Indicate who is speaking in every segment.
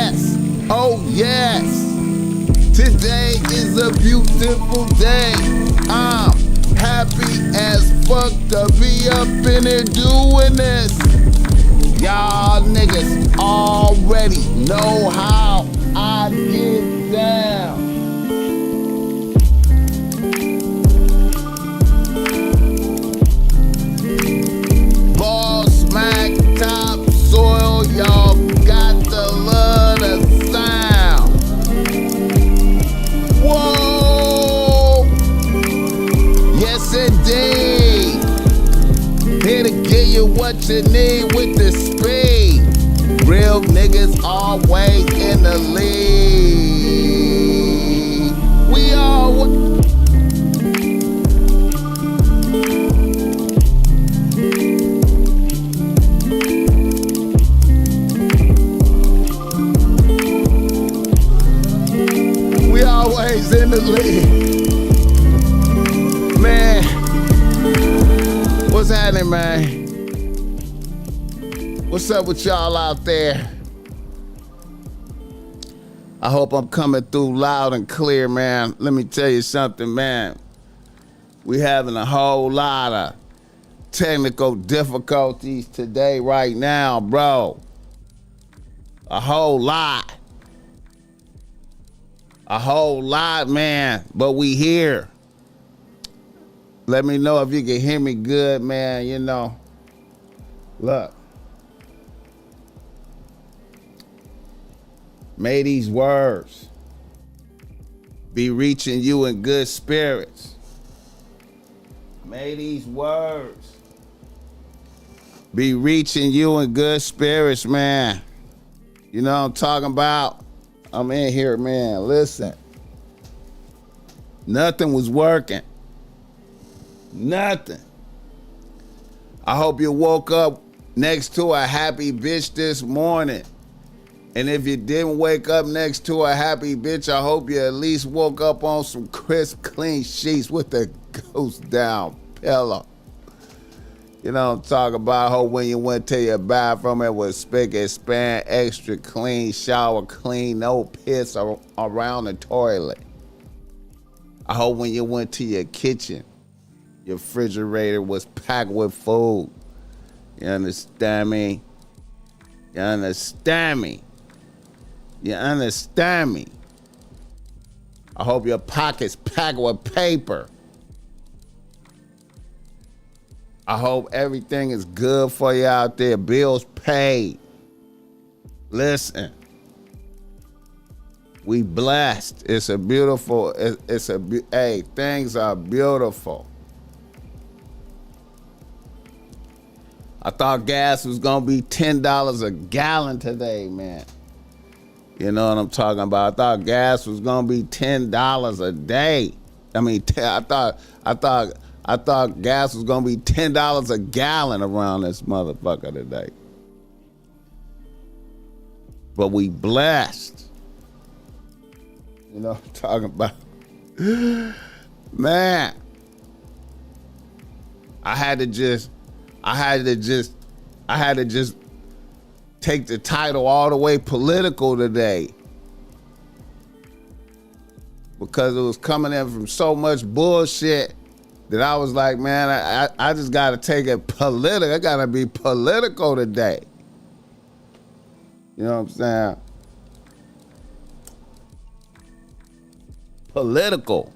Speaker 1: yes, oh yes. Today is a beautiful day. I'm happy as fuck to be up in here doing this. Y'all niggas already know how I get down. BossMack topsoil, y'all got to love the sound. Whoa! Yes indeed. Here to give you what you need with the speed. Real niggas always in the lead. We all. We always in the lead. Man, what's happening, man? What's up with y'all out there? I hope I'm coming through loud and clear, man. Let me tell you something, man. We having a whole lot of technical difficulties today, right now, bro. A whole lot. A whole lot, man. But we here. Let me know if you can hear me good, man. You know, look. May these words be reaching you in good spirits. May these words be reaching you in good spirits, man. You know what I'm talking about? I'm in here, man. Listen. Nothing was working. Nothing. I hope you woke up next to a happy bitch this morning. And if you didn't wake up next to a happy bitch, I hope you at least woke up on some crisp, clean sheets with a ghost down pillow. You know what I'm talking about? I hope when you went to your bathroom, it was spick and span, extra clean, shower clean, no piss around the toilet. I hope when you went to your kitchen, your refrigerator was packed with food. You understand me? You understand me? You understand me? I hope your pockets packed with paper. I hope everything is good for you out there. Bills paid. Listen. We blessed. It's a beautiful, hey, things are beautiful. I thought gas was gonna be $10 a gallon today, man. You know what I'm talking about? I thought gas was gonna be $10 a day. I mean, I thought gas was gonna be $10 a gallon around this motherfucker today. But we blessed. You know what I'm talking about? Man, I had to just take the title all the way political today, because it was coming in from so much bullshit that I was like, man, I just gotta take it political. I gotta be political today. You know what I'm saying? Political.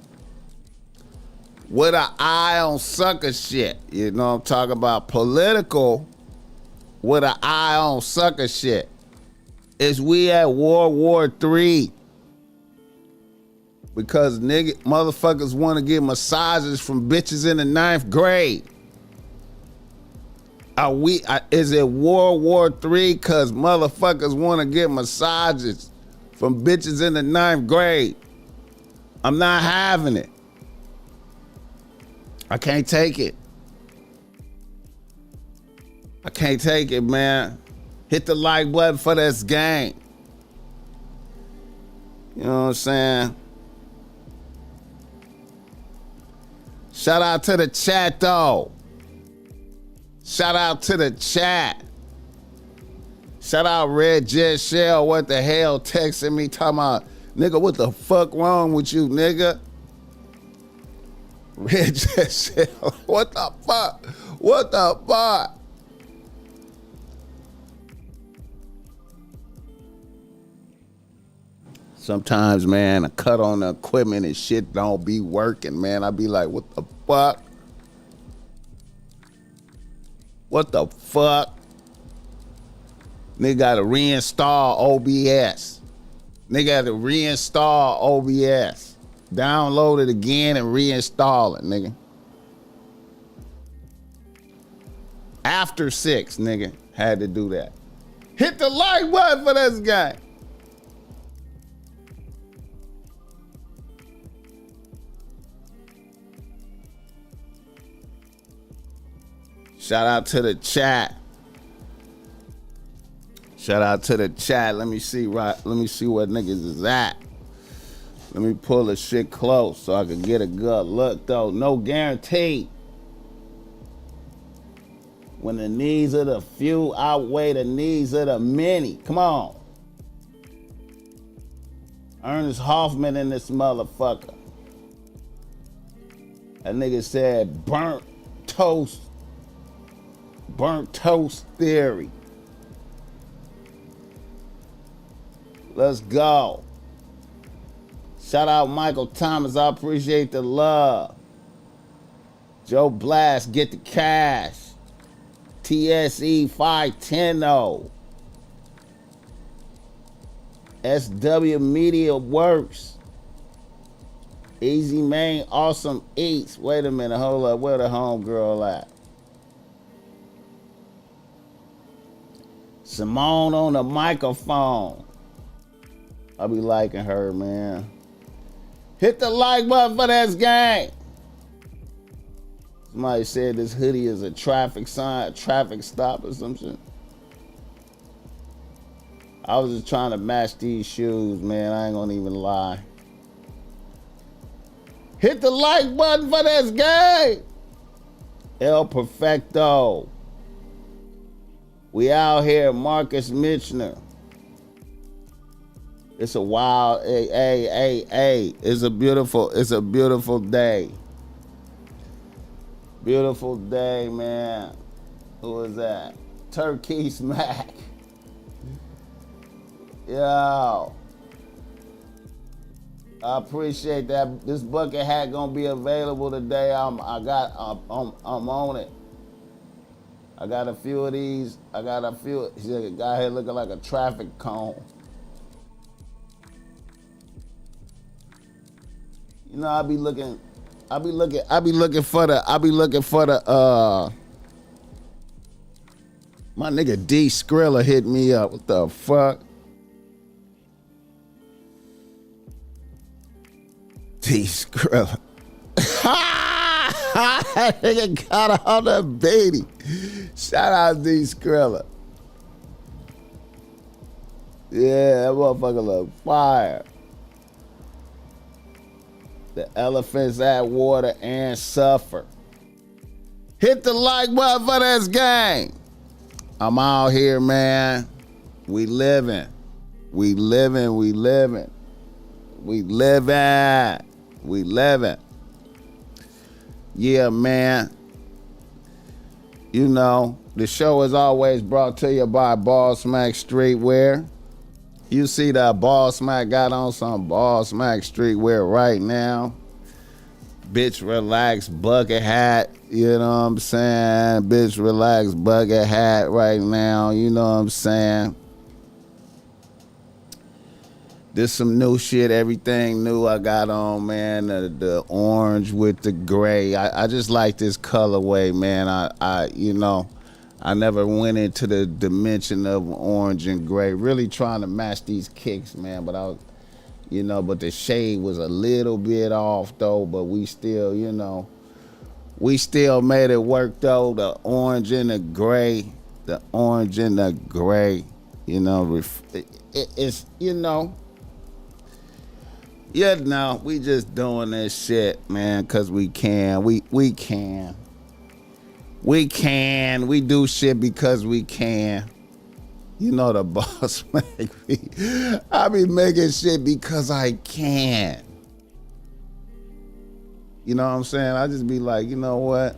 Speaker 1: With an eye on sucker shit. You know what I'm talking about? Political with an eye on sucker shit. Is we at World War III because motherfuckers want to get massages from bitches in the 9th grade. Is it World War III because motherfuckers want to get massages from bitches in the 9th grade? I'm not having it. I can't take it. I can't take it, man. Hit the like button for this game. You know what I'm saying? Shout out to the chat, though. Shout out to the chat. Shout out Red Jet Shell. What the hell? Texting me talking about, nigga, what the fuck wrong with you, nigga? Red Jet Shell. What the fuck? What the fuck? Sometimes, man, a cut on the equipment and shit don't be working, man. I be like, what the fuck? What the fuck? Nigga got to reinstall OBS. Nigga got to reinstall OBS. Download it again and reinstall it, nigga. After 6, nigga, had to do that. Hit the like button for this guy. Shout out to the chat. Shout out to the chat. Let me see what niggas is at. Let me pull the shit close so I can get a good look though. No guarantee. When the needs of the few outweigh the needs of the many. Come on. Ernest Hoffman in this motherfucker. That nigga said burnt toast theory. Let's go. Shout out Michael Thomas. I appreciate the love. Joe Blast, get the cash. TSE 510. SW Media Works. Easy Main Awesome Eats. Wait a minute, hold up. Where the homegirl at? Simone on the microphone. I be liking her, man. Hit the like button for this gang. Somebody said this hoodie is a traffic sign, a traffic stop or some shit. I was just trying to match these shoes, man. I ain't gonna even lie. Hit the like button for this gang. El Perfecto. We out here, Marcus Mitchner. It's a wild, hey. It's a beautiful day. Beautiful day, man. Who is that? Turkey Smack. Yo. I appreciate that. This bucket hat gonna be available today. I'm on it. I got a few of these. He's a guy here looking like a traffic cone. You know, I be looking for the my nigga D Skrilla hit me up. What the fuck? D Skrilla. Nigga got on the baby. Shout out D Skrilla. Yeah, that motherfucker look fire. The elephants add water and suffer. Hit the like button for this gang. I'm out here, man. We living. Yeah, man. You know, the show is always brought to you by BossMack Streetwear. You see that BossMack got on some BossMack Streetwear right now. Bitch relax bucket hat, you know what I'm saying? Bitch relax bucket hat right now, you know what I'm saying? There's some new shit, everything new I got on, man. The orange with the gray. I just like this colorway, man. I never went into the dimension of orange and gray. Really trying to match these kicks, man. But but the shade was a little bit off though. But we still, we still made it work though. The orange and the gray, it's we just doing this shit, man, cause we can. We can. We do shit because we can. You know the boss make me. I be making shit because I can. You know what I'm saying? I just be like, you know what?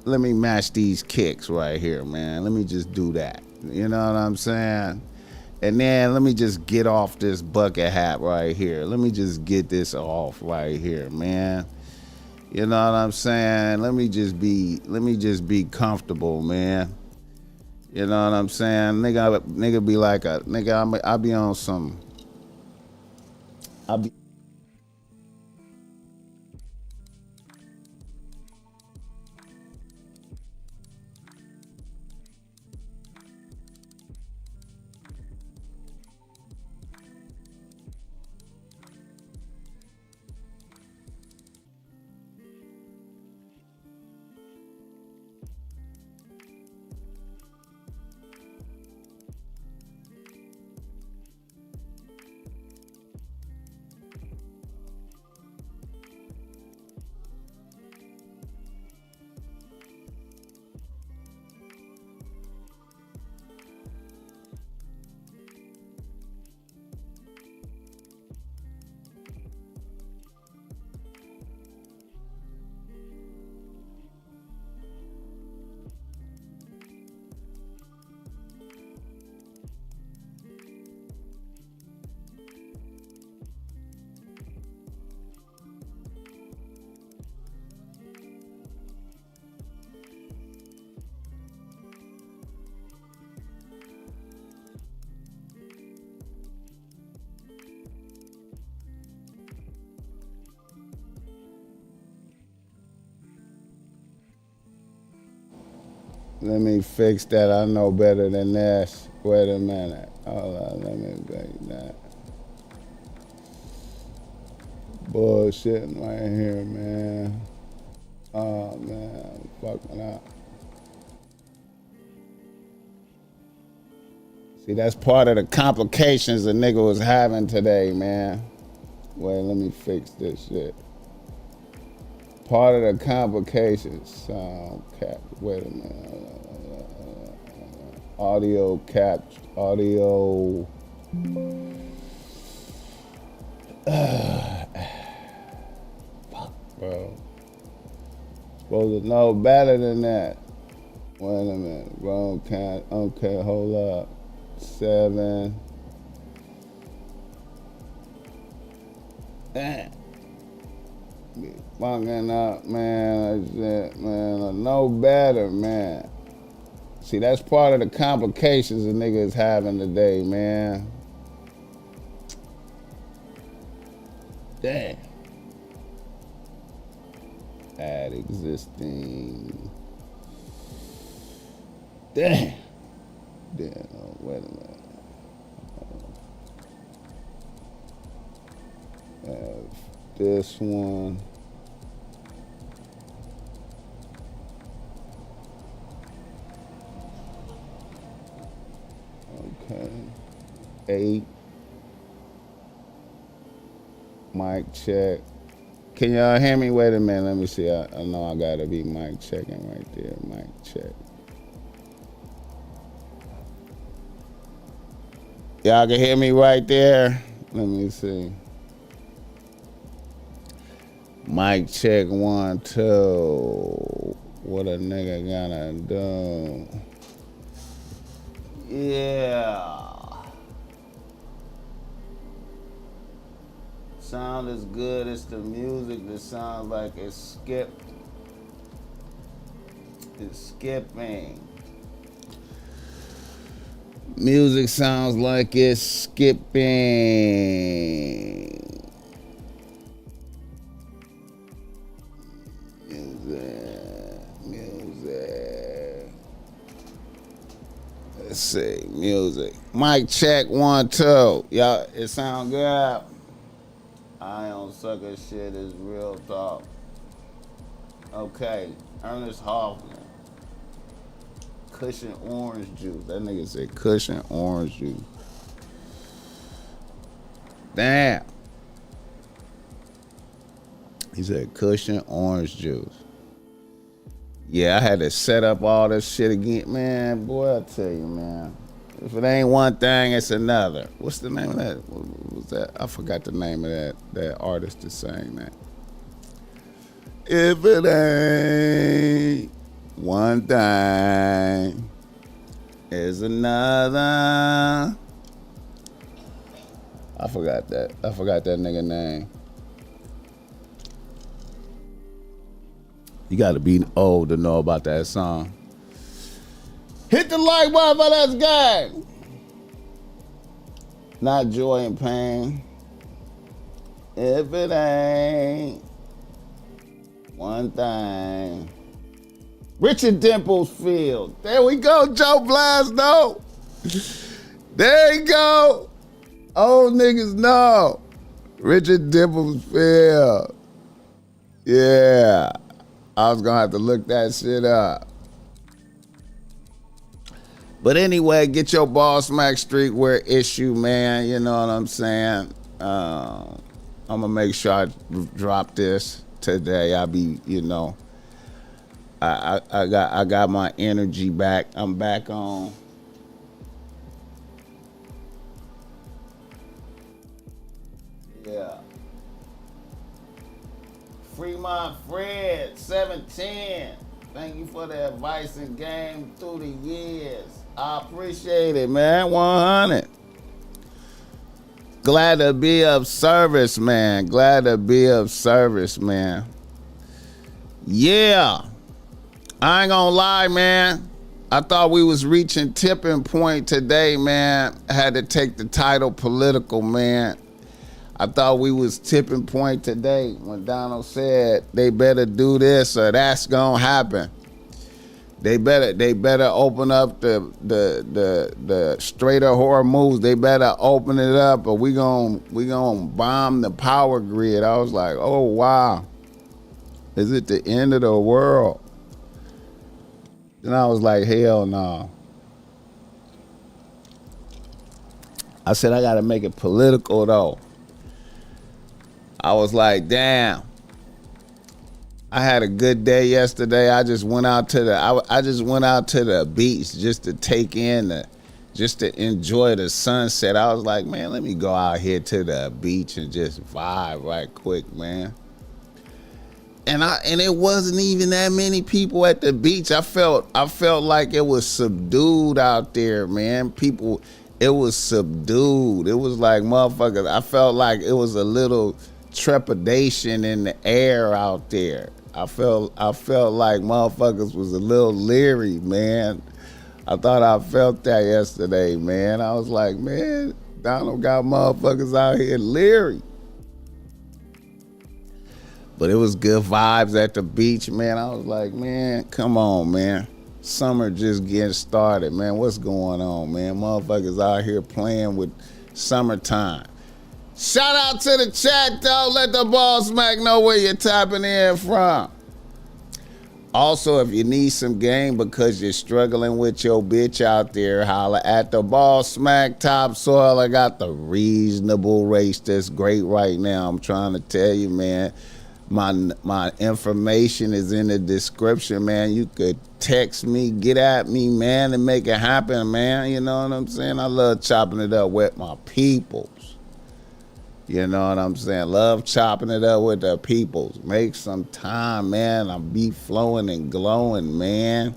Speaker 1: Let me match these kicks right here, man. Let me just do that. You know what I'm saying? And then let me just get off this bucket hat right here. Let me just get this off right here, man. You know what I'm saying? Let me just be comfortable, man. You know what I'm saying? Nigga be like a nigga. I be on some. I be. Let me fix that. I know better than this. Wait a minute. Hold on. Let me fix that. Bullshitting right here, man. Oh, man. I'm fucking up. See, that's part of the complications the nigga was having today, man. Wait, let me fix this shit. Part of the complications. Sound cap. Wait a minute. Audio cap. Audio. Fuck, bro. Supposed to know better than that. Wait a minute. Wrong count. Okay, hold up. 7. Damn. Be fucking up, man. Shit, man. I know better, man. See, that's part of the complications the nigga is having today, man. Damn. Add existing. Damn. Damn. Oh, wait a minute. This one. Okay. 8. Mic check. Can y'all hear me? Wait a minute. Let me see. I know I gotta be mic checking right there. Mic check. Y'all can hear me right there? Let me see. Mic check 1, 2. What a nigga gonna do? Yeah. Sound is good. It's the music that sounds like it's skipped. It's skipping. Music sounds like it's skipping. Music. Let's see. Music. Mic check 1, 2. Y'all, it sound good? I on sucker shit is real talk. Okay. Ernest Hoffman. Cushion orange juice. That nigga said cushion orange juice. Damn. He said cushion orange juice. Yeah, I had to set up all this shit again. Man, boy, I tell you, man. If it ain't one thing, it's another. What's the name of that? What was that? I forgot the name of that artist that sang that. If it ain't one thing, it's another. I forgot that. I forgot that nigga name. You gotta be old to know about that song. Hit the like button for that guy. Not Joy and Pain. If it ain't one thing. Richard Dimples Field. There we go, Joe Blasno. There you go. Old niggas know. Richard Dimples Field. Yeah. I was gonna have to look that shit up. But anyway, get your BossMack streetwear issue, man. You know what I'm saying? I'm gonna make sure I drop this today. I'll be, you know, I got my energy back. I'm back on. Yeah. Fremont Fred, 710. Thank you for the advice and game through the years. I appreciate it, man. 100. Glad to be of service, man. Glad to be of service, man. Yeah. I ain't gonna lie, man. I thought we was reaching tipping point today, man. I had to take the title political, man. I thought we was tipping point today when Donald said they better do this or that's gonna happen. They better open up the straighter horror moves. They better open it up, or we gonna bomb the power grid. I was like, oh wow, is it the end of the world? Then I was like, hell no. I said I gotta make it political though. I was like, damn. I had a good day yesterday. I just went out to the beach just to take in just to enjoy the sunset. I was like, man, let me go out here to the beach and just vibe right quick, man. And it wasn't even that many people at the beach. I felt like it was subdued out there, man. People, it was subdued. It was like motherfuckers. I felt like it was a little trepidation in the air out there. I felt like motherfuckers was a little leery, man. I thought I felt that yesterday, man. I was like, man, Donald got motherfuckers out here leery. But it was good vibes at the beach, man. I was like, man, come on, man. Summer just getting started, man. What's going on, man? Motherfuckers out here playing with summertime. Shout out to the chat, though. Let the BossMack know where you're tapping in from. Also, if you need some game because you're struggling with your bitch out there, holla at the BossMack Topsoil. I got the reasonable race that's great right now. I'm trying to tell you, man. My information is in the description, man. You could text me, get at me, man, and make it happen, man. You know what I'm saying? I love chopping it up with my peoples. You know what I'm saying? Love chopping it up with the peoples. Make some time, man. I'll be flowing and glowing, man.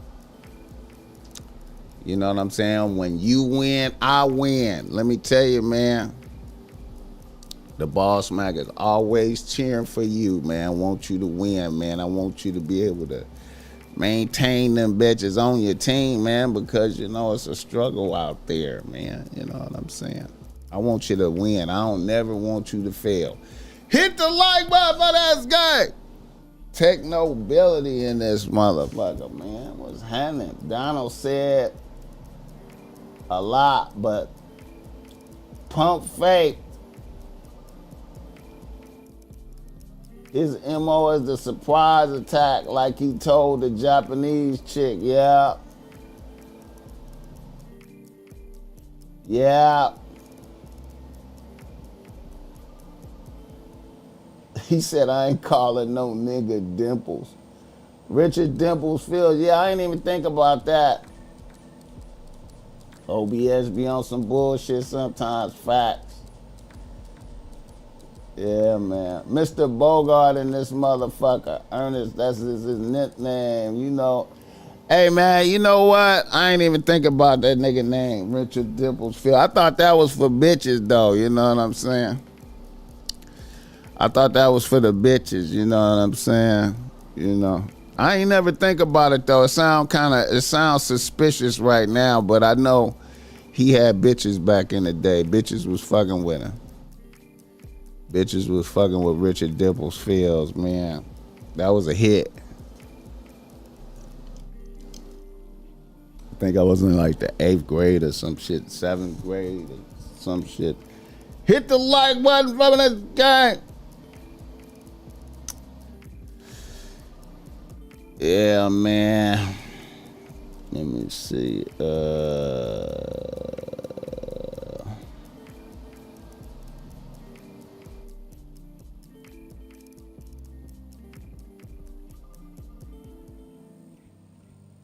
Speaker 1: You know what I'm saying? When you win, I win. Let me tell you, man. The BossMack is always cheering for you, man. I want you to win, man. I want you to be able to maintain them bitches on your team, man, because, you know, it's a struggle out there, man. You know what I'm saying? I want you to win. I don't never want you to fail. Hit the like button for that guy. Technobility in this motherfucker, man. What's happening? Donald said a lot, but pump fake. His MO is the surprise attack like he told the Japanese chick. Yeah. Yeah. He said, I ain't calling no nigga Dimples. Richard Dimples Fields. Yeah, I ain't even think about that. OBS be on some bullshit sometimes. Facts. Yeah, man. Mr. Bogart and this motherfucker. Ernest, that's his nickname, you know. Hey, man, you know what? I ain't even think about that nigga name, Richard Dimples Fields. I thought that was for bitches, though, you know what I'm saying? I thought that was for the bitches, you know what I'm saying? You know. I ain't never think about it, though. It sounds suspicious right now, but I know he had bitches back in the day. Bitches was fucking with him. Bitches was fucking with Richard Dimples Fields, man. That was a hit. I think I was in like the 8th grade or some shit, 7th grade or some shit. Hit the like button from this gang. Yeah, man. Let me see.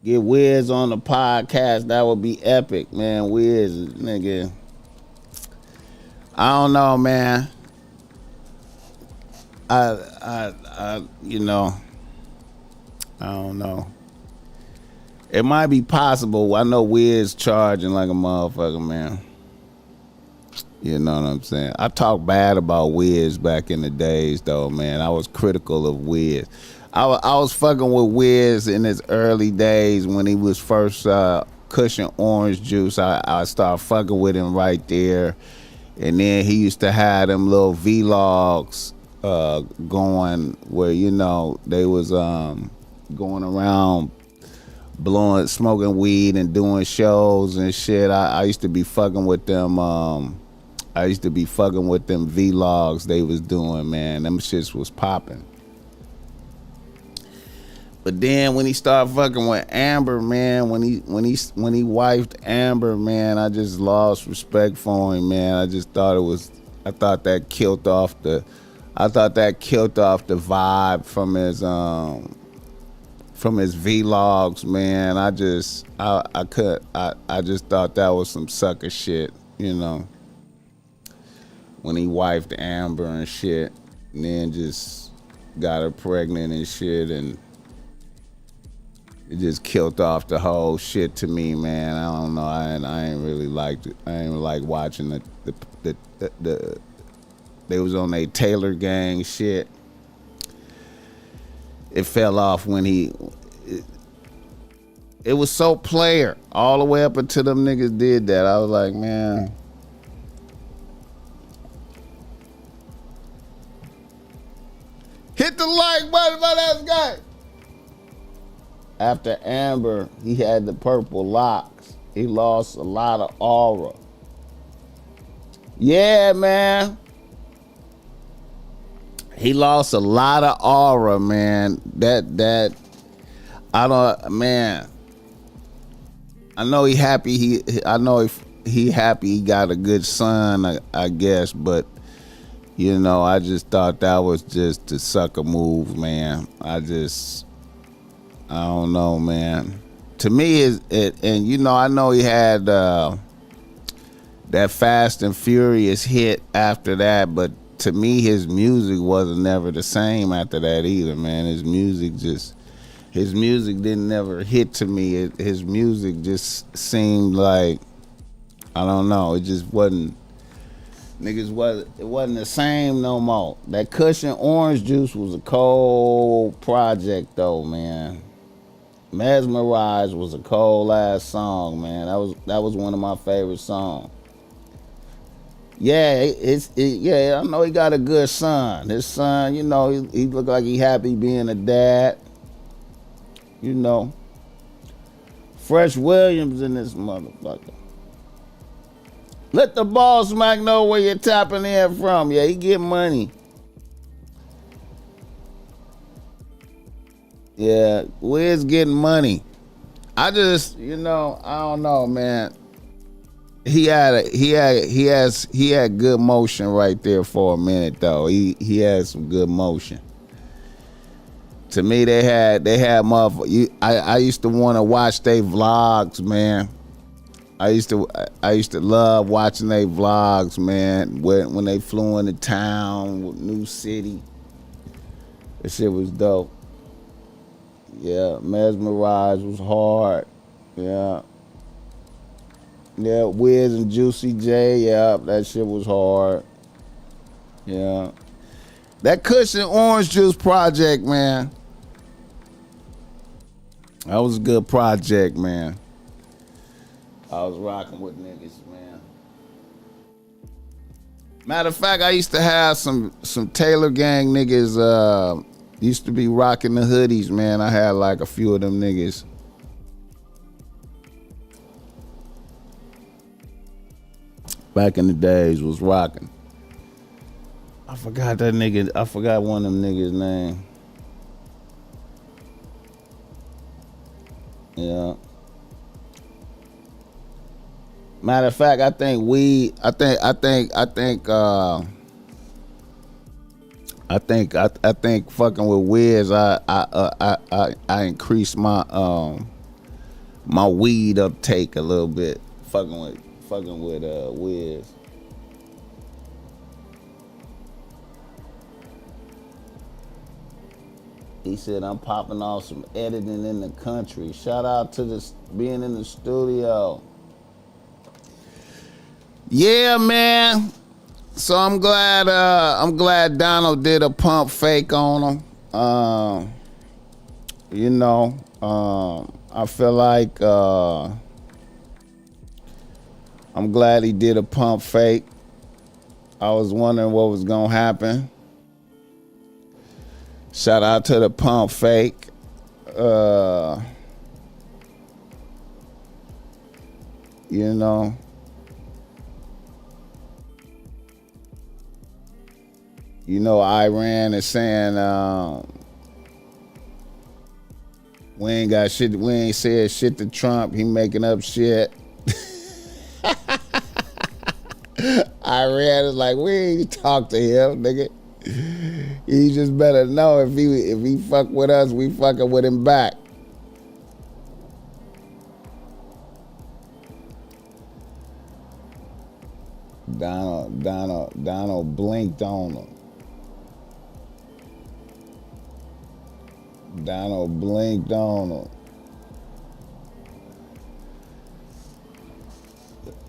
Speaker 1: Get Wiz on the podcast. That would be epic, man. Wiz, nigga. I don't know, man. You know, I don't know. It might be possible. I know Wiz charging like a motherfucker, man. You know what I'm saying? I talked bad about Wiz back in the days, though, man. I was critical of Wiz. I was fucking with Wiz in his early days when he was first cushion orange juice. I started fucking with him right there. And then he used to have them little vlogs going where, you know, they was going around smoking weed and doing shows and shit. I used to be fucking with them. I used to be fucking with them vlogs they was doing, man. Them shits was popping. But then when he started fucking with Amber, man, when he wifed Amber, man, I just lost respect for him, man. I thought that killed off the vibe from his vlogs, man. I just thought that was some sucker shit, you know. When he wifed Amber and shit, and then just got her pregnant and shit, and it just killed off the whole shit to me, man. I don't know. I ain't really liked it. I ain't really like watching the they was on a Taylor gang shit. It fell off when it was so player all the way up until them niggas did that. I was like, man. Hit the like button for that guy. After Amber, he had the purple locks. He lost a lot of aura. Yeah, man. He lost a lot of aura, man. I know he happy. He happy he got a good son, I guess, but you know, I just thought that was just a sucker move, man. I don't know, man. To me, and you know, I know he had that Fast and Furious hit after that, but to me, his music wasn't never the same after that either, man. His music didn't never hit to me. His music just seemed like, I don't know, it just wasn't. It wasn't the same no more. That Cushion Orange Juice was a cold project though, man. Mesmerized was a cold ass song, man. That was one of my favorite songs. Yeah, I know he got a good son. His son, you know, he look like he happy being a dad. You know. Fresh Williams in this motherfucker. Let the BossMack know where you're tapping in from. Yeah, he get money. Yeah, Wiz getting money. I just, you know, I don't know, man. He had good motion right there for a minute though. He had some good motion. To me, they had motherfuckers. I used to want to watch their vlogs, man. I used to love watching their vlogs, man. When they flew into town, new city. That shit was dope. Yeah, Mesmerize was hard. Yeah. Yeah, Wiz and Juicy J, yeah, that shit was hard. Yeah. That Cushion Orange Juice project, man. That was a good project, man. I was rocking with niggas, man. Matter of fact, I used to have some Taylor Gang niggas used to be rocking the hoodies, man. I had like a few of them niggas. Back in the days was rocking. I forgot that nigga. I forgot one of them niggas' name. Yeah. Matter of fact, I think fucking with Wiz, I increased my my weed uptake a little bit. Fucking with Wiz. He said, I'm popping off some editing in the country. Shout out to being in the studio. Yeah, man. So I'm glad Donald did a pump fake on him. You know, I feel like I'm glad he did a pump fake. I was wondering what was gonna happen. Shout out to the pump fake. You know. You know, Iran is saying we ain't got shit. We ain't said shit to Trump. He making up shit. Iran is like, we ain't talk to him, nigga. He just better know if he fuck with us, we fucking with him back. Donald blinked on him. Donald blinked on him.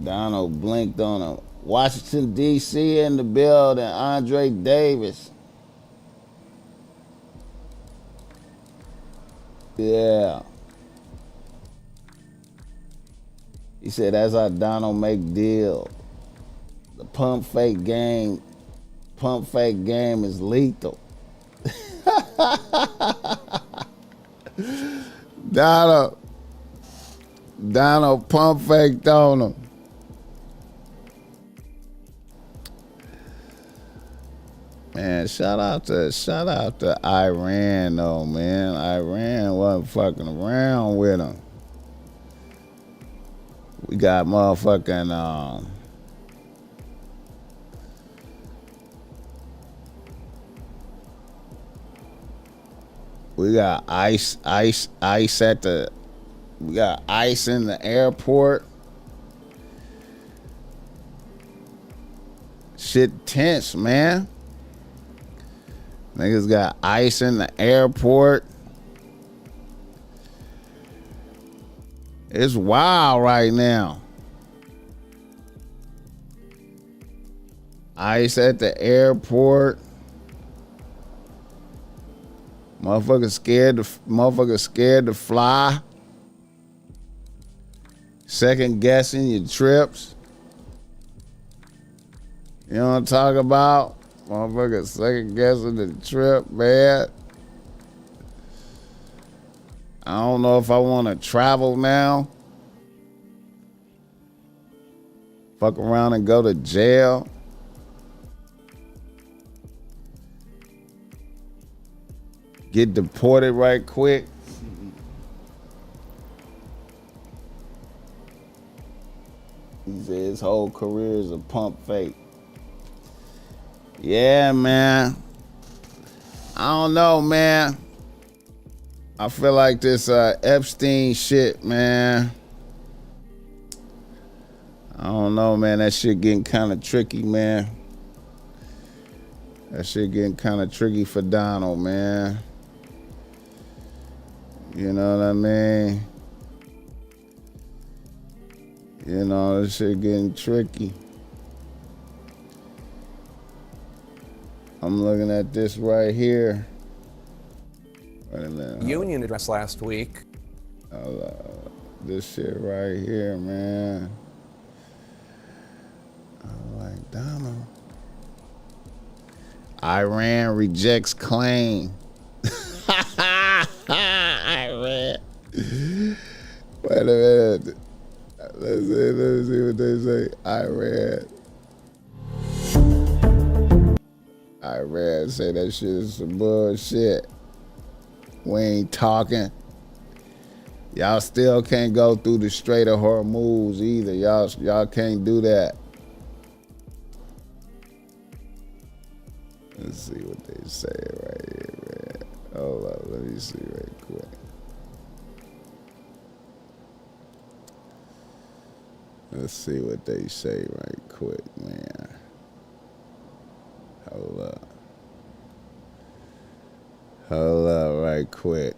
Speaker 1: Donald blinked on him. Washington, D.C. in the building. Andre Davis. Yeah. He said that's how Donald make deals. The pump fake game is lethal. Donald pump faked on him. Man, shout out to Iran though, man. Iran wasn't fucking around with him. We got motherfucking we got ice at the. We got ice in the airport. Shit tense, man. Niggas got ice in the airport. It's wild right now. Ice at the airport. Motherfuckers scared to fly. Second guessing your trips. You know what I'm talking about? Motherfuckers second guessing the trip, man. I don't know if I want to travel now. Fuck around and go to jail. Get deported right quick. He said his whole career is a pump fake. Yeah, man. I don't know, man. I feel like this Epstein shit, man. I don't know, man. That shit getting kind of tricky, man. That shit getting kind of tricky for Donald, man. You know what I mean? You know, this shit getting tricky. I'm looking at this right here. Wait a minute.
Speaker 2: Union address last week.
Speaker 1: This shit right here, man. I'm like, Donald. Iran rejects claim. Iran. Wait a minute. Let's see what they say. Iran say that shit is some bullshit. We ain't talking. Y'all still can't go through the Strait of Hormuz either. Y'all can't do that. Let's see what they say right here, man. Hold up, let me see right quick. Let's see what they say right quick, man. Hold up right quick.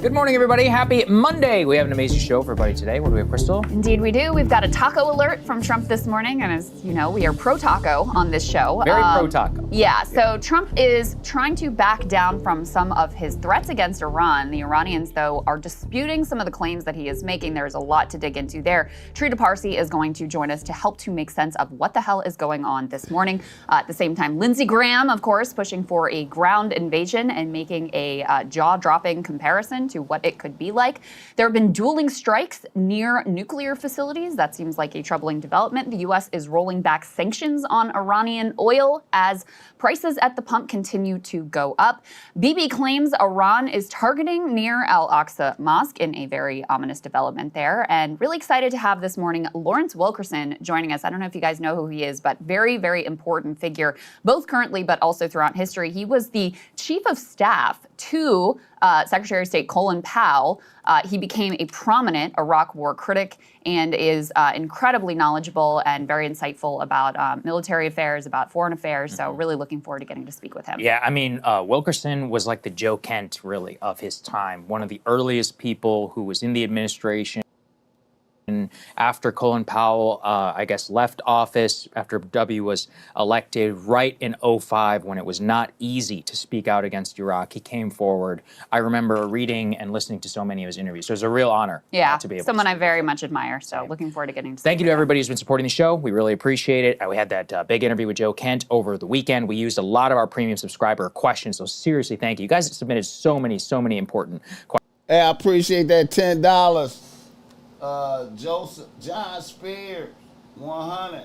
Speaker 3: Good morning, everybody. Happy Monday. We have an amazing show for everybody today. What do we have, Crystal?
Speaker 4: Indeed we do. We've got a taco alert from Trump this morning, and as you know, we are pro-taco on this show.
Speaker 3: Very pro-taco.
Speaker 4: Yeah, so Trump is trying to back down from some of his threats against Iran. The Iranians, though, are disputing some of the claims that he is making. There's a lot to dig into there. Trita Parsi is going to join us to help to make sense of what the hell is going on this morning. At the same time, Lindsey Graham, of course, pushing for a ground invasion and making a jaw-dropping comparison to what it could be like. There have been dueling strikes near nuclear facilities. That seems like a troubling development. The U.S. is rolling back sanctions on Iranian oil as prices at the pump continue to go up. Bibi claims Iran is targeting near Al-Aqsa Mosque in a very ominous development there. And really excited to have this morning Lawrence Wilkerson joining us. I don't know if you guys know who he is, but very, very important figure, both currently but also throughout history. He was the chief of staff to Secretary of State Colin Powell. He became a prominent Iraq war critic and is incredibly knowledgeable and very insightful about military affairs, about foreign affairs. So really looking forward to getting to speak with him.
Speaker 3: Yeah, I mean, Wilkerson was like the Joe Kent, really, of his time. One of the earliest people who was in the administration. After Colin Powell, I guess, left office, after W was elected, right in 2005, when it was not easy to speak out against Iraq, he came forward. I remember reading and listening to so many of his interviews. So it was a real honor to be able to speak.
Speaker 4: Someone I very much admire. So looking forward to getting to speak.
Speaker 3: Thank you to everybody who's been supporting the show. We really appreciate it. We had that big interview with Joe Kent over the weekend. We used a lot of our premium subscriber questions. So seriously, thank you. You guys submitted so many important questions.
Speaker 1: Hey, I appreciate that $10. John Spears, 100.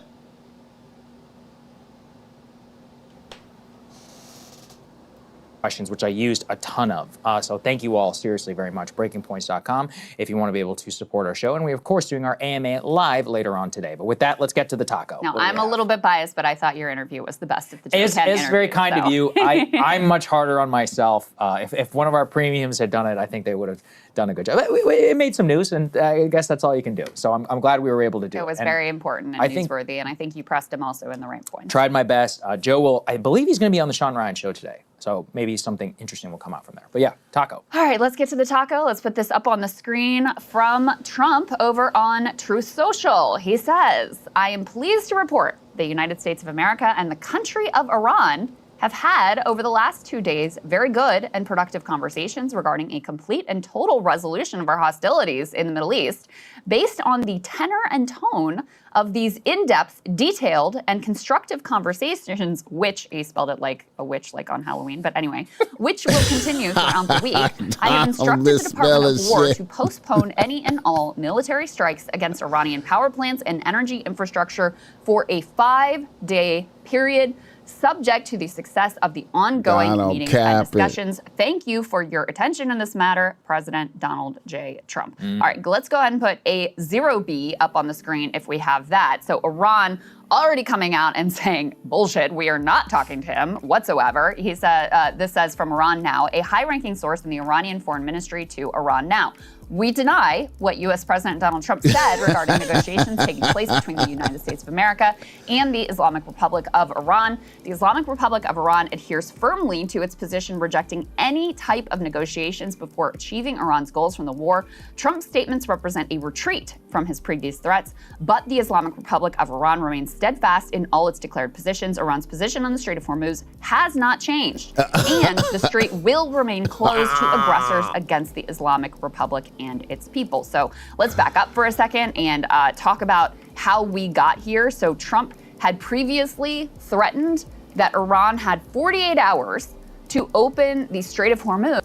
Speaker 3: Questions, which I used a ton of. So thank you all seriously very much. BreakingPoints.com if you want to be able to support our show. And we're, of course, doing our AMA live later on today. But with that, let's get to the taco.
Speaker 4: Now, I'm a little bit biased, but I thought your interview was the best of the two.
Speaker 3: It's very kind of you. I'm much harder on myself. If one of our premiums had done it, I think they would have done a good job. It made some news, and I guess that's all you can do. So I'm glad we were able to do it.
Speaker 4: It was very important and newsworthy, and I think you pressed him also in the right point.
Speaker 3: Tried my best. Joe I believe he's going to be on the Sean Ryan show today. So maybe something interesting will come out from there. But yeah, taco.
Speaker 4: All right, let's get to the taco. Let's put this up on the screen from Trump over on Truth Social. He says, I am pleased to report the United States of America and the country of Iran have had, over the last 2 days, very good and productive conversations regarding a complete and total resolution of our hostilities in the Middle East, based on the tenor and tone of these in-depth, detailed, and constructive conversations, which, he spelled it like a witch, like on Halloween, but anyway, which will continue throughout the week. I have instructed the Department of War to postpone any and all military strikes against Iranian power plants and energy infrastructure for a 5-day period, subject to the success of the ongoing meetings and discussions. Thank you for your attention in this matter, President Donald J. Trump. All right, let's go ahead and put a 0B up on the screen if we have that. So Iran already coming out and saying, bullshit, we are not talking to him whatsoever. He said, this says from Iran Now, a high-ranking source in the Iranian Foreign Ministry to Iran Now. We deny what U.S. President Donald Trump said regarding negotiations taking place between the United States of America and the Islamic Republic of Iran. The Islamic Republic of Iran adheres firmly to its position, rejecting any type of negotiations before achieving Iran's goals from the war. Trump's statements represent a retreat from his previous threats, but the Islamic Republic of Iran remains steadfast in all its declared positions. Iran's position on the Strait of Hormuz has not changed, and the strait will remain closed to aggressors against the Islamic Republic and its people. So let's back up for a second and talk about how we got here. So Trump had previously threatened that Iran had 48 hours to open the Strait of Hormuz,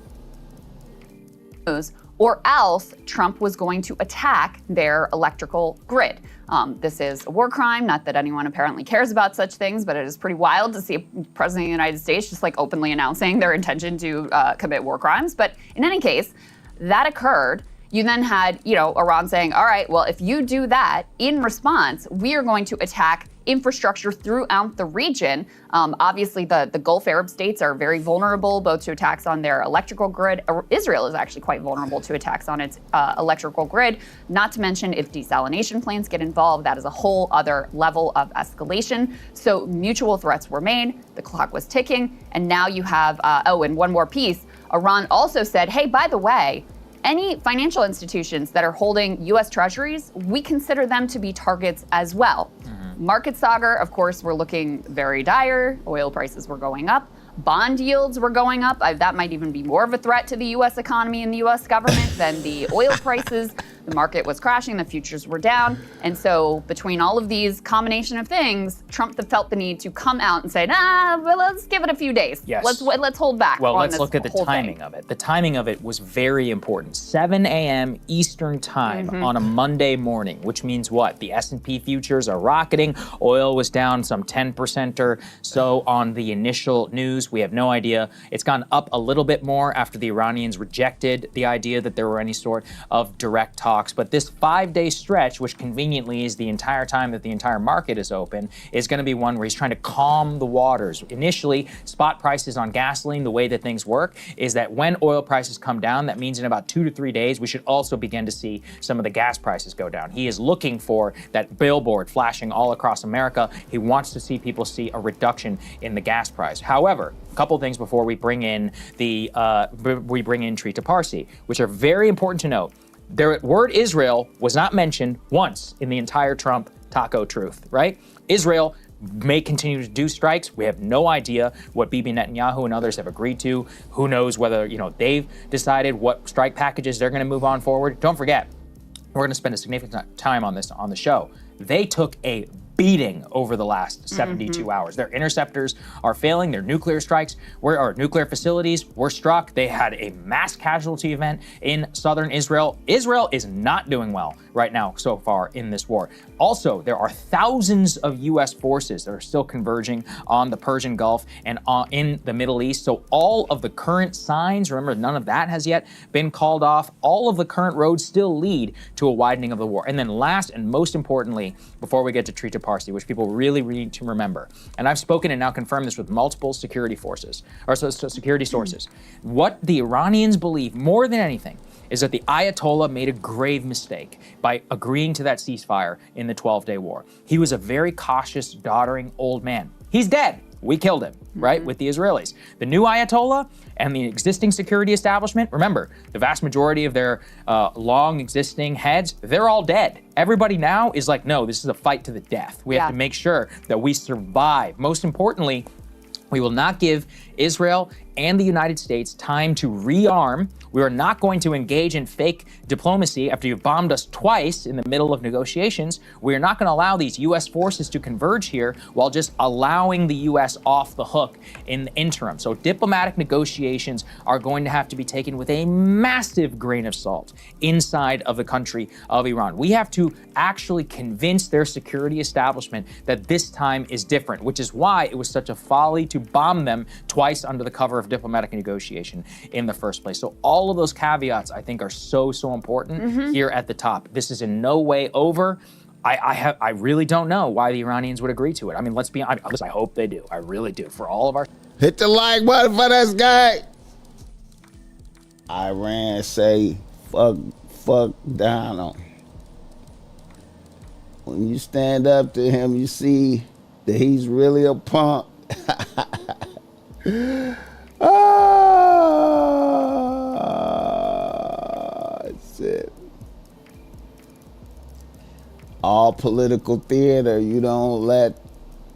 Speaker 4: or else Trump was going to attack their electrical grid. This is a war crime, not that anyone apparently cares about such things, but it is pretty wild to see a president of the United States just like openly announcing their intention to commit war crimes. But in any case, that occurred. You then had, Iran saying, all right, well, if you do that, in response, we are going to attack infrastructure throughout the region. Obviously, the Gulf Arab states are very vulnerable both to attacks on their electrical grid. Israel is actually quite vulnerable to attacks on its electrical grid. Not to mention, if desalination plants get involved, that is a whole other level of escalation. So mutual threats were made, the clock was ticking, and now you have, and one more piece. Iran also said, hey, by the way, any financial institutions that are holding U.S. treasuries, we consider them to be targets as well. Market saga, of course, were looking very dire. Oil prices were going up. Bond yields were going up. That might even be more of a threat to the U.S. economy and the U.S. government than the oil prices. The market was crashing. The futures were down. And so between all of these combination of things, Trump felt the need to come out and say, well, let's give it a few days.
Speaker 3: Yes.
Speaker 4: Let's hold back.
Speaker 3: Well,
Speaker 4: on
Speaker 3: let's
Speaker 4: this
Speaker 3: look at the
Speaker 4: whole
Speaker 3: timing
Speaker 4: thing.
Speaker 3: of it. The timing of it was very important. 7 a.m. Eastern time on a Monday morning, which means what? The S&P futures are rocketing. Oil was down some 10% or so on the initial news. We have no idea. It's gone up a little bit more after the Iranians rejected the idea that there were any sort of direct talks. But this 5-day stretch, which conveniently is the entire time that the entire market is open, is going to be one where he's trying to calm the waters. Initially, spot prices on gasoline, the way that things work is that when oil prices come down, that means in about 2 to 3 days, we should also begin to see some of the gas prices go down. He is looking for that billboard flashing all across America. He wants to see people see a reduction in the gas price. However, a couple things before we bring in Trita Parsi, which are very important to note. The word Israel was not mentioned once in the entire Trump taco truth, right? Israel may continue to do strikes. We have no idea what Bibi Netanyahu and others have agreed to. Who knows whether, they've decided what strike packages they're going to move on forward. Don't forget, we're going to spend a significant time on this on the show. They took a beating over the last 72 hours. Their interceptors are failing. Their nuclear strikes or nuclear facilities were struck. They had a mass casualty event in southern Israel. Israel is not doing well right now so far in this war. Also, there are thousands of U.S. forces that are still converging on the Persian Gulf and in the Middle East. So all of the current signs, remember, none of that has yet been called off. All of the current roads still lead to a widening of the war. And then last and most importantly, before we get to Trita Parsi, which people really need to remember, and I've spoken and now confirmed this with multiple security forces, or security sources, what the Iranians believe more than anything is that the Ayatollah made a grave mistake by agreeing to that ceasefire in the 12-day war. He was a very cautious, doddering old man. He's dead. We killed him, right, with the Israelis. The new Ayatollah and the existing security establishment, remember, the vast majority of their long existing heads, they're all dead. Everybody now is like, no, this is a fight to the death. We have to make sure that we survive. Most importantly, we will not give Israel and the United States time to rearm. We are not going to engage in fake diplomacy after you've bombed us twice in the middle of negotiations. We are not going to allow these U.S. forces to converge here while just allowing the U.S. off the hook in the interim. So diplomatic negotiations are going to have to be taken with a massive grain of salt inside of the country of Iran. We have to actually convince their security establishment that this time is different, which is why it was such a folly to bomb them twice under the cover of diplomatic negotiation in the first place. So all of those caveats, I think, are so important here at the top. This is in no way over. I really don't know why the Iranians would agree to it. I mean, let's be honest. I hope they do. I really do. For all of our
Speaker 1: Hit the like button for this guy. Iran say fuck Donald. When you stand up to him, you see that he's really a punk. Shit. All political theater, you don't let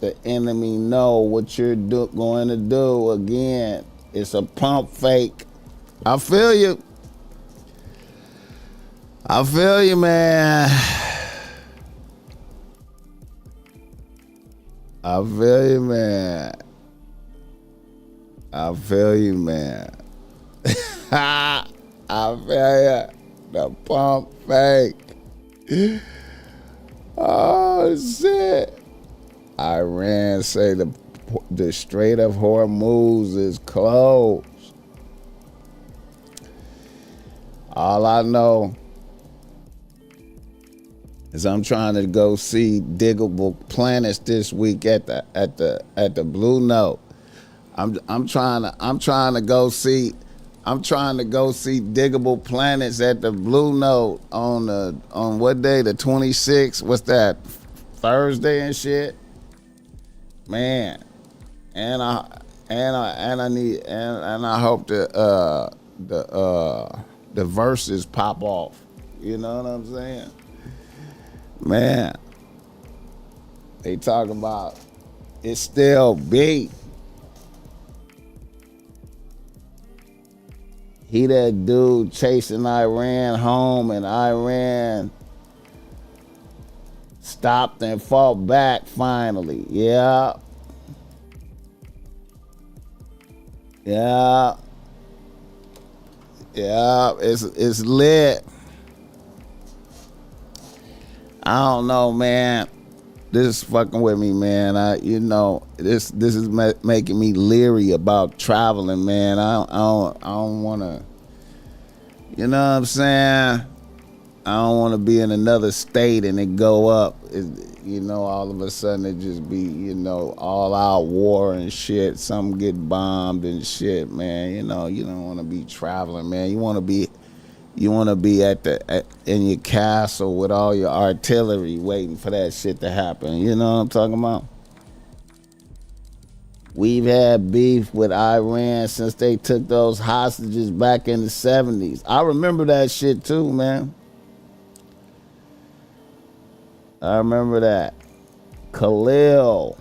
Speaker 1: the enemy know what you're going to do. Again, it's a pump fake. I feel you. I feel you, man. I feel you, man. I feel you, man. I feel you. The pump fake. Oh, shit. Iran say the Strait of Hormuz is closed. All I know is I'm trying to go see diggable planets this week at the Blue Note. I'm trying to go see diggable planets at the Blue Note on what day? The 26th? What's that? Thursday and shit? Man. And I hope the verses pop off. You know what I'm saying? Man. They talk about it still beat. He that dude chasing Iran home, and Iran stopped and fought back finally. Yeah. Yeah. Yeah, it's lit. I don't know, man. This is fucking with me, man. This is making me leery about traveling, man. I don't want to. You know what I'm saying? I don't want to be in another state and it go up. All of a sudden it just be, all out war and shit. Some get bombed and shit, man. You don't want to be traveling, man. You want to be in your castle with all your artillery waiting for that shit to happen. You know what I'm talking about? We've had beef with Iran since they took those hostages back in the 70s. I remember that shit too, man. I remember that. Khalil.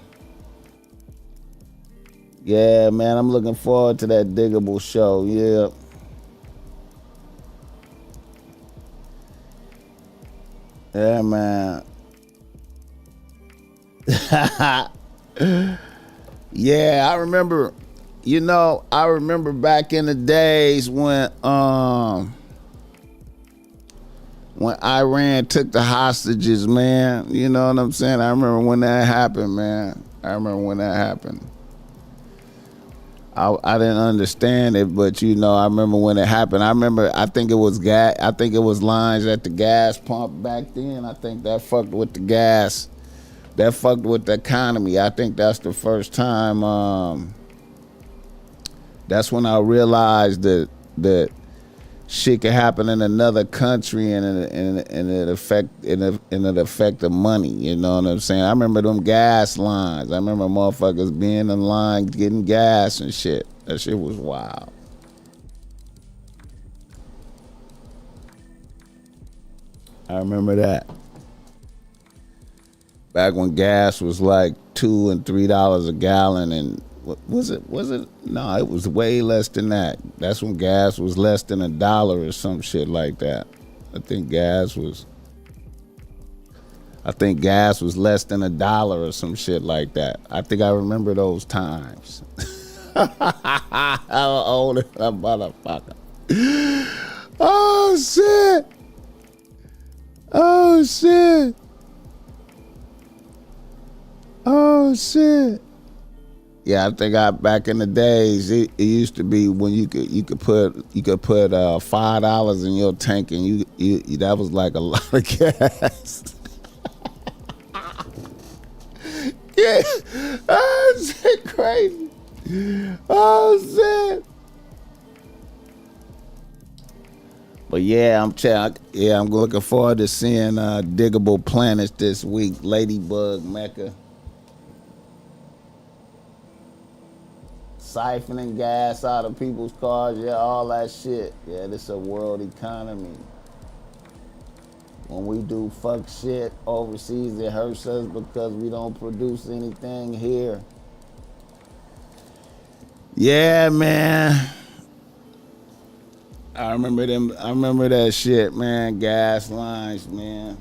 Speaker 1: Yeah, man, I'm looking forward to that Diggable show. Yeah. Yeah, man. Yeah, I remember, I remember back in the days when Iran took the hostages, man. You know what I'm saying? I remember when that happened, man. I didn't understand it, but I remember when it happened. I think it was lines at the gas pump back then. I think that fucked with the gas. That fucked with the economy. I think that's the first time. That's when I realized that shit can happen in another country and it affect the money. You know what I'm saying? I remember them gas lines. I remember motherfuckers being in line getting gas and shit. That shit was wild. I remember that. Back when gas was like $2 and $3 a gallon, and was it? No, it was way less than that. That's when gas was less than $1 or some shit like that. I think gas was less than $1 or some shit like that. I think I remember those times. How old is that motherfucker? Oh shit! Oh shit! Oh shit! Yeah, I think back in the days it used to be when you could put $5 in your tank and you that was like a lot of gas. shit. Oh, shit, crazy. Oh, shit. But yeah, I'm looking forward to seeing Diggable Planets this week. Ladybug Mecca. Siphoning gas out of people's cars, yeah, all that shit. Yeah, this is a world economy. When we do fuck shit overseas, it hurts us because we don't produce anything here. Yeah, man. I remember that shit, man. Gas lines, man.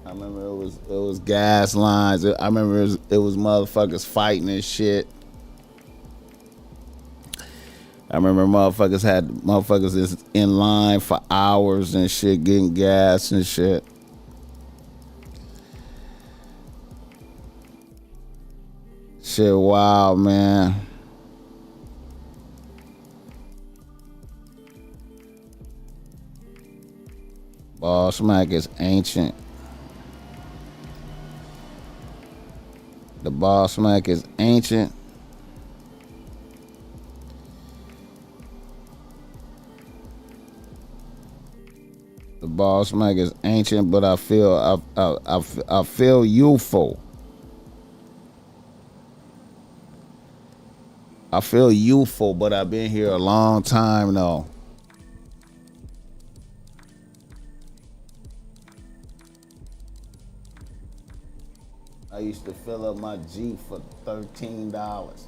Speaker 1: I remember it was gas lines. I remember it was motherfuckers fighting and shit. I remember motherfuckers is in line for hours and shit, getting gas and shit. Shit, wow, man. BossMack is ancient. The BossMack is ancient. The BossMack is ancient, but I feel youthful. I feel youthful, but I've been here a long time though. I used to fill up my Jeep for $13.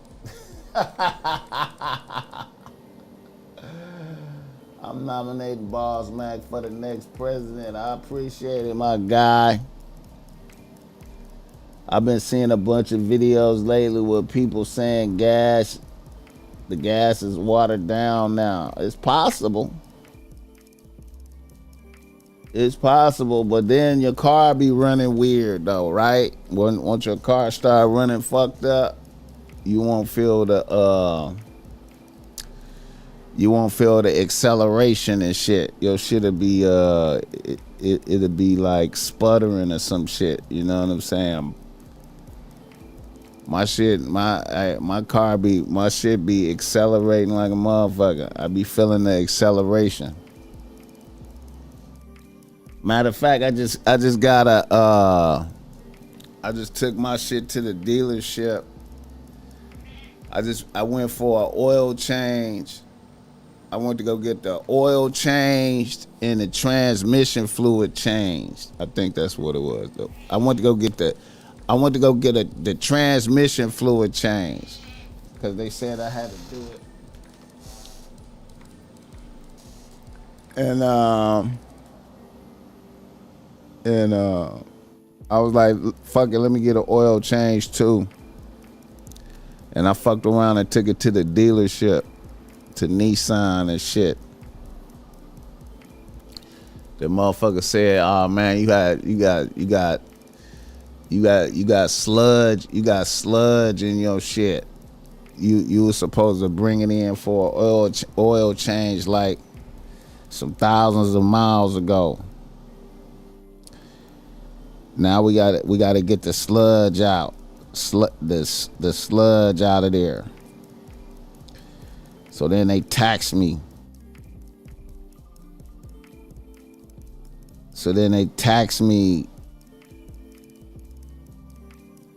Speaker 1: I'm nominating BossMack for the next president. I appreciate it, my guy. I've been seeing a bunch of videos lately with people saying the gas is watered down now. It's possible. It's possible, but then your car be running weird though, right? Once your car start running fucked up, you won't feel the acceleration and shit. Your shit'll be it'll be like sputtering or some shit. You know what I'm saying? My shit be accelerating like a motherfucker. I be feeling the acceleration. Matter of fact, I just took my shit to the dealership. I went for an oil change. I went to go get the oil changed and the transmission fluid changed. I think that's what it was though. I went to go get the transmission fluid changed because they said I had to do it. And I was like, fuck it, let me get an oil change too. And I fucked around and took it to the dealership, to Nissan and shit. The motherfucker said, "Oh man, you got sludge in your shit. You were supposed to bring it in for an oil change like some thousands of miles ago. Now we got to get the sludge out, the sludge out of there." So then they tax me.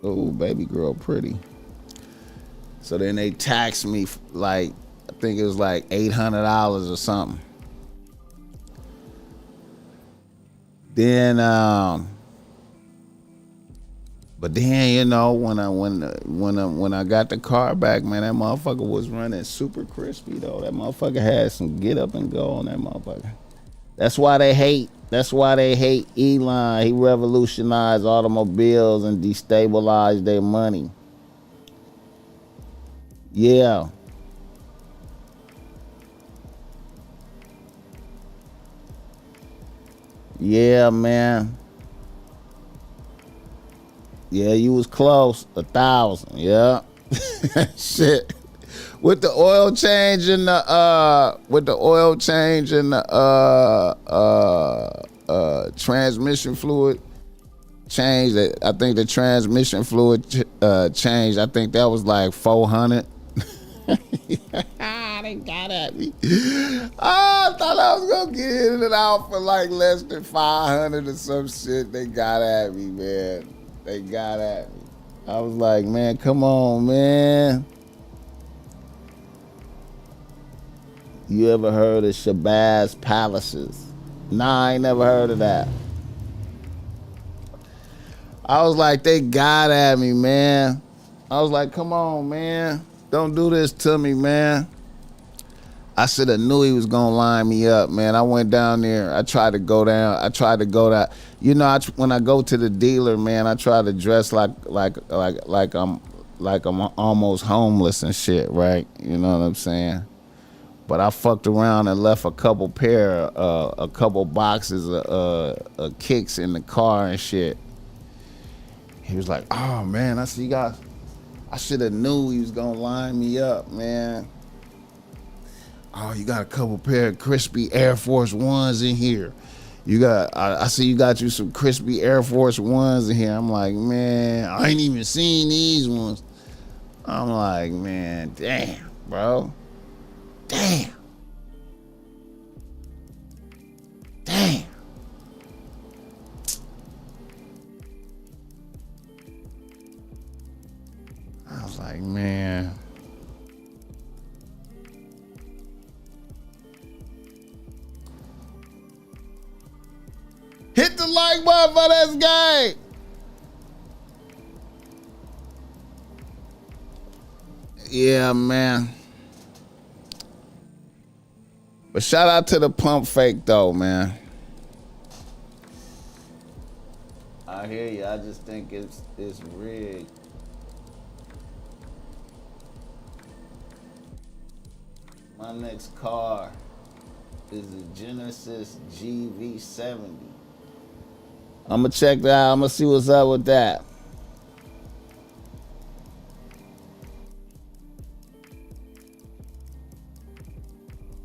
Speaker 1: Oh, baby girl, pretty. So then they taxed me like, I think it was like $800 or something. Then, but then, you know, when I got the car back, man, that motherfucker was running super crispy though. That motherfucker had some get up and go on that motherfucker. That's why they hate Elon. He revolutionized automobiles and destabilized their money. Yeah. Yeah, man. Yeah, you was close. 1,000. Yeah. Shit. With the oil change and the transmission fluid, changed. I think the transmission fluid changed. I think that was like 400. They got at me. Oh, I thought I was gonna get in and out for like less than 500 or some shit. They got at me, man. They got at me. I was like, man, come on, man. You ever heard of Shabazz Palaces? Nah, I ain't never heard of that. I was like, they got at me, man. I was like, come on, man. Don't do this to me, man. I should have knew he was gonna line me up, man. I went down there. I tried to go down. You know, when I go to the dealer, man, I try to dress like I'm almost homeless and shit, right? You know what I'm saying? But I fucked around and left a couple boxes of kicks in the car and shit. He was like, oh man, I should have knew he was gonna line me up, man. Oh, you got a couple pair of crispy Air Force Ones in here. I see you got you some crispy Air Force Ones in here. I'm like, man, I ain't even seen these ones. I'm like, man, damn, bro. Damn. I was like, man. Hit the like button for this game. Yeah, man. But shout out to the pump fake though, man. I hear you. I just think it's rigged. My next car is a Genesis GV70. I'm gonna check that out. I'm gonna see what's up with that.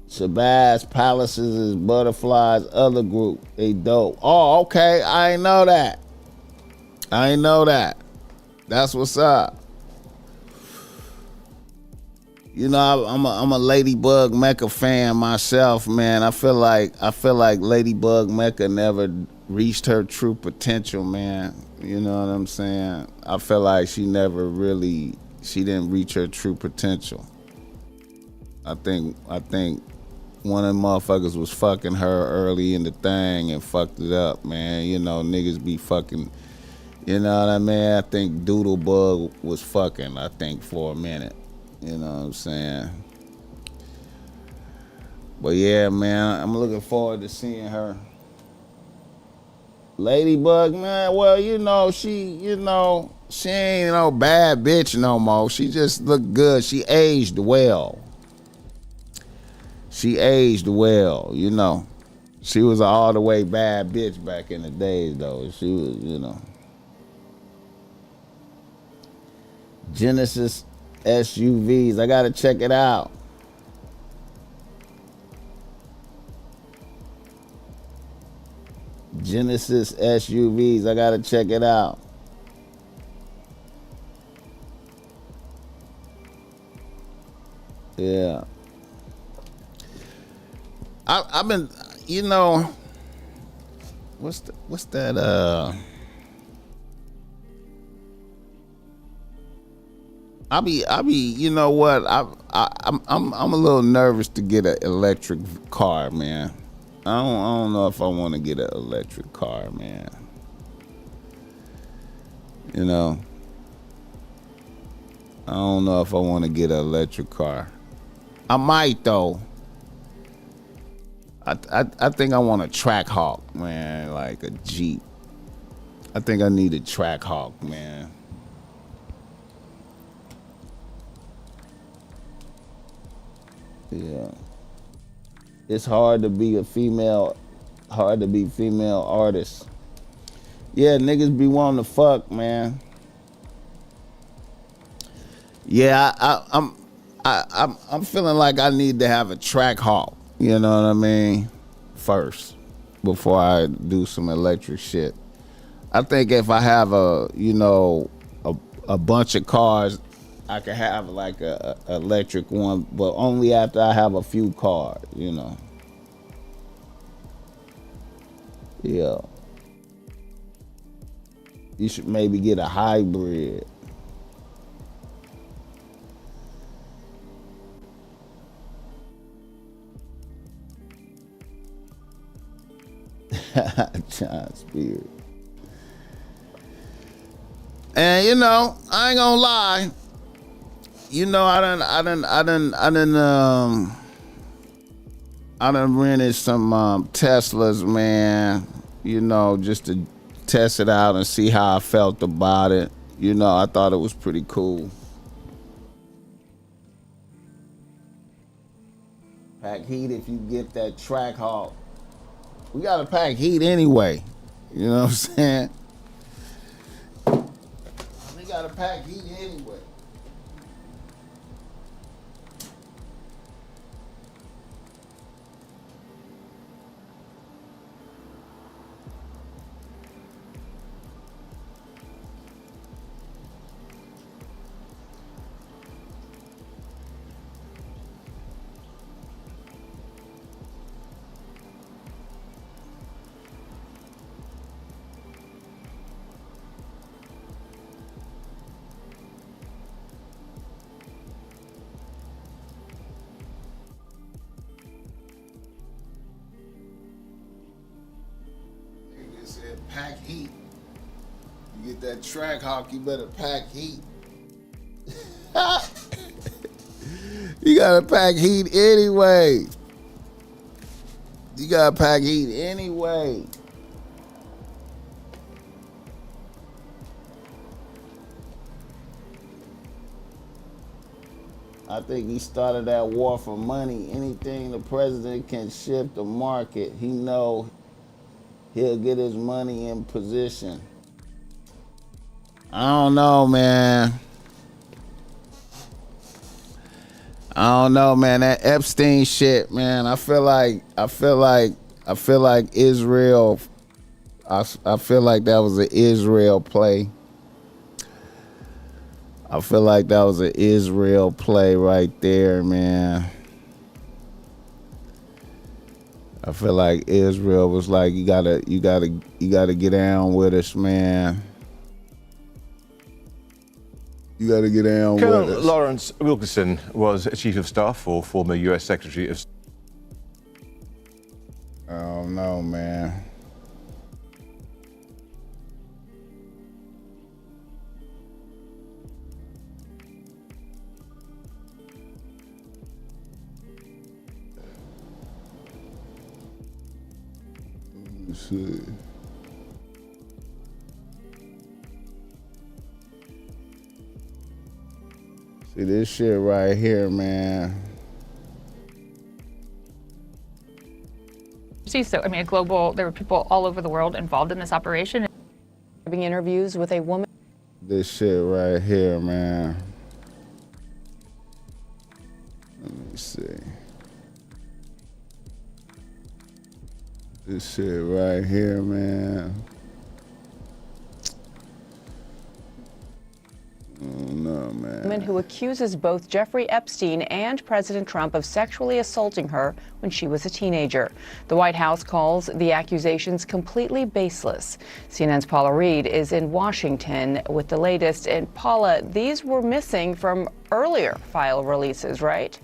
Speaker 1: Shabazz Palaces is Butterfly's other group. They dope. Oh, okay. I ain't know that. That's what's up. You know, I'm a Ladybug Mecca fan myself, man. I feel like Ladybug Mecca never reached her true potential, man. You know what I'm saying? I feel like she didn't reach her true potential. I think one of them motherfuckers was fucking her early in the thing and fucked it up, man. You know, niggas be fucking, you know what I mean? I think Doodlebug was fucking, I think, for a minute. You know what I'm saying? But yeah, man, I'm looking forward to seeing her. Ladybug, man, well, she ain't no bad bitch no more. She just look good. She aged well. You know. She was an all the way bad bitch back in the days, though. She was, you know. Genesis SUVs. I gotta check it out. Genesis SUVs. I gotta check it out. Yeah. I've been, you know, what's that? I be, you know what? I'm a little nervous to get an electric car, man. I don't know if I want to get an electric car, man. You know, I don't know if I want to get an electric car. I might though. I think I want a Trackhawk, man, like a Jeep. I think I need a Trackhawk, man. Yeah. It's hard to be female artist. Yeah, niggas be wanting to fuck, man. Yeah, I'm feeling like I need to have a Trackhawk. You know what I mean? First, before I do some electric shit. I think if I have a bunch of cars, I could have like a electric one, but only after I have a few cars, Yeah. You should maybe get a hybrid. John Spears. And I ain't gonna lie. I done rented some Teslas, man. Just to test it out and see how I felt about it. I thought it was pretty cool. Pack heat if you get that track hawk. We gotta pack heat anyway. You know what I'm saying? We gotta pack heat anyway. Pack heat. You get that track hawk, you better pack heat. You gotta pack heat anyway. You gotta pack heat anyway. I think he started that war for money. Anything the president can shift the market, he know he'll get his money in position. I don't know, man. That Epstein shit, man. I feel like Israel. I feel like that was an Israel play. I feel like that was an Israel play right there, man. I feel like Israel was like, you gotta get down with us, man. You gotta get down with us.
Speaker 2: Colonel Lawrence Wilkerson was Chief of Staff for former U.S. Secretary of...
Speaker 1: I don't know, man. See. See this shit right here, man.
Speaker 5: So, I mean, there were people all over the world involved in this operation.
Speaker 6: Having interviews with a woman.
Speaker 1: This shit right here, man. Let me see. This shit right here, man. Oh, no, man.
Speaker 6: Woman who accuses both Jeffrey Epstein and President Trump of sexually assaulting her when she was a teenager. The White House calls the accusations completely baseless. CNN's Paula Reed is in Washington with the latest. And Paula, these were missing from earlier file releases, right?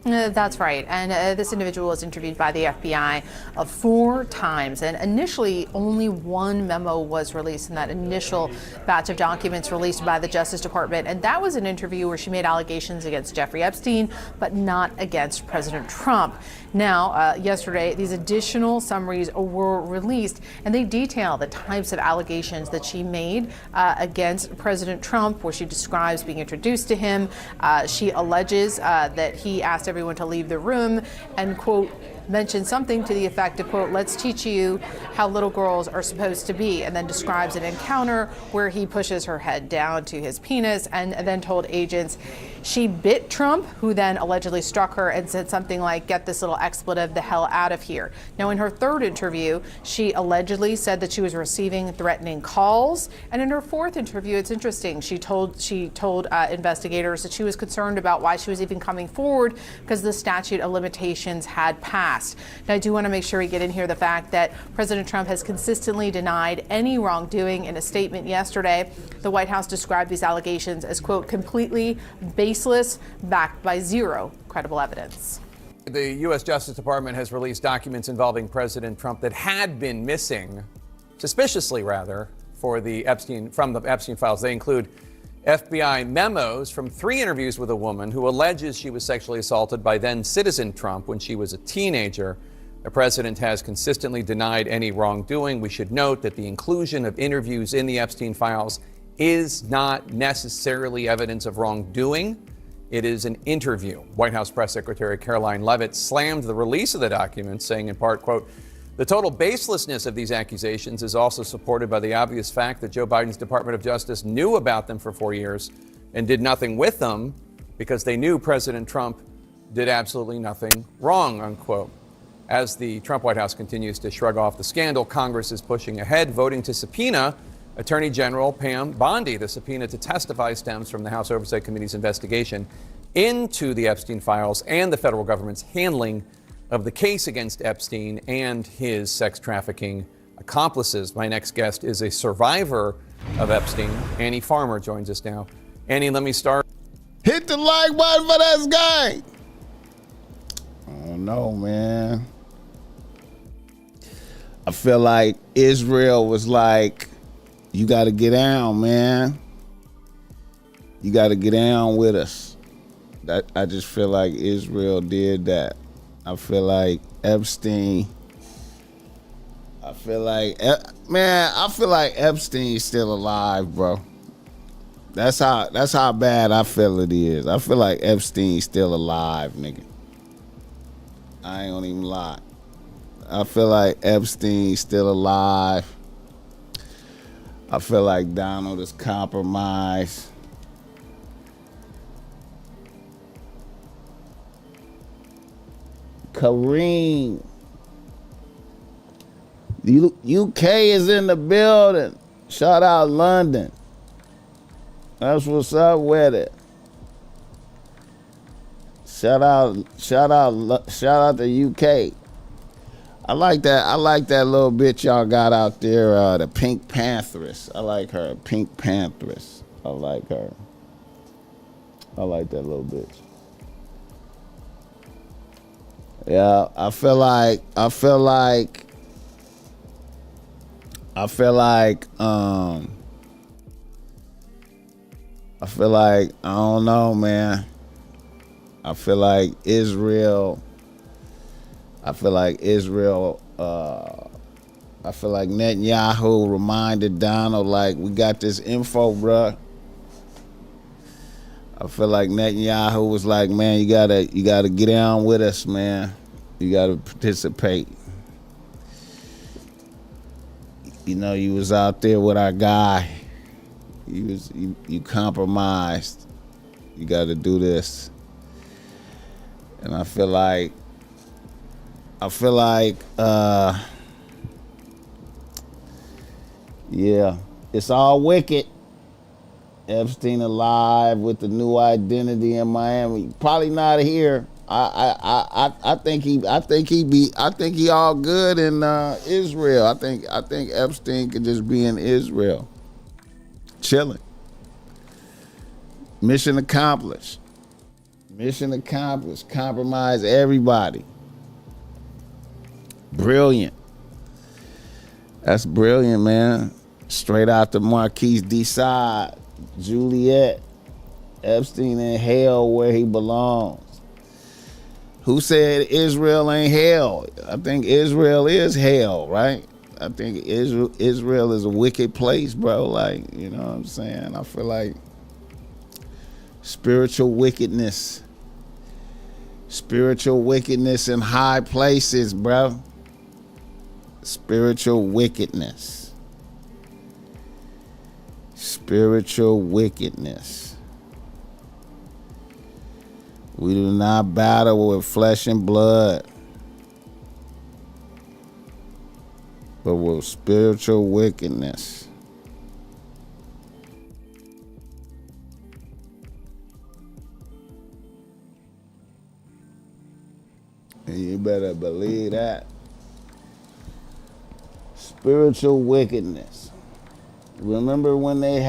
Speaker 7: That's right. And this individual was interviewed by the FBI 4 times. And initially, only one memo was released in that initial batch of documents released by the Justice Department. And that was an interview where she made allegations against Jeffrey Epstein, but not against President Trump. Now, yesterday, these additional summaries were released, and they detail the types of allegations that she made against President Trump, where she describes being introduced to him. She alleges that he asked everyone to leave the room and, quote, mentioned something to the effect of, quote, let's teach you how little girls are supposed to be, and then describes an encounter where he pushes her head down to his penis and then told agents she bit Trump, who then allegedly struck her and said something like, get this little expletive the hell out of here. Now, in her third interview, she allegedly said that she was receiving threatening calls. And in her fourth interview, it's interesting, she told investigators that she was concerned about why she was even coming forward because the statute of limitations had passed. Now, I do want to make sure we get in here the fact that President Trump has consistently denied any wrongdoing. In a statement yesterday, the White House described these allegations as, quote, completely baseless, backed by zero credible evidence.
Speaker 8: The U.S. Justice Department has released documents involving President Trump that had been missing, suspiciously rather, from the Epstein files. They include FBI memos from 3 interviews with a woman who alleges she was sexually assaulted by then citizen Trump when she was a teenager. The president has consistently denied any wrongdoing. We should note that the inclusion of interviews in the Epstein files is not necessarily evidence of wrongdoing. It is an interview. White House Press Secretary Caroline Leavitt slammed the release of the documents, saying in part, quote, the total baselessness of these accusations is also supported by the obvious fact that Joe Biden's Department of Justice knew about them for 4 years and did nothing with them because they knew President Trump did absolutely nothing wrong, unquote. As the Trump White House continues to shrug off the scandal, Congress is pushing ahead, voting to subpoena Attorney General Pam Bondi. The subpoena to testify stems from the House Oversight Committee's investigation into the Epstein files and the federal government's handling of the case against Epstein and his sex trafficking accomplices. My next guest is a survivor of Epstein. Annie Farmer joins us now. Annie, let me start.
Speaker 1: Hit the like button for this guy. Oh no, man. I feel like Israel was like, you got to get down, man. You got to get down with us. I just feel like Israel did that. I feel like Epstein. I feel like Epstein's still alive, bro. That's how bad I feel it is. I feel like Epstein's still alive, nigga. I ain't gonna even lie. I feel like Epstein's still alive. I feel like Donald is compromised. Kareem. UK is in the building. Shout out London. That's what's up with it. Shout out the UK. I like that little bitch y'all got out there, the Pink Pantheress. I like her, Pink Pantheress. I like her. I like that little bitch. Yeah, I feel like I don't know, man. I feel like Israel. I feel like Netanyahu reminded Donald, like, we got this info, bruh. I feel like Netanyahu was like, man, you gotta get down with us, man. You gotta participate. You know, you was out there with our guy. You compromised. You gotta do this. And I feel like yeah, it's all wicked. Epstein alive with the new identity in Miami. Probably not here. I think he all good in Israel. I think Epstein could just be in Israel, chilling. Mission accomplished. Mission accomplished. Compromise everybody. Brilliant. That's brilliant, man. Straight out the Marquise de Sade. Juliet. Epstein in hell where he belongs. Who said Israel ain't hell? I think Israel is hell, right? I think Israel is a wicked place, bro. Like, you know what I'm saying? I feel like spiritual wickedness Spiritual wickedness in high places, bro. Spiritual wickedness. Spiritual wickedness. We do not battle with flesh and blood, but with spiritual wickedness. And you better believe that. Spiritual wickedness. Remember when they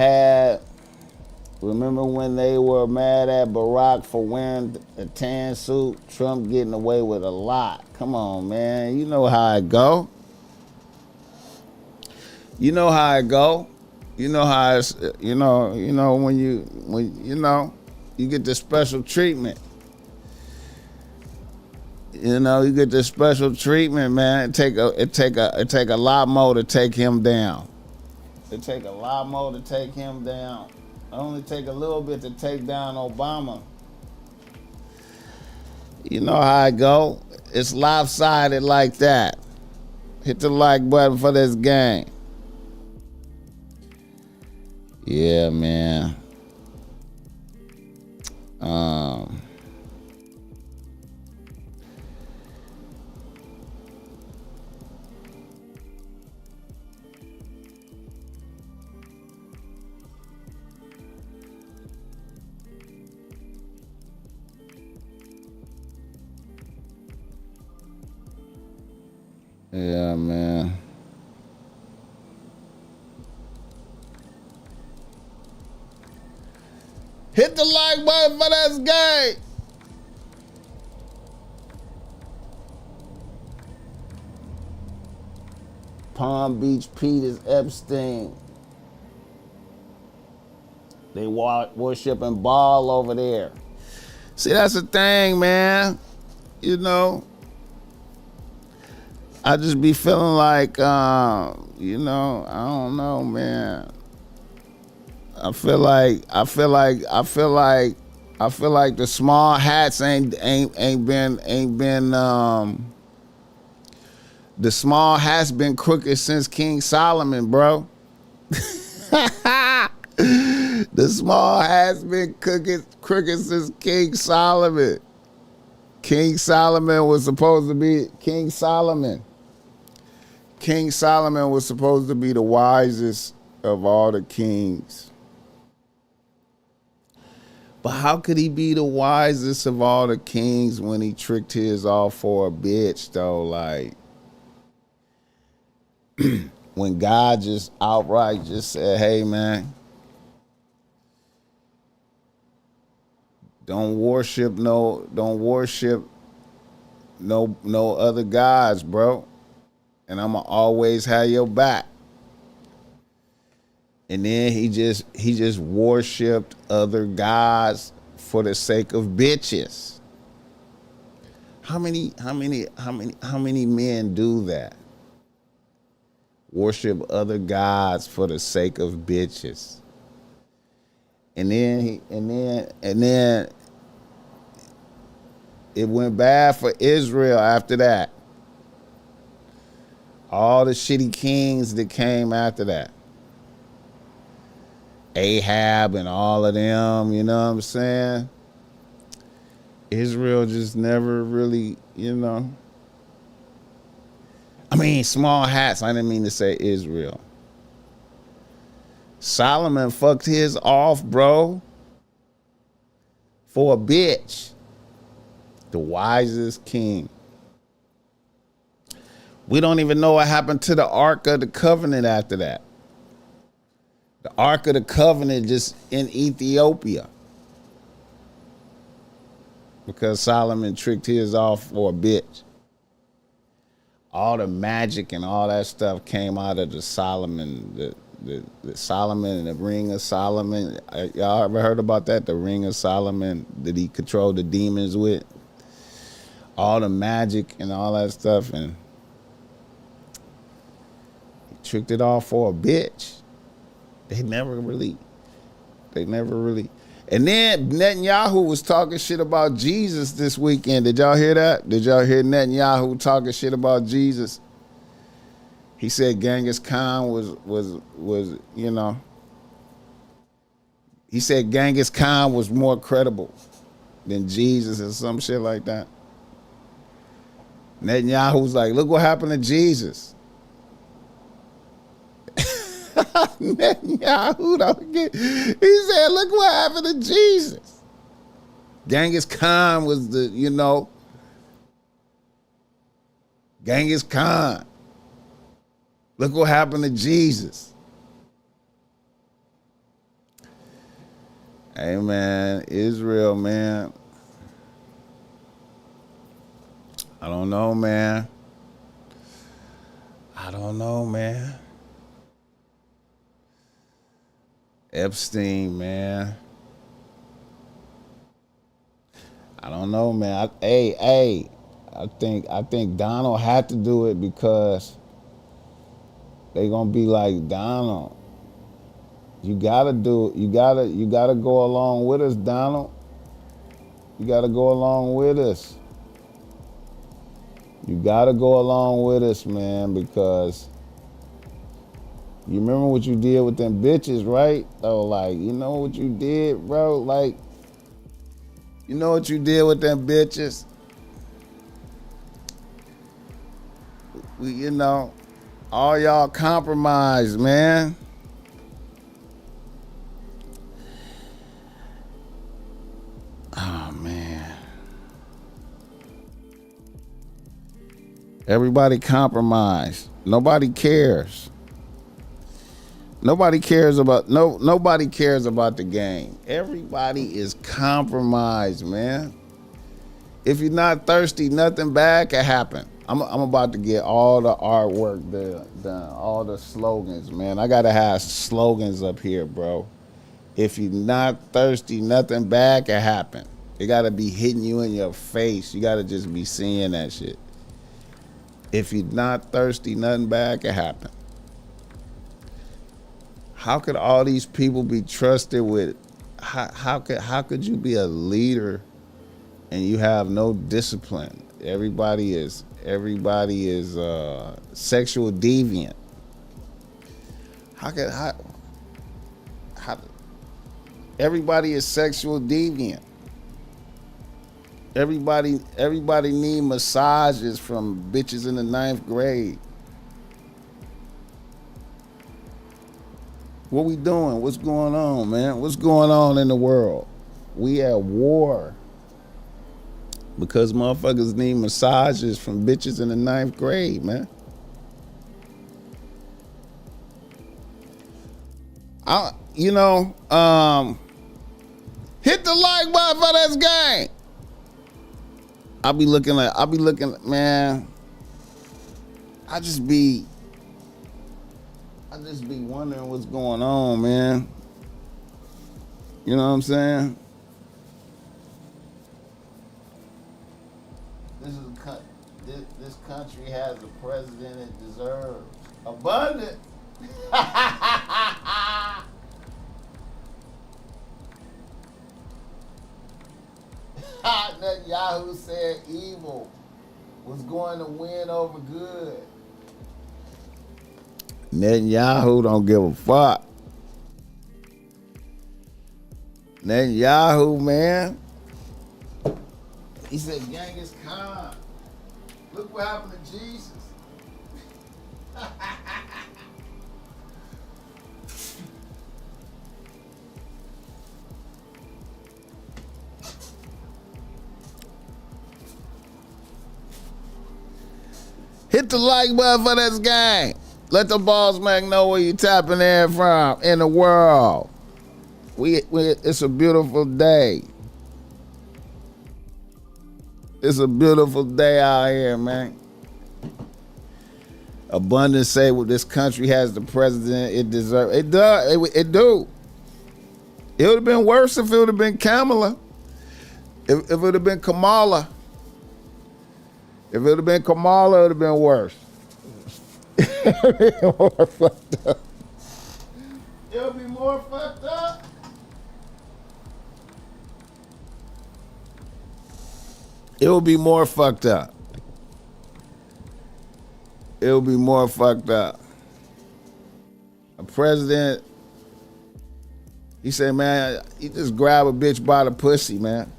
Speaker 1: were mad at Barack for wearing a tan suit? Trump getting away with a lot. Come on, man. You know how it go. You know how it go. You know how it's, when you get the special treatment. You get the special treatment, man. It take a lot more to take him down. It take a lot more to take him down. It only take a little bit to take down Obama. You know how it go. It's lopsided like that. Hit the like button for this game. Yeah, man. Yeah, man. Hit the like button for this game. Palm Beach Pete is Epstein. They worshiping Baal over there. See, that's the thing, man. I just be feeling like, I don't know, man. I feel like the small hats ain't been the small hats been crooked since King Solomon, bro. The small hats been crooked since King Solomon. King Solomon was supposed to be King Solomon was supposed to be the wisest of all the kings. But how could he be the wisest of all the kings when he tricked his off for a bitch, though? Like, when God just outright just said, hey, man, don't worship no other gods, bro. And I'ma always have your back. And then he just worshipped other gods for the sake of bitches. How many men do that? Worship other gods for the sake of bitches. And then it went bad for Israel after that. All the shitty kings that came after that. Ahab and all of them, you know what I'm saying? Israel just never really, I mean, small hats, I didn't mean to say Israel. Solomon fucked his off, bro, for a bitch. The wisest king. We don't even know what happened to the Ark of the Covenant after that. The Ark of the Covenant just in Ethiopia. Because Solomon tricked his off for a bitch. All the magic and all that stuff came out of the Solomon, the Solomon and the Ring of Solomon. Y'all ever heard about that? The Ring of Solomon that he controlled the demons with. All the magic and all that stuff, and he tricked it off for a bitch. They never really. And then Netanyahu was talking shit about Jesus this weekend. Did y'all hear that? Did y'all hear Netanyahu talking shit about Jesus? He said Genghis Khan was you know. He said Genghis Khan was more credible than Jesus or some shit like that. Netanyahu's like, look what happened to Jesus. Netanyahu don't get. He said, look what happened to Jesus. Genghis Khan was the, you know. Genghis Khan. Look what happened to Jesus. Hey, man, Israel, man. I don't know, man. I don't know, man. Epstein, man. I don't know, man. I think Donald had to do it because they gonna be like, Donald, you gotta do it. You gotta go along with us, Donald. You gotta go along with us. You gotta go along with us, man, because you remember what you did with them bitches, right? Oh, like, you know what you did, bro? Like, you know what you did with them bitches? You know, all y'all compromised, man. Oh, man. Everybody compromised. Nobody cares. Nobody cares about the game. Everybody is compromised, man. If you're not thirsty, nothing bad can happen. I'm about to get all the artwork done, all the slogans, man. I gotta have slogans up here, bro. If you're not thirsty, nothing bad can happen. It gotta be hitting you in your face. You gotta just be seeing that shit. If you're not thirsty, nothing bad can happen. How could all these people be trusted with? How could you be a leader and you have no discipline? Everybody is sexual deviant. How everybody is sexual deviant. Everybody need massages from bitches in the 9th grade. What we doing? What's going on, man? What's going on in the world? We at war because motherfuckers need massages from bitches in the 9th grade, man. Hit the like button for this game. I'll be looking, man. I just be wondering what's going on, man. You know what I'm saying? This country has a president it deserves. Abundant. Netanyahu said evil was going to win over good. Netanyahu don't give a fuck. Netanyahu, man. He said Genghis Khan. Look what happened to Jesus. Hit the like button for this game. Let the BossMack know where you tapping in from in the world. It's a beautiful day. It's a beautiful day out here, man. Abundance say what this country has the president it deserves. It does. It do. It would have been worse if it would have been Kamala. If it would have been Kamala. If it would have been Kamala, it would have been worse. It would be more fucked up. It would be more fucked up. It would be more fucked up. It would be more fucked up. A president, he said, man, you just grab a bitch by the pussy, man.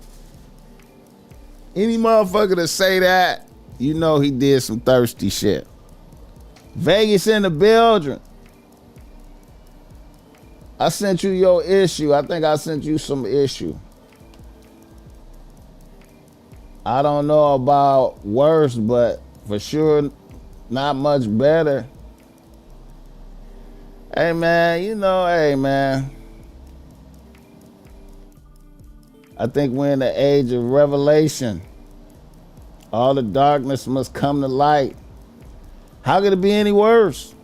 Speaker 1: Any motherfucker to say that, you know he did some thirsty shit. Vegas in the building. I sent you your issue. I think I sent you some issue. I don't know about worse, but for sure not much better. Hey man, hey man. I think we're in the age of revelation. All the darkness must come to light. How could it be any worse?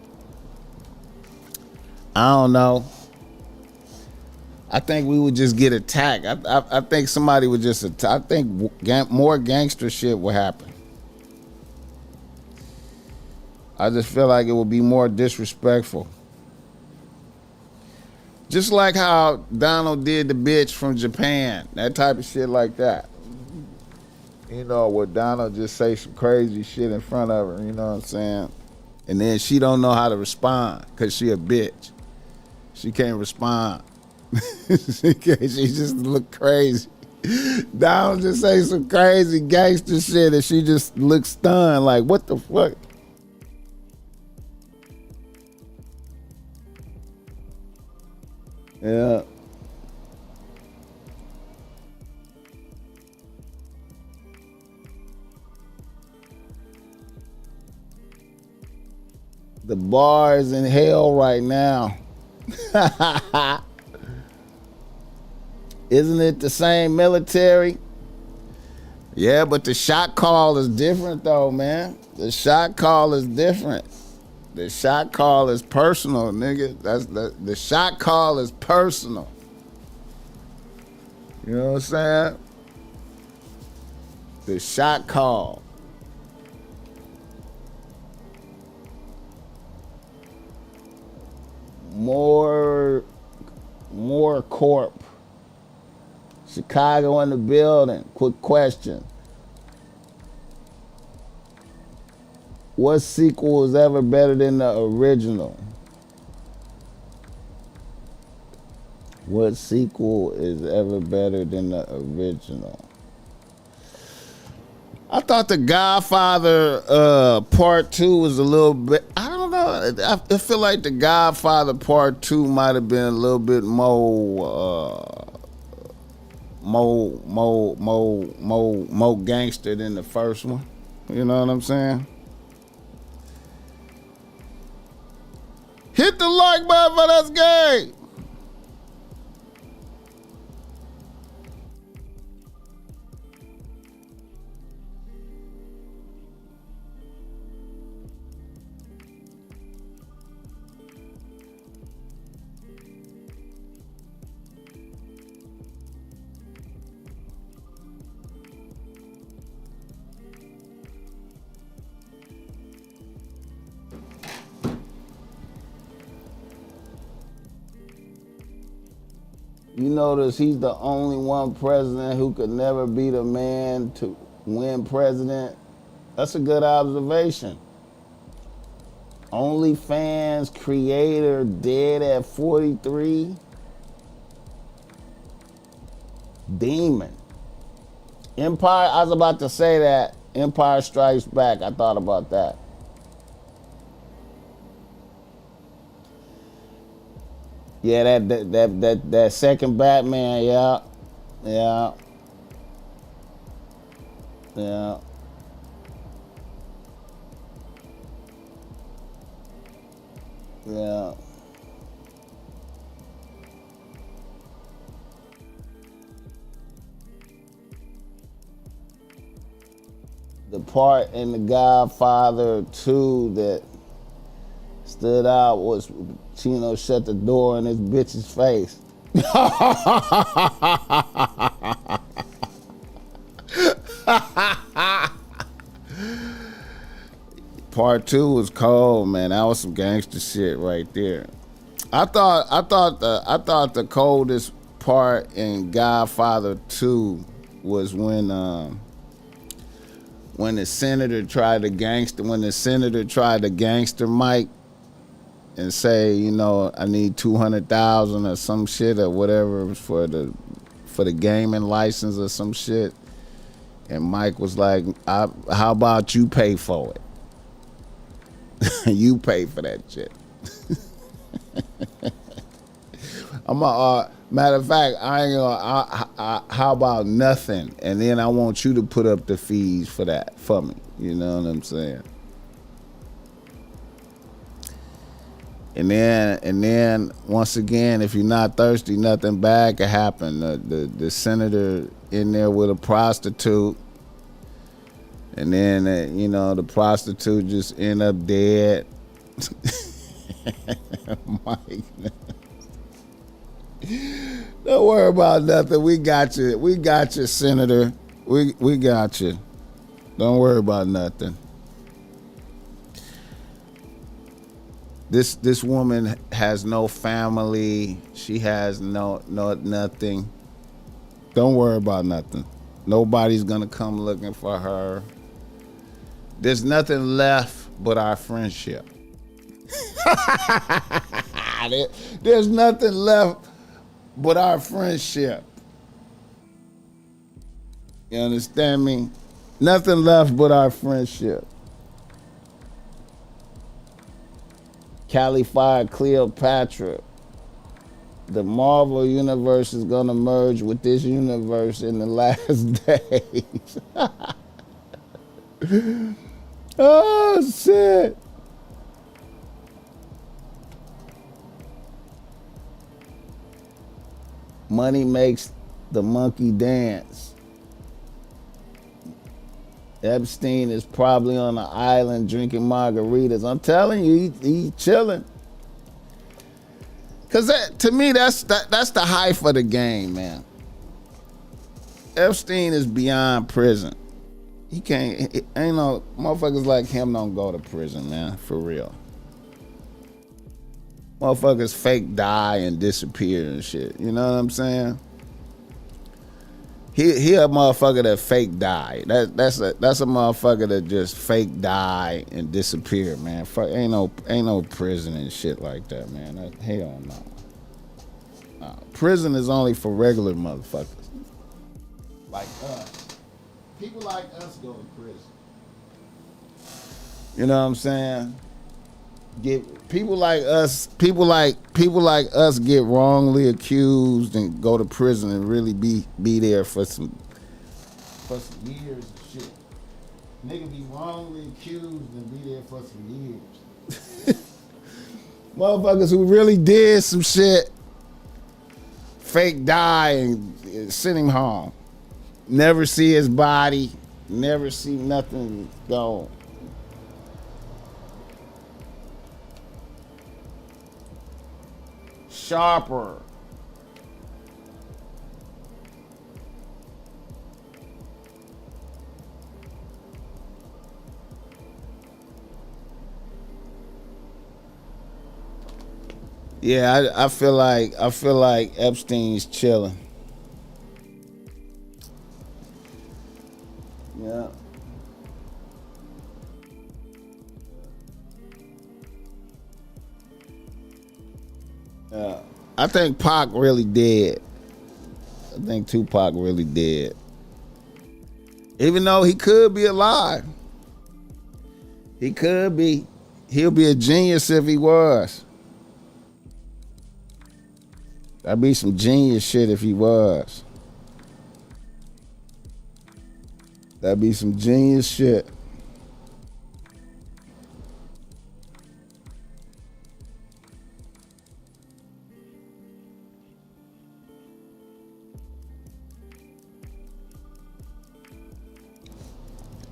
Speaker 1: I don't know. I think we would just get attacked. I think somebody would just attack. I think more gangster shit would happen. I just feel like it would be more disrespectful. Just like how Donald did the bitch from Japan. That type of shit like that. Where Donald just say some crazy shit in front of her, you know what I'm saying? And then she don't know how to respond because she a bitch. She can't respond. She just look crazy. Donald just say some crazy gangster shit and she just looks stunned like, what the fuck? Yeah. The bar is in hell right now. Isn't it the same military? Yeah, but the shot call is different though, man. The shot call is different. The shot call is personal, nigga. The shot call is personal. You know what I'm saying? The shot call. More Corp. Chicago in the building. Quick question. What sequel is ever better than the original? What sequel is ever better than the original? I thought The Godfather Part 2 was a little bit, I don't know. I feel like The Godfather Part 2 might have been a little bit more gangster than the first one. You know what I'm saying? Hit the like button for that's gay. You notice he's the only one president who could never be the man to win president. That's a good observation. OnlyFans creator dead at 43. Demon. Empire, I was about to say that. Empire Strikes Back. I thought about that. Yeah, that second Batman, yeah. Yeah. The part in The Godfather 2 that stood out was Chino shut the door in his bitch's face. Part 2 was cold, man. That was some gangster shit right there. I thought the coldest part in Godfather 2 was when when the senator tried to gangster Mike and say, you know, I need 200,000 or some shit or whatever for the gaming license or some shit, and Mike was like, how about you pay for it? You pay for that shit. Matter of fact, I ain't gonna. How about nothing? And then I want you to put up the fees for that for me. You know what I'm saying? And then once again, if you're not thirsty, nothing bad can happen. The senator in there with a prostitute, and then you know, the prostitute just end up dead. Mike. Don't worry about nothing. We got you. We got you, Senator. We got you. Don't worry about nothing. This woman has no family. She has no nothing. Don't worry about nothing. Nobody's gonna come looking for her. There's nothing left but our friendship. There's nothing left but our friendship. You understand me? Nothing left but our friendship. Khalifa Cleopatra. The Marvel universe is gonna merge with this universe in the last days. Oh shit. Money makes the monkey dance. Epstein is probably on an island drinking margaritas. I'm telling you, he's chilling. Cause to me, that's the height of the game, man. Epstein is beyond prison. He can't. Ain't no motherfuckers like him don't go to prison, man. For real. Motherfuckers fake die and disappear and shit. You know what I'm saying? He a motherfucker that fake die. That's a motherfucker that just fake die and disappear, man. Fuck, ain't no prison and shit like that, man. Hell no. Prison is only for regular motherfuckers. Like us. People like us go to prison. You know what I'm saying? People like us get wrongly accused and go to prison and really be there for some years and shit. Nigga be wrongly accused and be there for some years. Motherfuckers who really did some shit, fake die and send him home. Never see his body, never see nothing gone. Sharper. Yeah, I feel like Epstein's chilling. Yeah. I think Pac really dead. I think Tupac really dead. Even though he could be alive. He could be. He'll be a genius if he was. That'd be some genius shit if he was. That'd be some genius shit.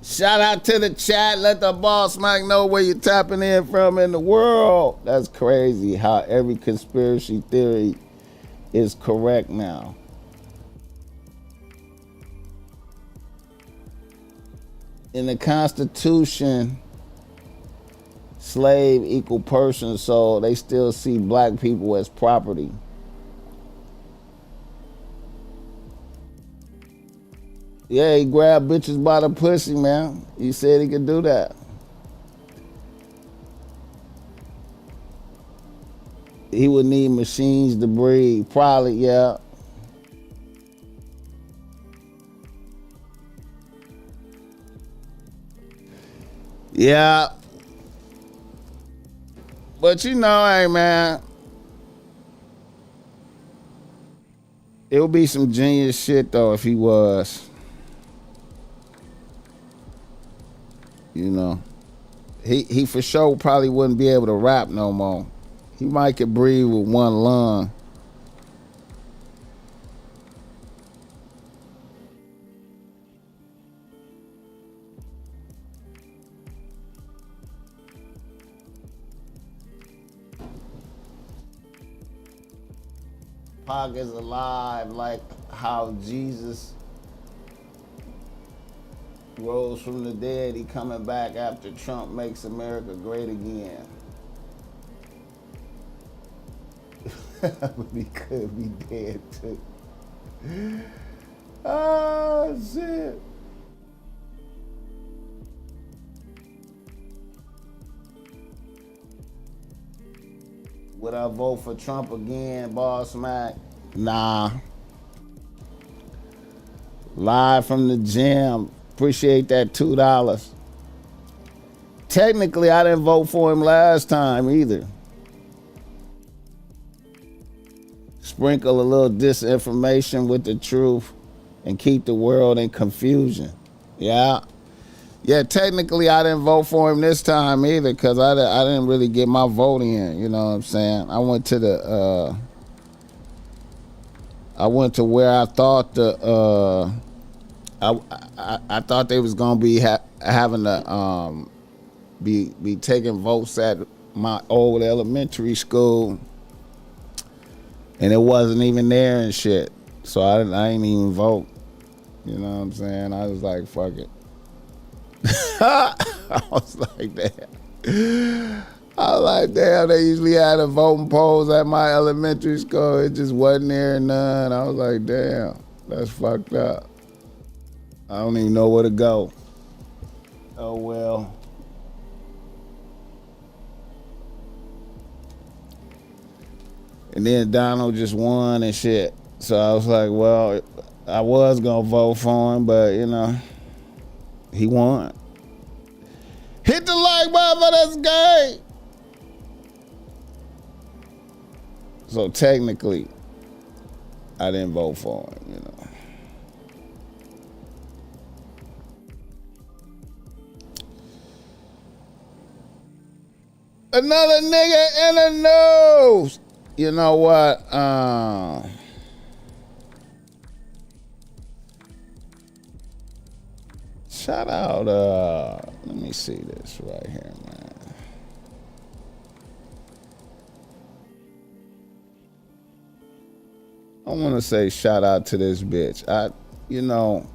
Speaker 1: Shout out to the chat. Let the BossMack know where you're tapping in from in the world. That's crazy how every conspiracy theory is correct now. In the Constitution, slave equal person, so they still see black people as property. Yeah, he grabbed bitches by the pussy, man. He said he could do that. He would need machines to breathe. Probably, yeah. Yeah. But you know, hey, man. It would be some genius shit, though, if he was. You know. He for sure probably wouldn't be able to rap no more. He might could breathe with one lung. Pac is alive, like how Jesus rose from the dead. He coming back after Trump makes America great again. But he could be dead too. Oh shit. Would I vote for Trump again, BossMack? Nah. Live from the gym. Appreciate that $2. Technically, I didn't vote for him last time either. Sprinkle a little disinformation with the truth and keep the world in confusion. Yeah. Yeah, technically I didn't vote for him this time either because I didn't really get my vote in, you know what I'm saying? I went to where I thought I thought they was gonna be having to be taking votes at my old elementary school, and it wasn't even there and shit. So I didn't even vote. You know what I'm saying? I was like, fuck it. I was like, damn. I was like, damn, they usually had a voting polls at my elementary school. It just wasn't there and none. I was like, damn, that's fucked up. I don't even know where to go. Oh, well. And then Donald just won and shit. So I was like, well, I was gonna vote for him, but you know, he won. Hit the like button for this game. So technically, I didn't vote for him, you know. Another nigga in the news. You know what? Shout out, let me see this right here, man. I want to say shout out to this bitch. You know,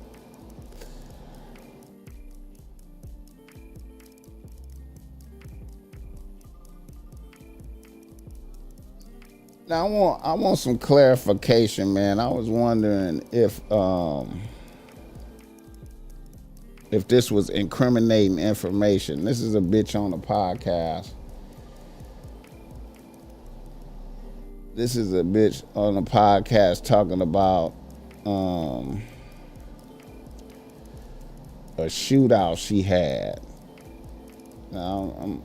Speaker 1: now I want some clarification, man. I was wondering if this was incriminating information. This is a bitch on the podcast. This is a bitch on the podcast talking about a shootout she had. Now,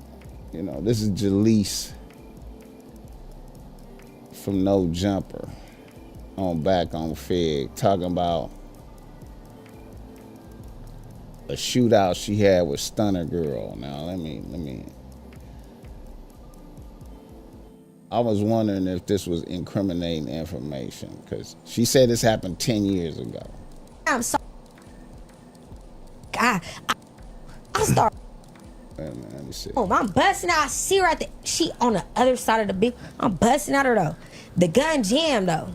Speaker 1: you know, this is Jaleese from No Jumper on Back on Fig talking about a shootout she had with Stunner Girl. Now, let me. I was wondering if this was incriminating information because she said this happened 10 years ago.
Speaker 9: I'm sorry. God, I start.
Speaker 1: Wait a minute, let me see.
Speaker 9: Oh, I'm busting out. I see her at the. She on the other side of the big. I'm busting at her though. The gun jammed though.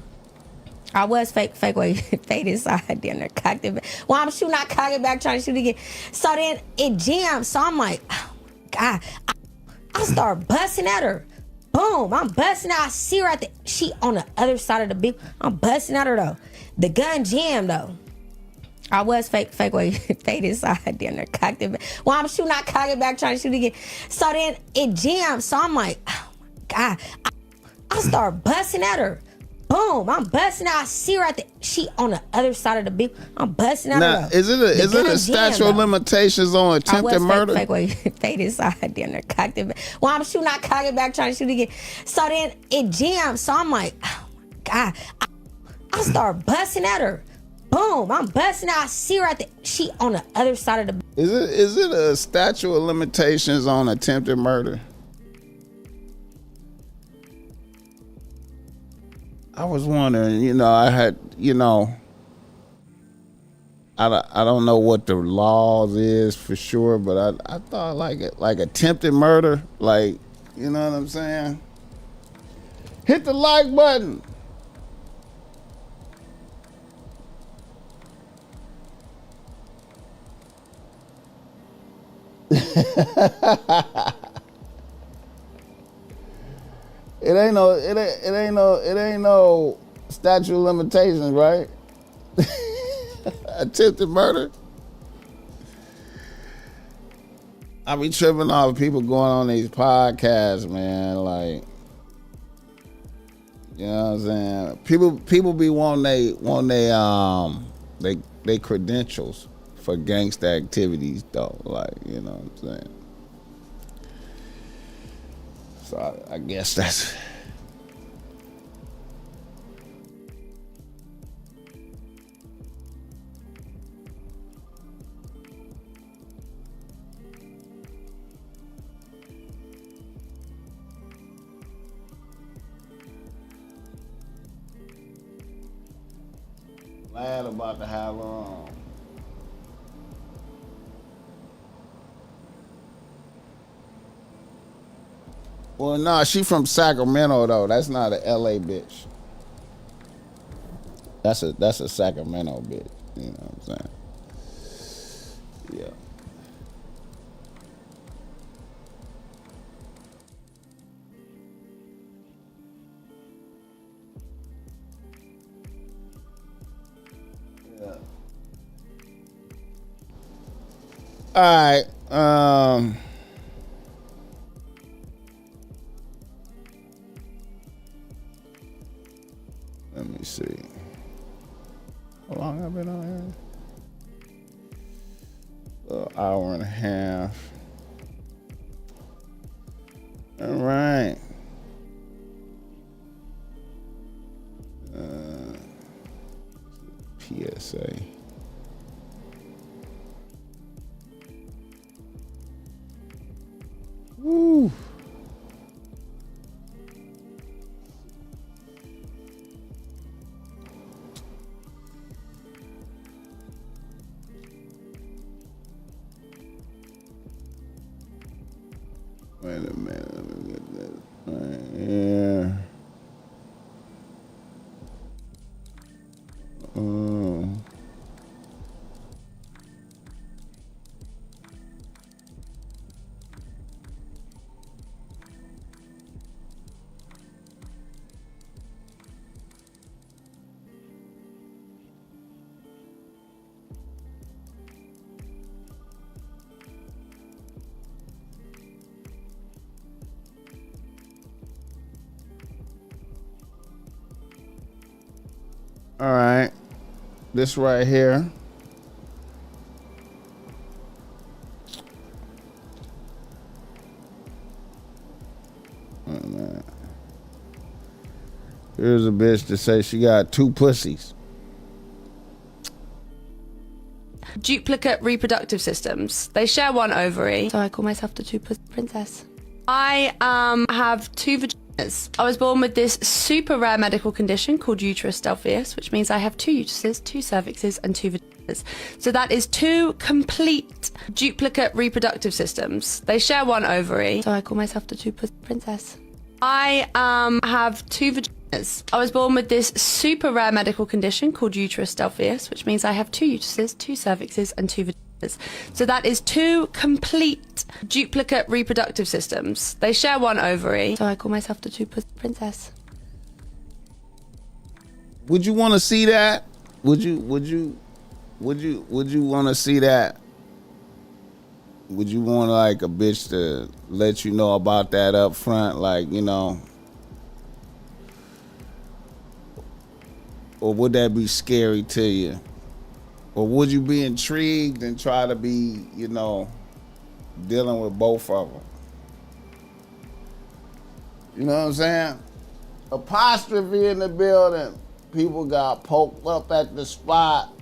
Speaker 9: I was fake inside then I cocked it back. Well, I'm shooting, I cock it back, trying to shoot again. So then it jammed. So I'm like, oh God. I start busting at her. Boom, I'm busting out. I see her at the. She on the other side of the big. I'm busting at her though. The gun jammed though. I was fade inside down there, cocked it back. Well, I'm shooting, I cock it back, trying to shoot again. So then it jammed. So I'm like, oh my God. I start busting at her. Boom, I'm busting out. I see her she on the other side of the beam. I'm busting at her.
Speaker 1: Now, is it a statute of limitations on attempted murder?
Speaker 9: Fade inside down there, cocked it back. Well, I'm shooting, I cock it back, trying to shoot again. So then it jammed. So I'm like, oh my God. I start busting at her. Boom, I'm busting out. I see her she on the other side of the.
Speaker 1: Is it a statute of limitations on attempted murder? I was wondering, I had, I don't know what the laws is for sure, but I thought like attempted murder, like, you know what I'm saying? Hit the like button. It ain't no statute of limitations, right? Attempted murder. I be tripping off people going on these podcasts, man. Like, you know what I'm saying? People be wanting they credentials for gangster activities, though. Like, you know what I'm saying? So I guess that's. Glad about to have her on. Well, nah, she from Sacramento though. That's not a LA bitch. That's a Sacramento bitch. You know what I'm saying? Yeah. All right. Let me see. How long have I been on here? An hour and a half. All right. PSA. Woo. Wait a minute, let me get this right here. All right, this right here. Wait a minute. Here's a bitch that say she got 2 pussies.
Speaker 10: Duplicate reproductive systems. They share one ovary. So I call myself the 2-pussy princess. I have 2 vaginas. I was born with this super rare medical condition called uterus delphius, which means I have 2 uteruses, 2 cervixes, and 2 vaginas. So that is 2 complete duplicate reproductive systems. They share one ovary. So I call myself the 2-pussy princess. I have 2 vaginas. I was born with this super rare medical condition called uterus delphius, which means I have 2 uteruses, 2 cervixes, and 2 vaginas. So that is 2 complete duplicate reproductive systems. They share one ovary. So I call myself the 2-pussy princess.
Speaker 1: Would you want to see that? Would you Would you want to see that? Would you want like a bitch to let you know about that up front, like, you know? Or would that be scary to you? Or would you be intrigued and try to be, you know, dealing with both of them? You know what I'm saying? Apostrophe in the building. People got poked up at the spot.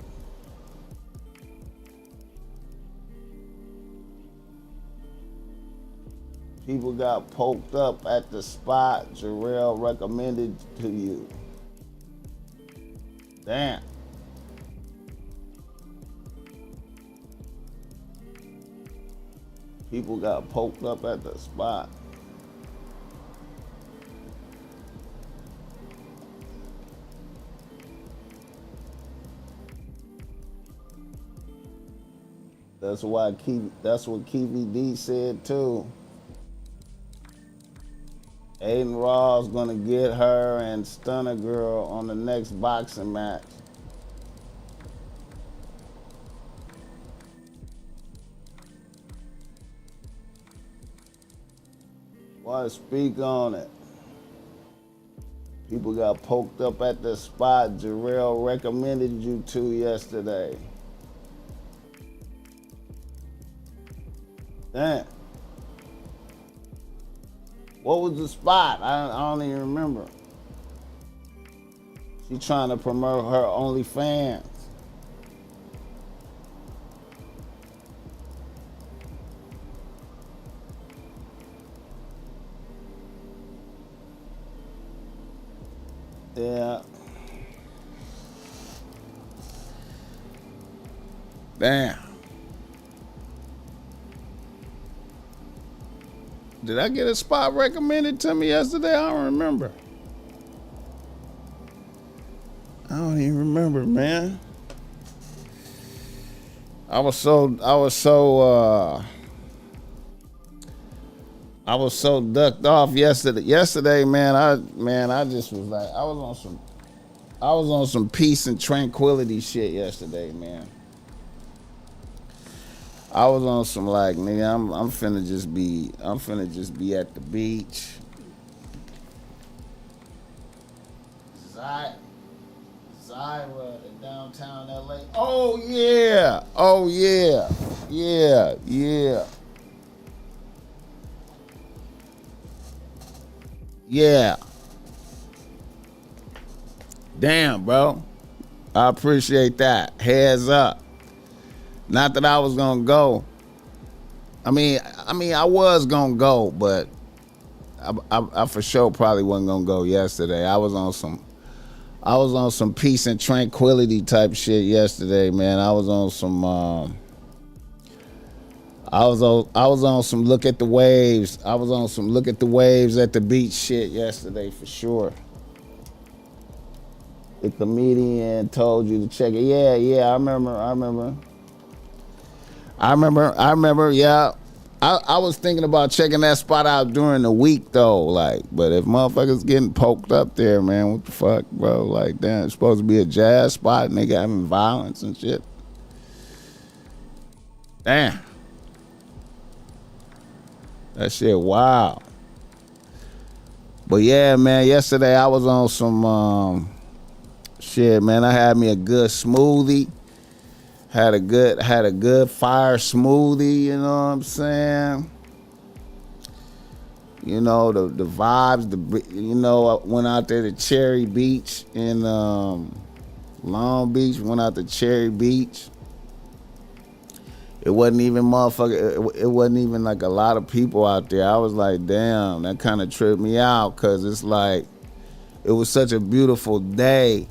Speaker 1: People got poked up at the spot Jarrell recommended to you. Damn. People got poked up at the spot. That's what Keevy D said too. Aiden Raw's gonna get her and stun a girl on the next boxing match. Why speak on it? People got poked up at the spot Jarrell recommended you to yesterday. Damn. What was the spot? I don't even remember. She trying to promote her OnlyFans. Yeah. Damn. Did I get a spot recommended to me yesterday? I don't remember. I don't even remember, man. I was so ducked off yesterday. Yesterday, man, I just was like, I was on some peace and tranquility shit yesterday, man. I was on some like, nigga, I'm finna just be at the beach. Zyra in downtown LA. Oh yeah. Yeah. Damn, bro. I appreciate that. Heads up. Not that I was gonna go. I mean, I was gonna go, but I for sure probably wasn't gonna go yesterday. I was on some peace and tranquility type shit yesterday, man. I was on some look at the waves. I was on some look at the waves at the beach shit yesterday for sure. The comedian told you to check it. Yeah, I remember, yeah. I was thinking about checking that spot out during the week though, like, but if motherfuckers getting poked up there, man, what the fuck, bro? Like, damn, it's supposed to be a jazz spot and they got having violence and shit. Damn. That shit wild. But yeah, man, yesterday I was on some shit, man. I had me a good smoothie. Had a good fire smoothie, you know what I'm saying? You know, the vibes, I went out there to Cherry Beach in Long Beach, went out to Cherry Beach. It wasn't even it wasn't even like a lot of people out there. I was like, damn, that kind of tripped me out because it's like, it was such a beautiful day.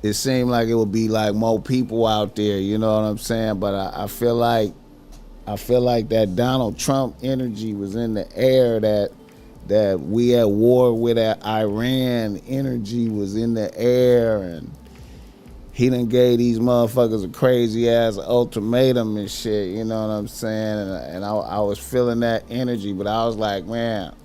Speaker 1: It seemed like it would be like more people out there, you know what I'm saying? But I feel like that Donald Trump energy was in the air, that we at war with Iran energy was in the air, and he done gave these motherfuckers a crazy ass ultimatum and shit, you know what I'm saying? And I was feeling that energy, but I was like, man,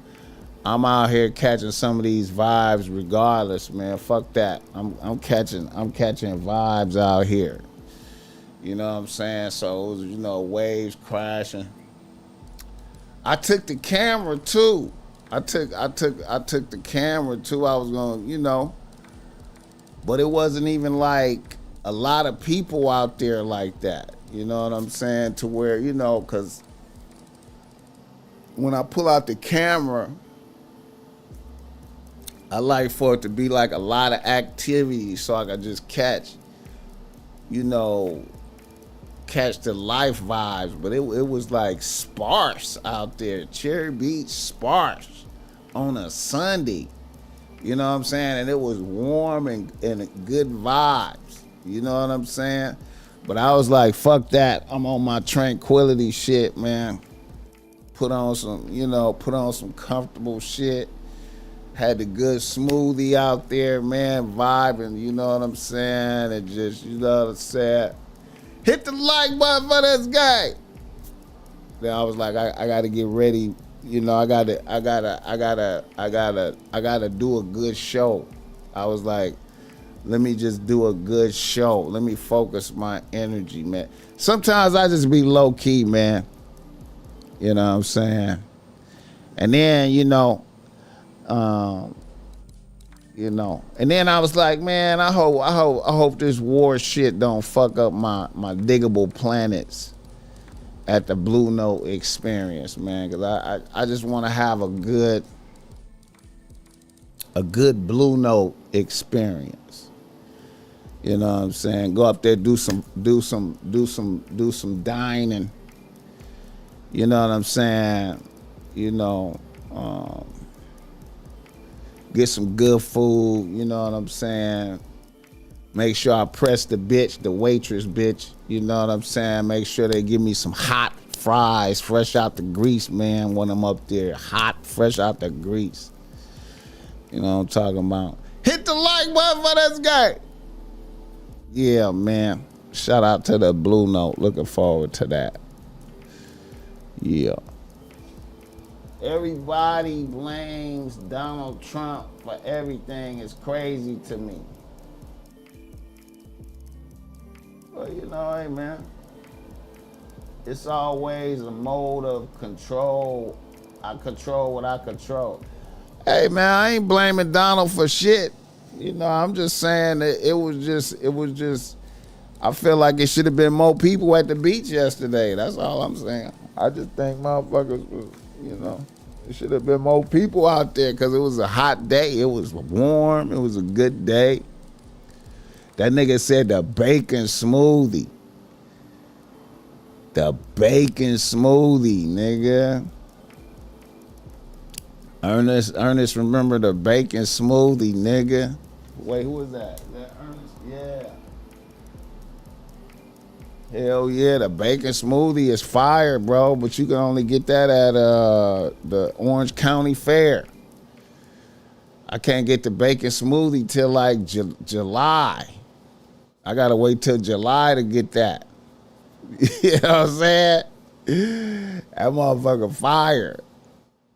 Speaker 1: I'm out here catching some of these vibes regardless, man. Fuck that. I'm catching vibes out here. You know what I'm saying? So it was, waves crashing. I took the camera too. I took the camera too. I was gonna, but it wasn't even like a lot of people out there like that. You know what I'm saying? To where, because when I pull out the camera, I like for it to be like a lot of activity so I can just catch the life vibes. But it was like sparse out there. Cherry Beach sparse on a Sunday. You know what I'm saying? And it was warm and good vibes. You know what I'm saying? But I was like, fuck that. I'm on my tranquility shit, man. Put on some comfortable shit. Had the good smoothie out there, man, vibing, you know what I'm saying? And just, you know what I'm saying? Hit the like button for this guy. Then I was like, I gotta get ready. I gotta do a good show. I was like, let me just do a good show. Let me focus my energy, man. Sometimes I just be low key, man. You know what I'm saying? And then, and then I was like, man, I hope this war shit don't fuck up my diggable planets at the Blue Note experience, man, because I just want to have a good Blue Note experience. You know what I'm saying? Go up there, do some dining. You know what I'm saying? Get some good food, you know what I'm saying? Make sure I press the waitress bitch, you know what I'm saying? Make sure they give me some hot fries, fresh out the grease, man, when I'm up there. Hot, fresh out the grease. You know what I'm talking about? Hit the like button for this guy. Yeah, man. Shout out to the Blue Note. Looking forward to that. Yeah. Everybody blames Donald Trump for everything. It's crazy to me. Well, hey, man. It's always a mode of control. I control what I control. Hey, man, I ain't blaming Donald for shit. I'm just saying that it was just, I feel like it should have been more people at the beach yesterday. That's all I'm saying. I just think motherfuckers was, it should have been more people out there because it was a hot day. It was warm. It was a good day. That nigga said the bacon smoothie. The bacon smoothie, nigga. Ernest, remember the bacon smoothie, nigga. Wait, who was that? Is that Ernest? Yeah. Hell yeah, the bacon smoothie is fire, bro. But you can only get that at the Orange County Fair. I can't get the bacon smoothie till like July. I gotta wait till July to get that. You know what I'm saying? That motherfucker fire.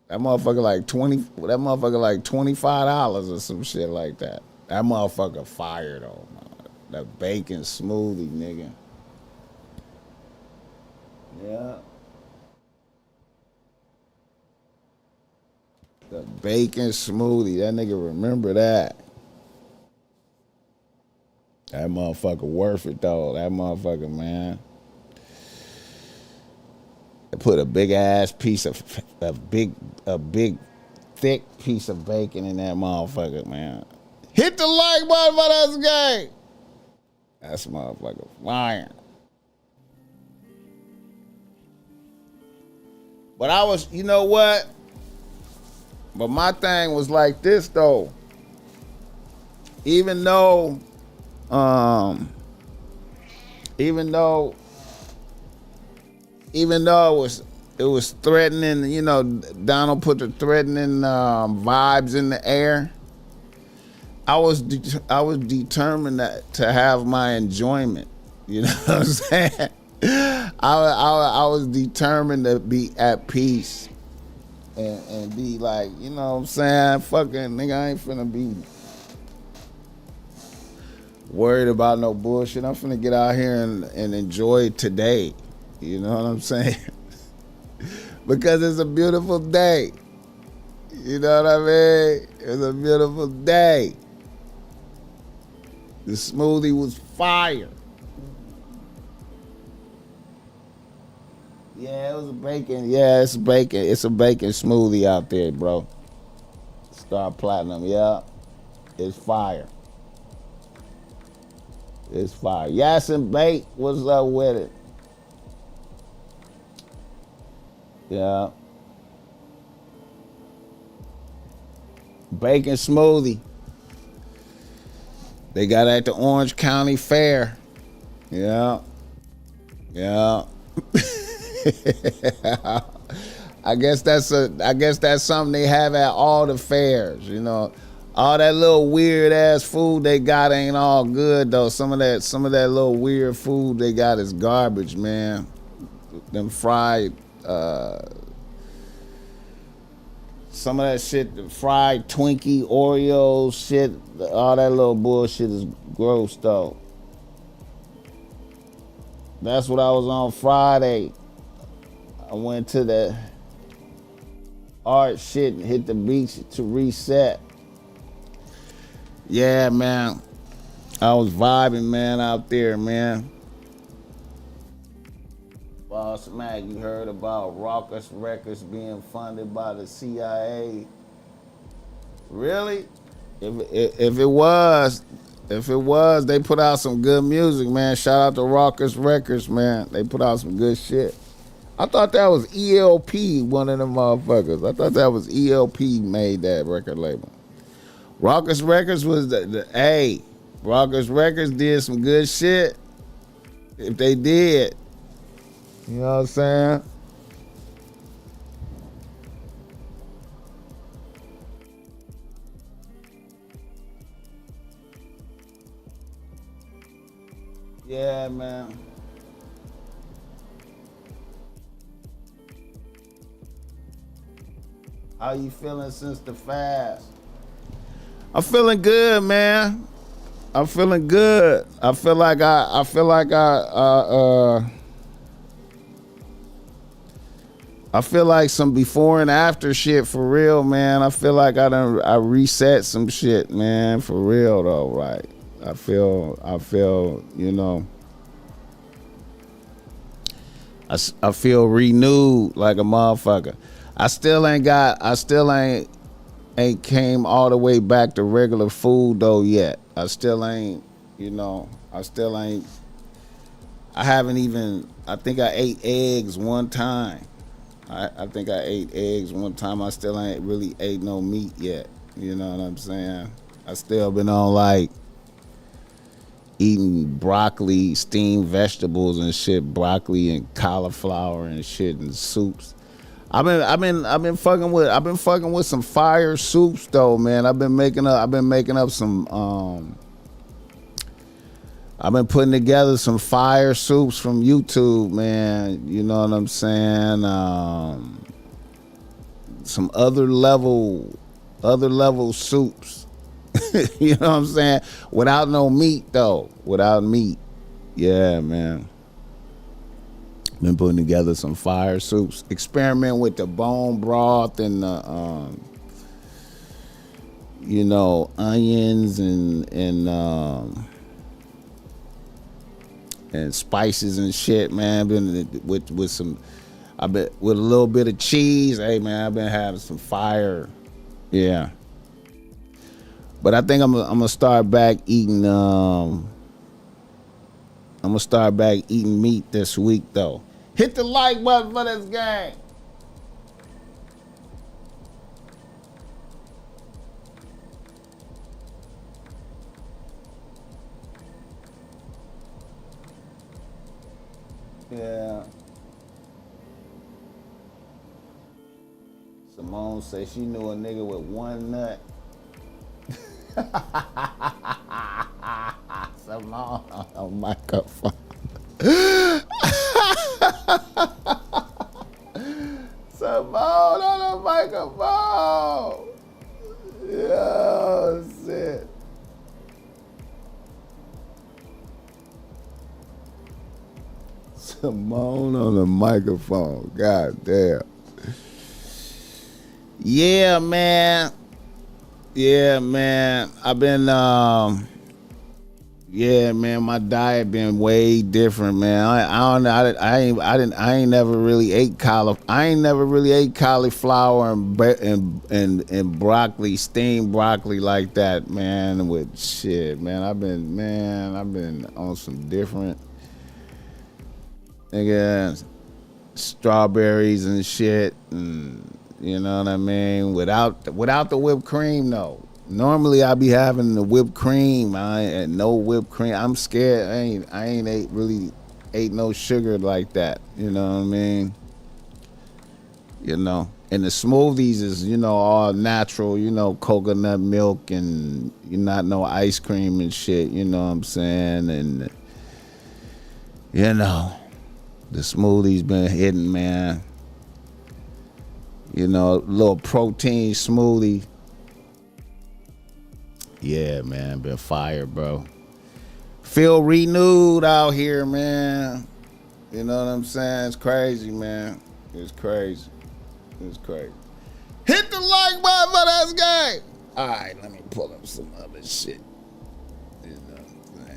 Speaker 1: That motherfucker like $25 or some shit like that. That motherfucker fire though, man. That bacon smoothie, nigga. Yeah. The bacon smoothie. That nigga remember that. That motherfucker worth it though. That motherfucker, man. They put a big ass piece of a big thick piece of bacon in that motherfucker, man. Hit the like button for this game. That's motherfucker fire. But I was, you know what? But my thing was like this though. Even though it was threatening, you know, Donald put the threatening vibes in the air. I was determined to have my enjoyment. You know what I'm saying? I was determined to be at peace and be like, you know what I'm saying? Fucking nigga, I ain't finna be worried about no bullshit. I'm finna get out here and enjoy today. You know what I'm saying? Because it's a beautiful day. You know what I mean? It's a beautiful day. The smoothie was fire. Yeah, it was a bacon. Yeah, it's bacon. It's a bacon smoothie out there, bro. Star Platinum, yeah. It's fire. It's fire. Yasin Bake, what's up with it? Yeah. Bacon smoothie. They got it at the Orange County Fair. Yeah. Yeah. I guess that's something they have at all the fairs, you know. All that little weird ass food they got ain't all good though. Some of that little weird food they got is garbage, man. Them fried some of that shit, the fried Twinkie, Oreos, shit, all that little bullshit is gross though. That's what I was on Friday. I went to the art shit and hit the beach to reset. Yeah, man. I was vibing, man, out there, man. BossMack, you heard about Raucous Records being funded by the CIA? Really? If it was, they put out some good music, man. Shout out to Raucous Records, man. They put out some good shit. I thought that was ELP, one of them motherfuckers. I thought that was ELP made that record label. Raucous Records was hey, Raucous Records did some good shit. If they did. You know what I'm saying? Yeah, man. How you feeling since the fast? I'm feeling good, man. I'm feeling good. I feel like some before and after shit for real, man. I feel like I reset some shit, man, for real though, right? I feel, you know, I feel renewed like a motherfucker. I still ain't came all the way back to regular food though yet. I still ain't, you know, I haven't even, I think I ate eggs one time. I think I ate eggs one time. I still ain't really ate no meat yet. You know what I'm saying? I still been on like eating broccoli, steamed vegetables and shit, broccoli and cauliflower and shit and soups. I've been fucking with some fire soups though, man. I've been making up some I've been putting together some fire soups from YouTube, man. You know what I'm saying? Some other level soups. You know what I'm saying? Without no meat though. Without meat. Yeah, man. Been putting together some fire soups. Experiment with the bone broth and the you know, onions and spices and shit, man. Been with some, with a little bit of cheese. Hey, man, I've been having some fire. Yeah. But I think I'm gonna start back eating. I'm gonna start back eating meat this week though. Hit the like button for this game. Yeah. Simone said she knew a nigga with one nut. Simone on the microphone. Simone on the microphone. Oh, shit. Simone on the microphone. God damn. Yeah, man. Yeah, man. I've been yeah, man, my diet been way different, man. I don't know. I ain't never really ate cauliflower and broccoli, steamed broccoli like that, man. With shit, man. I've been on some different nigga strawberries and shit, and you know what I mean. Without the whipped cream, though. Normally I be having the whipped cream. I ain't no whipped cream. I'm scared. I ain't really ate no sugar like that. You know what I mean? You know. And the smoothies is, you know, all natural, you know, coconut milk and not no ice cream and shit, you know what I'm saying? And you know, the smoothies been hitting, man. You know, a little protein smoothie. Yeah, man, been fire, bro. Feel renewed out here, man. You know what I'm saying? It's crazy, man. It's crazy. It's crazy. Hit the like button for this game. All right, let me pull up some other shit. You know what I'm saying?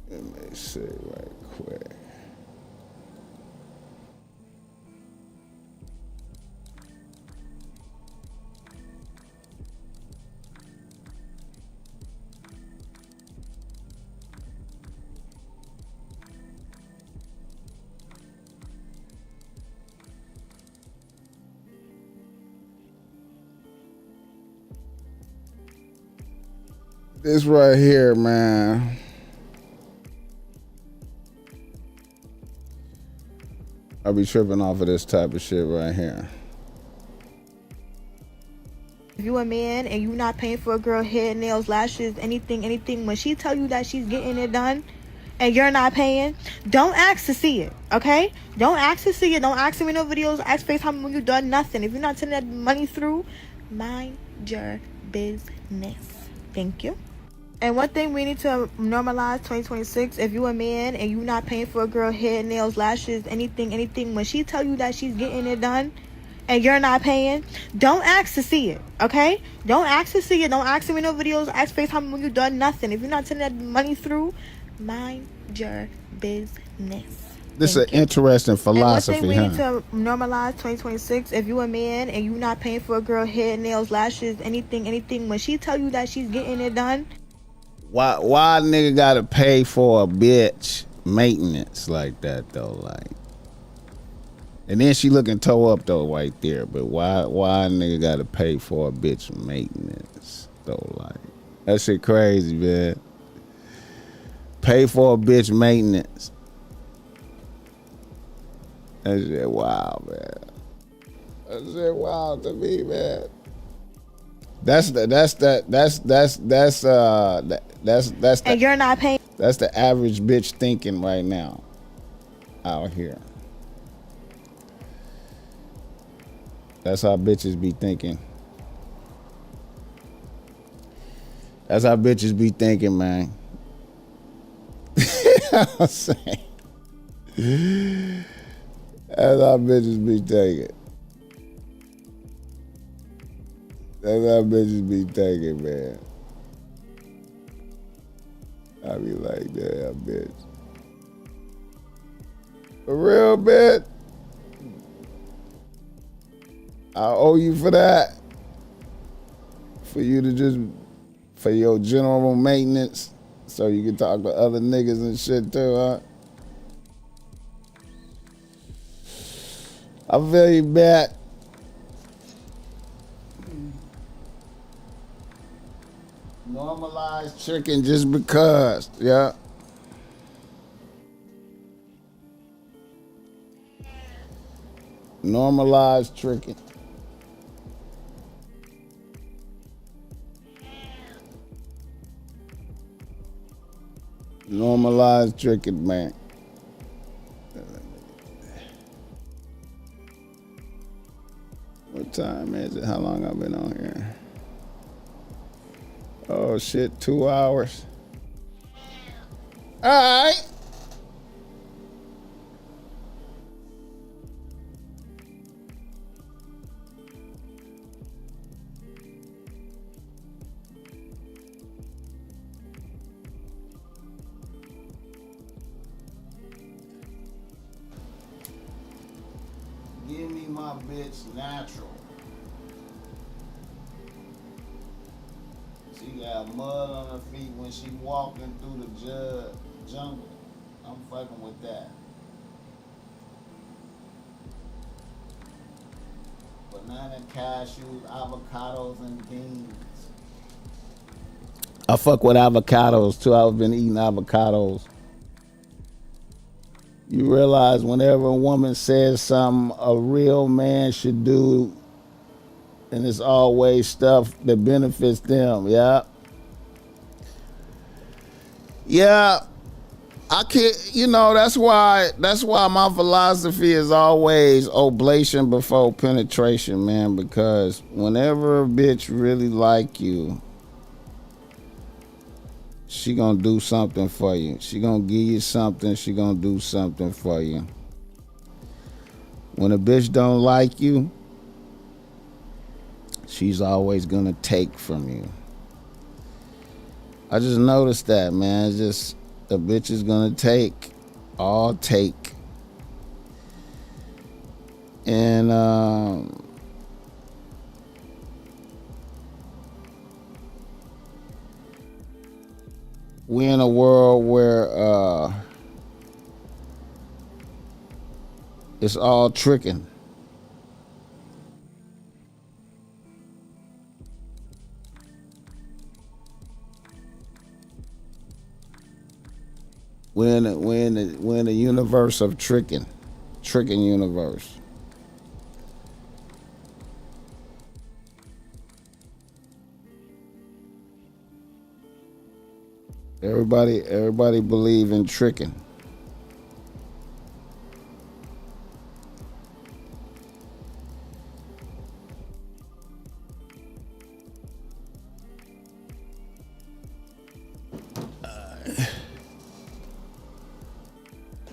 Speaker 1: Let me see right quick. This right here, man. I be tripping off of this type of shit right here.
Speaker 11: If you a man and you not paying for a girl hair, nails, lashes, anything, when she tell you that she's getting it done and you're not paying, don't ask to see it, okay? Don't ask to see it. Don't ask me no videos. Ask FaceTime when you done nothing. If you're not sending that money through, mind your business. Thank you. And one thing we need to normalize 2026, if you a man and you not paying for a girl hair, nails, lashes, anything, when she tell you that she's getting it done and you're not paying, don't ask to see it, okay? Don't ask to see it. Don't ask me no videos. Ask FaceTime when you done nothing. If you're not sending that money through, mind your business.
Speaker 1: This is an interesting philosophy,
Speaker 11: and one thing we need to normalize 2026, if you a man and you not paying for a girl hair, nails, lashes, anything, when she tell you that she's getting it done,
Speaker 1: Why a nigga gotta pay for a bitch maintenance like that though? Like, and then she looking toe up though right there. But why a nigga gotta pay for a bitch maintenance though? Like, that shit crazy, man. Pay for a bitch maintenance. That shit wild, man. That shit wild to me, man. That's the
Speaker 11: and you're not paying.
Speaker 1: That's the average bitch thinking right now out here. That's how bitches be thinking. That's how bitches be thinking, man. I'm saying. That's how bitches be thinking. That's how bitches be thinking, man. I be like, damn, bitch. For real, bitch. I owe you for that. For you to just, for your general maintenance, so you can talk to other niggas and shit too, huh? I feel you, bet. Normalize chicken just because, yeah. Normalize tricking. normalize tricking, man. What time is it? How long I've been on here? Oh shit, 2 hours. All right. Give me my bitch natural. She got mud on her feet when she walking through the jungle. I'm fucking with that. Banana, cashews, avocados, and beans. I fuck with avocados too. I've been eating avocados. You realize whenever a woman says something a real man should do, and it's always stuff that benefits them, yeah. Yeah, I can't, that's why my philosophy is always oblation before penetration, man, because whenever a bitch really like you, she gonna do something for you. She gonna give you something. She gonna do something for you. When a bitch don't like you, she's always gonna take from you. I just noticed that, man. It's just a bitch is gonna take. And we're in a world where it's all tricking. We're in a universe of tricking universe. Everybody believe in tricking.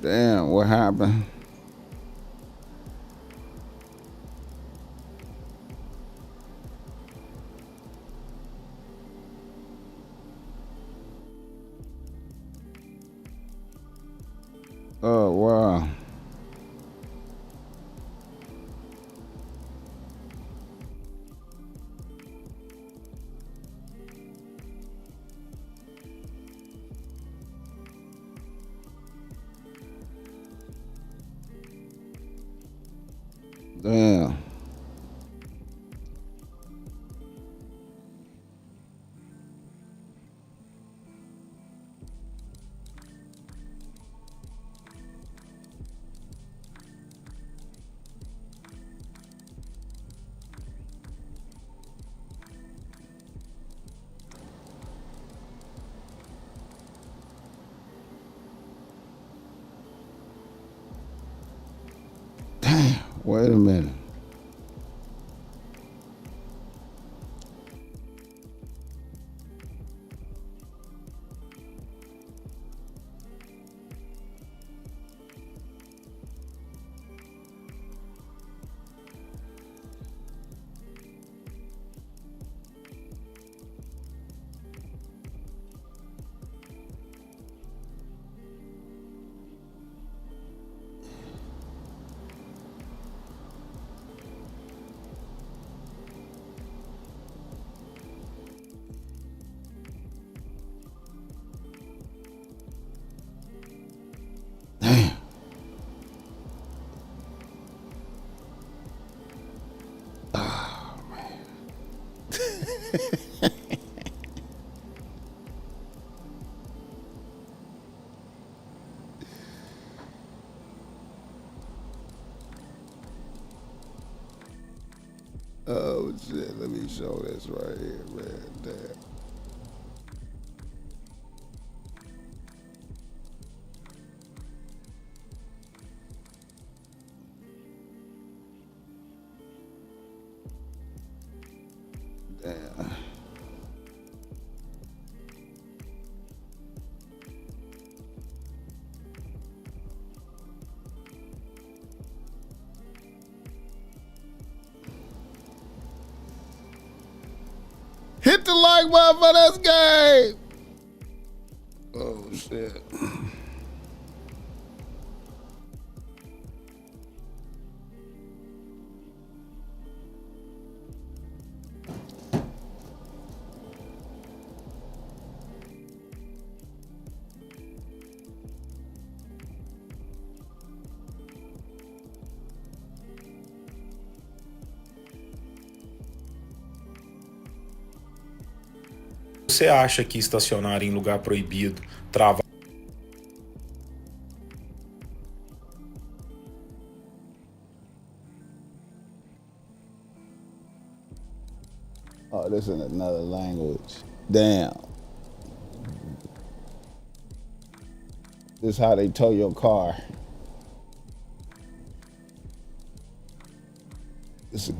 Speaker 1: Damn, what happened? Oh, wow. Damn. Damn, wait a minute. Damn. Oh, man. Oh, shit. Let me show this right here, man. Damn. Hit the like button for this game. Oh, shit.
Speaker 12: Você acha que estacionar em lugar proibido trava?
Speaker 1: Oh, this is another language. Damn. This is how they tow your car. This is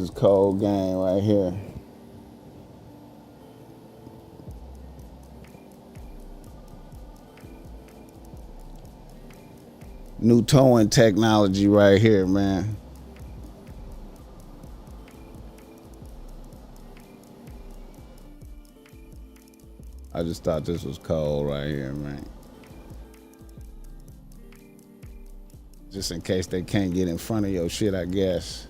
Speaker 1: cold game right here. New towing technology right here, man. I just thought this was cold right here, man. Just in case they can't get in front of your shit, I guess.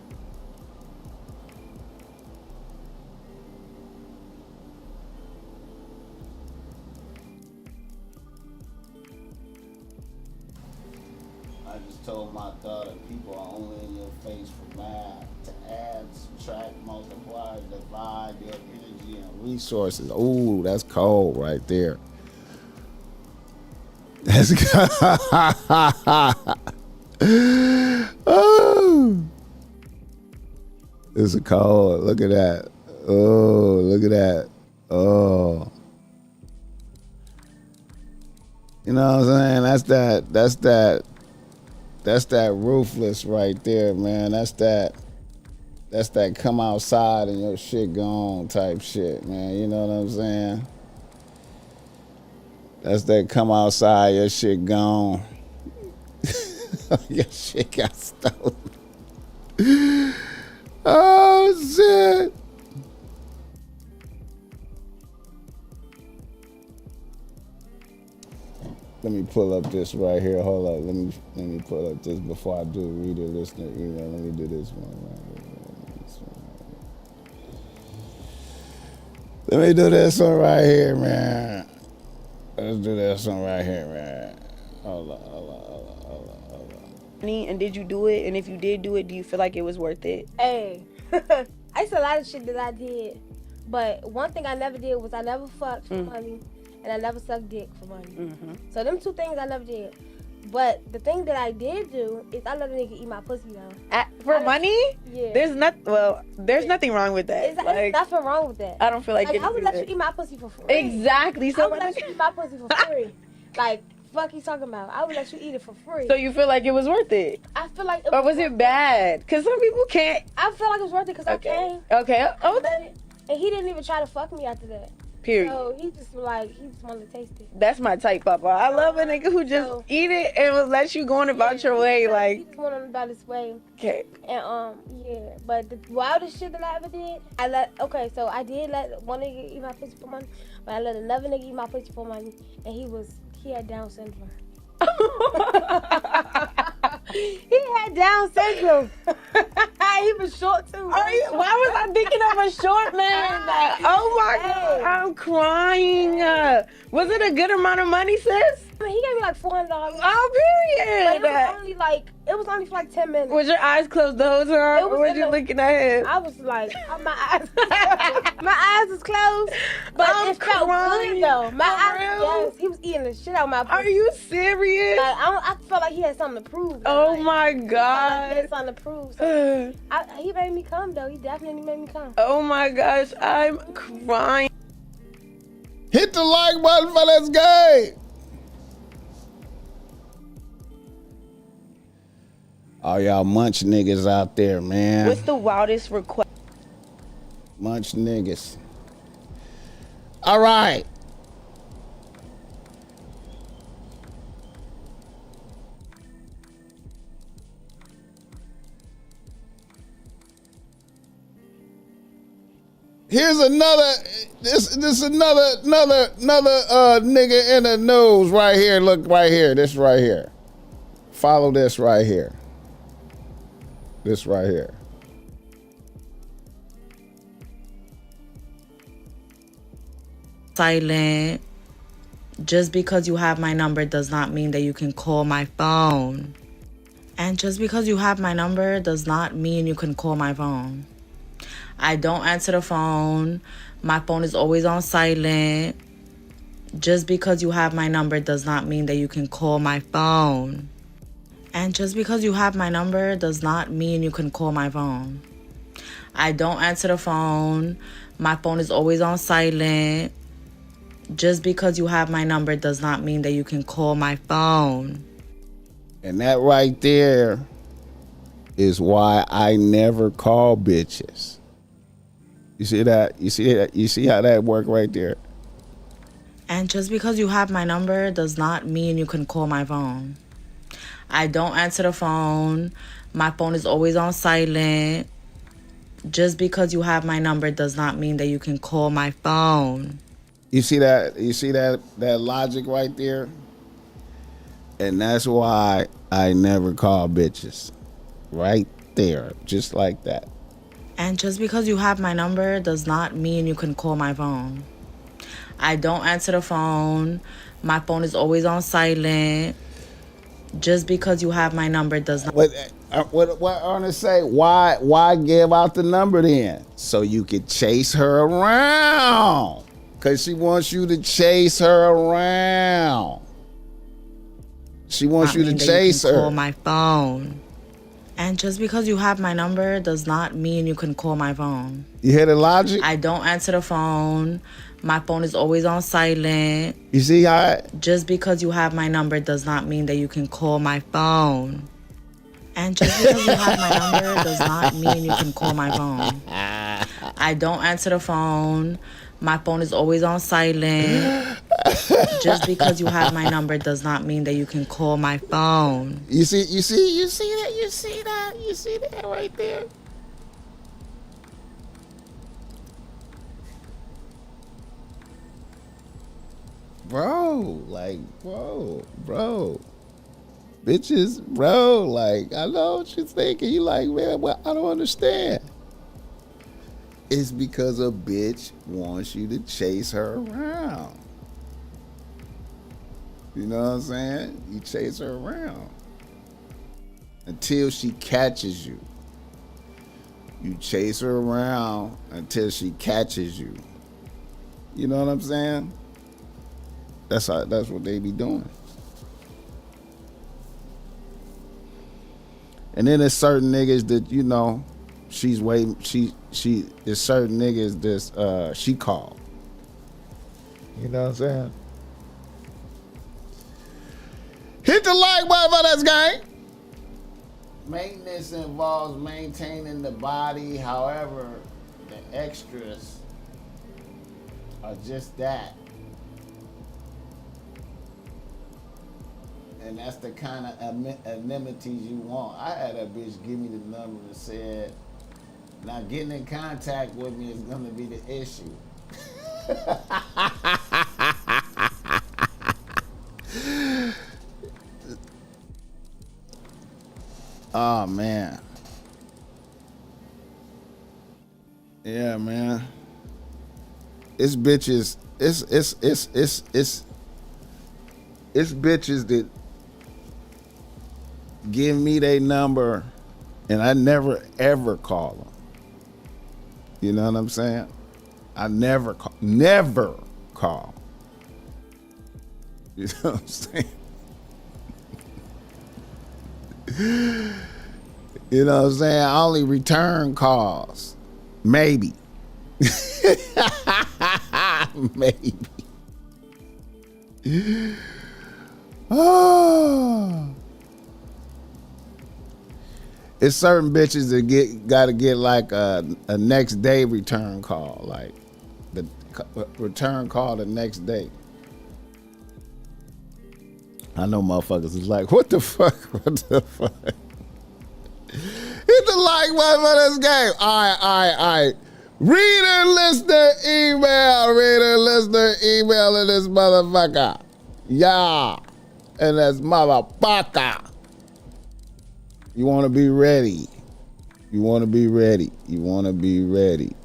Speaker 1: I just told my daughter people are only in your face for math, to add, subtract, multiply, divide their energy and resources. Ooh, that's cold right there. That's oh, it's a cold. Look at that. Oh, look at that. Oh. You know what I'm saying? That's that ruthless right there, man. That's that come outside and your shit gone type shit, man. You know what I'm saying? That's that come outside, your shit gone. Your shit got stolen. Oh, shit. Let me pull up this right here. Hold up. Let me pull up this before I do reader listener email. Let me do this one. Let me do this one right here, man. Let's do this one right here, man. Hold on.
Speaker 13: And did you do it? And if you did do it, do you feel like it was worth it?
Speaker 14: Hey, it's a lot of shit that I did. But one thing I never did was I never fucked for money. And I never sucked dick for money. So them two things I never did. But the thing that I did do is I let a nigga eat my pussy though.
Speaker 13: For money?
Speaker 14: Yeah.
Speaker 13: There's nothing wrong with that.
Speaker 14: There's nothing wrong with that.
Speaker 13: I don't feel like
Speaker 14: I would let you eat my pussy for free.
Speaker 13: Exactly. So
Speaker 14: I would let you eat my pussy for free. Like, fuck you talking about? I would let you eat it for free.
Speaker 13: So you feel like it was worth it?
Speaker 14: I feel like
Speaker 13: Or was it bad? Because some people can't.
Speaker 14: I feel like it was worth it because I came.
Speaker 13: Okay.
Speaker 14: And he didn't even try to fuck me after that.
Speaker 13: Period.
Speaker 14: So he just wanted to taste it.
Speaker 13: That's my type, Papa. I love a nigga who just eat it and will let you go on about your way. Like,
Speaker 14: he just went on about his way.
Speaker 13: Okay.
Speaker 14: And yeah, but the wildest shit that I ever did, so I did let one nigga eat my pussy for money, but I let another nigga eat my pussy for money, and he had Down syndrome. He had Down syndrome. He was short too.
Speaker 13: Why was I thinking of a short man? Like, oh my God, I'm crying. Was it a good amount of money, sis?
Speaker 14: I mean, he gave me like $400.
Speaker 13: Oh, period.
Speaker 14: But it was only for like 10 minutes.
Speaker 13: Was your eyes closed the whole time? Or was you looking at him?
Speaker 14: I was like, my eyes was closed. But it felt good though. My eyes, yes, he was eating the shit out of my pussy.
Speaker 13: Are you serious?
Speaker 14: Like, I felt like he had something to prove.
Speaker 13: Oh my God.
Speaker 14: He had something to prove. So he made me come though. He definitely made me come.
Speaker 13: Oh my gosh, I'm crying.
Speaker 1: Hit the like button for this game. All y'all munch niggas out there, man.
Speaker 13: What's the wildest request?
Speaker 1: Munch niggas. All right. Here's another. This another nigga in the news right here. Look right here. This right here. Follow this right here. This right here.
Speaker 15: Silent. Just because you have my number does not mean that you can call my phone. And just because you have my number does not mean you can call my phone. I don't answer the phone. My phone is always on silent. Just because you have my number does not mean that you can call my phone. And just because you have my number does not mean you can call my phone. I don't answer the phone. My phone is always on silent. Just because you have my number does not mean that you can call my phone.
Speaker 1: And that right there is why I never call bitches. You see that? You see that? You see how that work right there?
Speaker 15: And just because you have my number does not mean you can call my phone. I don't answer the phone. My phone is always on silent. Just because you have my number does not mean that you can call my phone.
Speaker 1: You see that? You see that logic right there? And that's why I never call bitches. Right there. Just like that.
Speaker 15: And just because you have my number does not mean you can call my phone. I don't answer the phone. My phone is always on silent. Just because you have my number does not...
Speaker 1: What I want to say, why give out the number then? So you could chase her around. Because she wants you to chase her around. She wants you to chase her.
Speaker 15: Call my phone. And just because you have my number does not mean you can call my phone.
Speaker 1: You hear the logic?
Speaker 15: I don't answer the phone. My phone is always on silent.
Speaker 1: You see how?
Speaker 15: Just because you have my number does not mean that you can call my phone. And just because you have my number does not mean you can call my phone. I don't answer the phone. My phone is always on silent. Just because you have my number does not mean that you can call my phone.
Speaker 1: You see that right there? Bro. Bitches, bro, like, I know what you're thinking. You like, man, well, I don't understand. It's because a bitch wants you to chase her around. You know what I'm saying? You chase her around until she catches you. You chase her around until she catches you. You know what I'm saying? That's what they be doing. And then there's certain niggas that, you know, she's waiting. There's certain niggas that she called. You know what I'm saying? Hit the like button for this gang. Maintenance involves maintaining the body. However, the extras are just that. And that's the kind of amenities you want. I had a bitch give me the number and said, now getting in contact with me is gonna be the issue. Oh man. Yeah, man. It's bitches. It's bitches that give me their number and I never ever call them. You know what I'm saying? I never call. Never call. You know what I'm saying? You know what I'm saying? I only return calls. Maybe. Maybe. Oh. It's certain bitches that gotta get like a next day return call, like the return call the next day. I know motherfuckers is like, what the fuck? What the fuck? Hit the like button for this game. All right. Reader, listener, email. Reader, listener, email in this motherfucker. Yeah. And that's motherfucker. You want to be ready. You want to be ready. You want to be ready.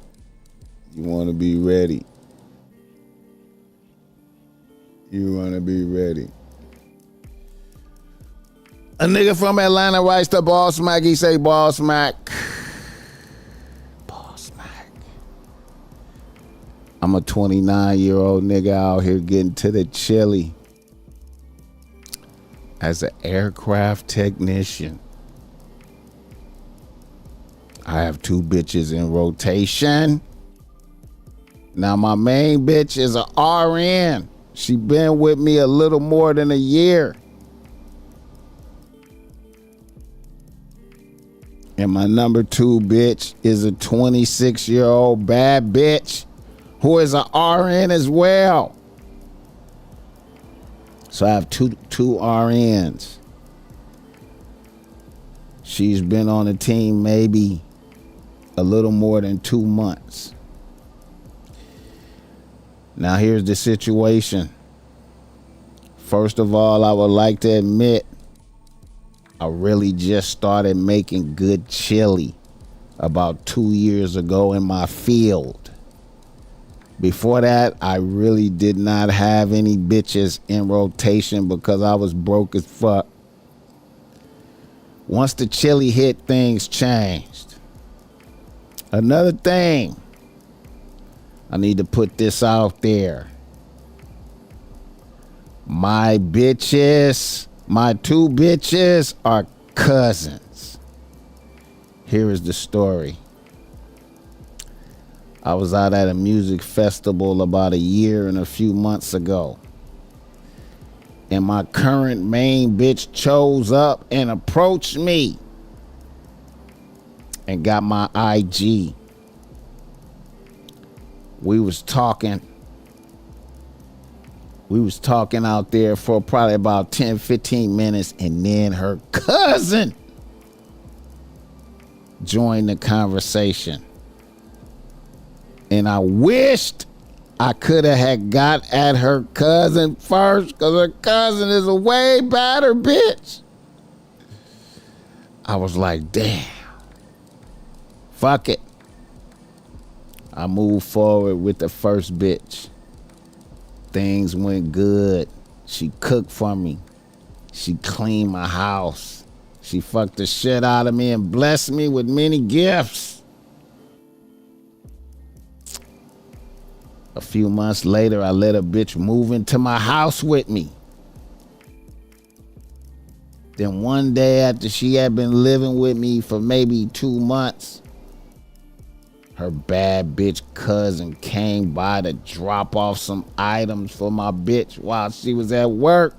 Speaker 1: You want to be ready. You want to be ready. A nigga from Atlanta writes to BossMack. He say, BossMack. I'm a 29-year-old nigga out here getting to the chili as an aircraft technician. I have 2 bitches in rotation. Now my main bitch is a RN. She been with me a little more than a year. And my number 2 bitch is a 26-year-old bad bitch who is a RN as well. So I have two RNs. She's been on the team maybe a little more than 2 months. Now here's the situation. First of all, I would like to admit I really just started making good chili about 2 years ago in my field. Before that, I really did not have any bitches in rotation because I was broke as fuck. Once the chili hit, things changed. Another thing, I need to put this out there. My bitches, my 2 bitches are cousins. Here is the story. I was out at a music festival about a year and a few months ago. And my current main bitch chose up and approached me and got my IG. We was talking out there for probably about 10, 15 minutes, and then her cousin joined the conversation. And I wished I could have had got at her cousin first, because her cousin is a way better bitch. I was like, damn. Fuck it. I moved forward with the first bitch. Things went good. She cooked for me. She cleaned my house. She fucked the shit out of me and blessed me with many gifts. A few months later, I let a bitch move into my house with me. Then one day after she had been living with me for maybe 2 months, her bad bitch cousin came by to drop off some items for my bitch while she was at work.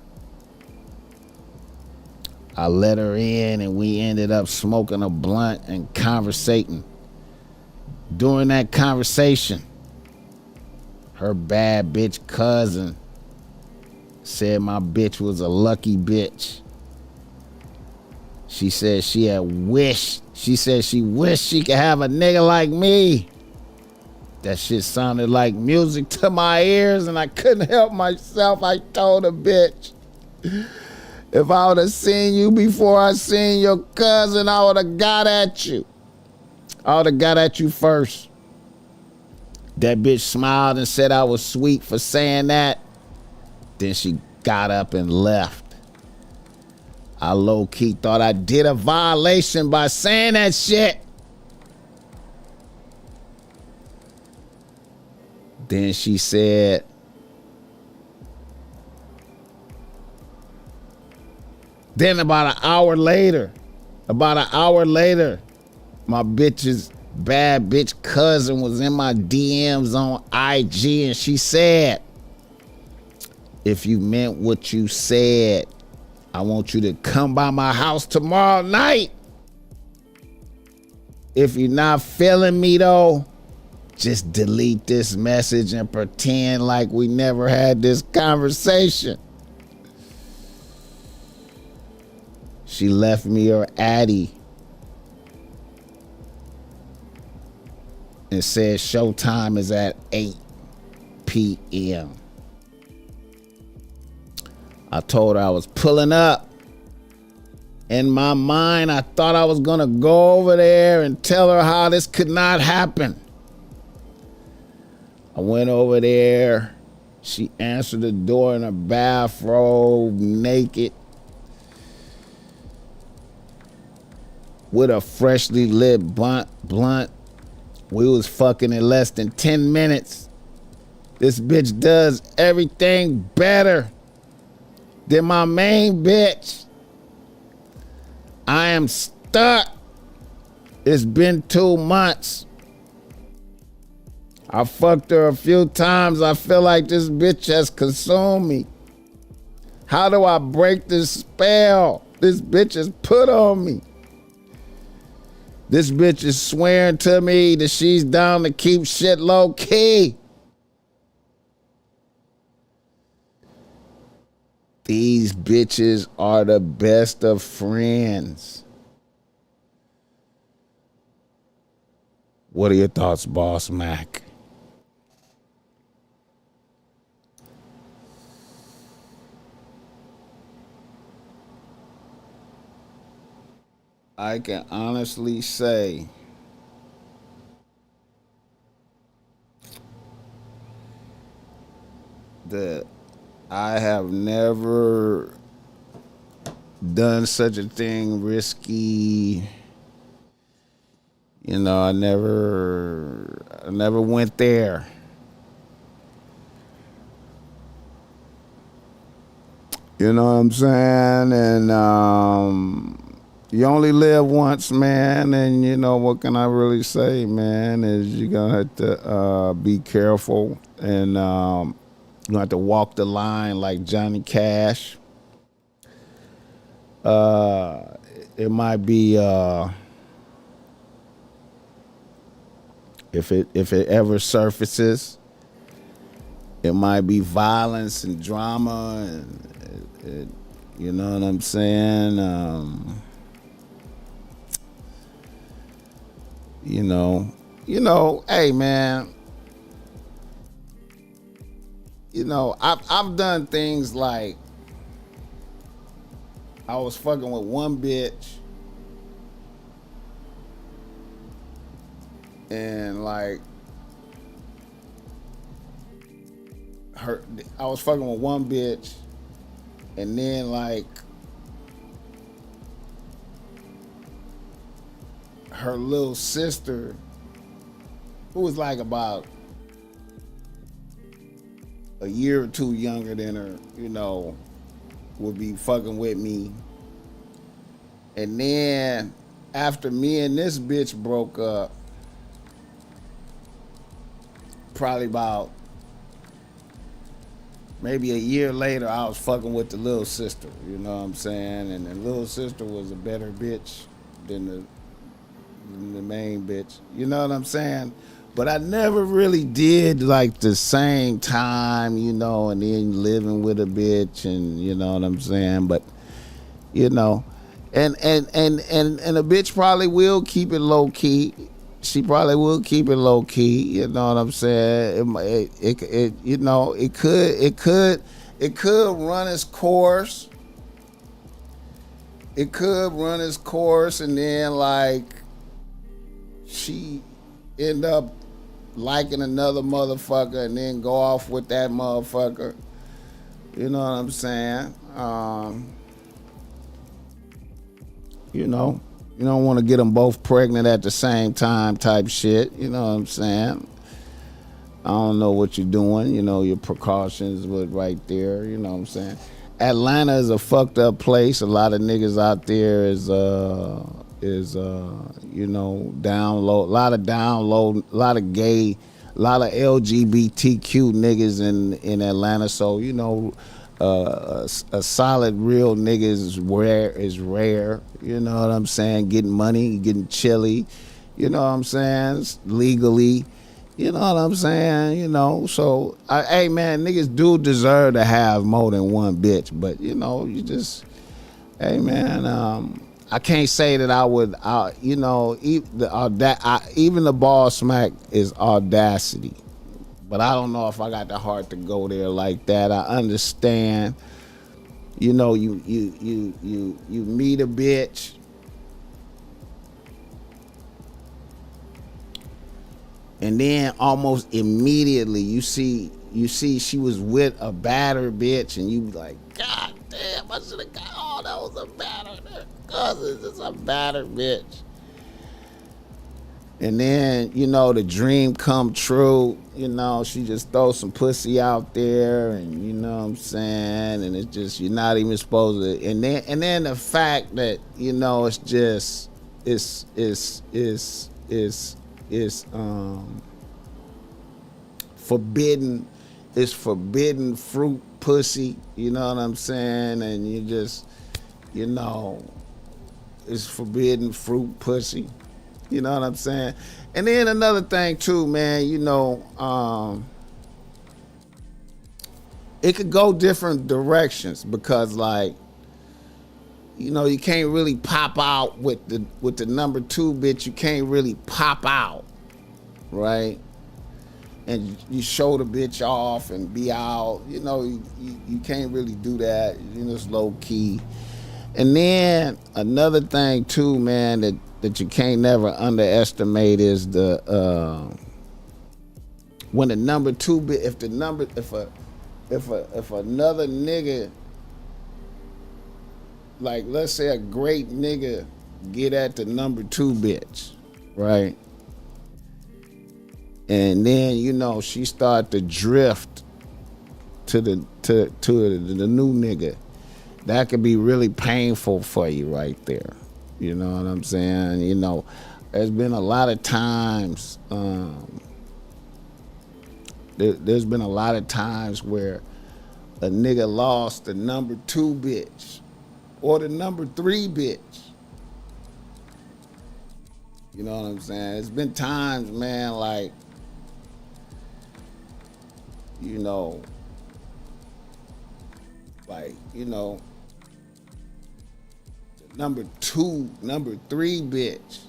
Speaker 1: I let her in and we ended up smoking a blunt and conversating. During that conversation, her bad bitch cousin said my bitch was a lucky bitch. She said she wished she could have a nigga like me. That shit sounded like music to my ears and I couldn't help myself. I told the bitch, if I would have seen you before I seen your cousin, I would have got at you. I would have got at you first. That bitch smiled and said I was sweet for saying that. Then she got up and left. I low-key thought I did a violation by saying that shit. Then she said, then about an hour later, my bitch's bad bitch cousin was in my DMs on IG and she said, if you meant what you said, I want you to come by my house tomorrow night. If you're not feeling me though, just delete this message and pretend like we never had this conversation. She left me her addy. and said showtime is at 8 p.m. I told her I was pulling up. In my mind, I thought I was gonna go over there and tell her how this could not happen. I went over there. She answered the door in a bathrobe, naked, with a freshly lit blunt. We was fucking in less than 10 minutes. This bitch does everything better than my main bitch. I am stuck. It's been 2 months. I fucked her a few times. I feel like this bitch has consumed me. How do I break this spell this bitch has put on me? This bitch is swearing to me that she's down to keep shit low key. These bitches are the best of friends. What are your thoughts, BossMack? I can honestly say that I have never done such a thing risky. You know, I never went there. You know what I'm saying? And you only live once, man, and you know, what can I really say, man, is you're gonna have to be careful, and you're gonna have to walk the line like Johnny Cash. It might be if it ever surfaces, it might be violence and drama, and you know what I'm saying? You know, hey man, you know, I've done things like I was fucking with one bitch and like I was fucking with one bitch and then like her little sister, who was like about a year or two younger than her, you know, would be fucking with me. And then after me and this bitch broke up, probably about maybe a year later, I was fucking with the little sister, you know what I'm saying? And the little sister was a better bitch than the main bitch, you know what I'm saying? But I never really did like the same time, you know, and then living with a bitch, and you know what I'm saying? But you know, and a bitch probably will keep it low key. She probably will keep it low key, you know what I'm saying? It you know, it could run its course. It could run its course, and then like she end up liking another motherfucker and then go off with that motherfucker. You know what I'm saying? You know, you don't want to get them both pregnant at the same time type shit. You know what I'm saying? I don't know what you're doing. You know, your precautions were right there. You know what I'm saying? Atlanta is a fucked up place. A lot of niggas out there is you know, down low, a lot of gay, a lot of LGBTQ niggas in Atlanta. So, you know, a solid real nigga is rare. You know what I'm saying? Getting money, getting chilly. You know what I'm saying? Legally. You know what I'm saying? You know, so, hey man, niggas do deserve to have more than one bitch. But, you know, you just, hey man, I can't say that I would, you know, even the BossMack is audacity, but I don't know if I got the heart to go there like that. I understand, you know, you meet a bitch, and then almost immediately you see she was with a battered bitch, and you be like, God damn, I should have got, oh, that was a battered cousin, it's a battered bitch. And then, you know, the dream come true, you know, she just throws some pussy out there, and you know what I'm saying, and it's just, you're not even supposed to, and then the fact that, you know, it's just, it's forbidden, it's forbidden fruit pussy, you know what I'm saying, and you just, you know, it's forbidden fruit pussy, you know what I'm saying. And then another thing too, man, you know, it could go different directions, because like, you know, you can't really pop out with the number 2 bitch. You can't really pop out, right? And you show the bitch off and be out. You know, you can't really do that. You know, it's low key. And then another thing too, man, that you can't never underestimate is the when the number 2 bitch, if another nigga, like let's say a great nigga get at the number 2 bitch, right? And then, you know, she start to drift to the new nigga. That could be really painful for you right there. You know what I'm saying? You know, there's been a lot of times, there's been a lot of times where a nigga lost the number 2 bitch or the number 3 bitch. You know what I'm saying? It's been times, man, like, you know, like, you know, the number 2, number 3 bitch.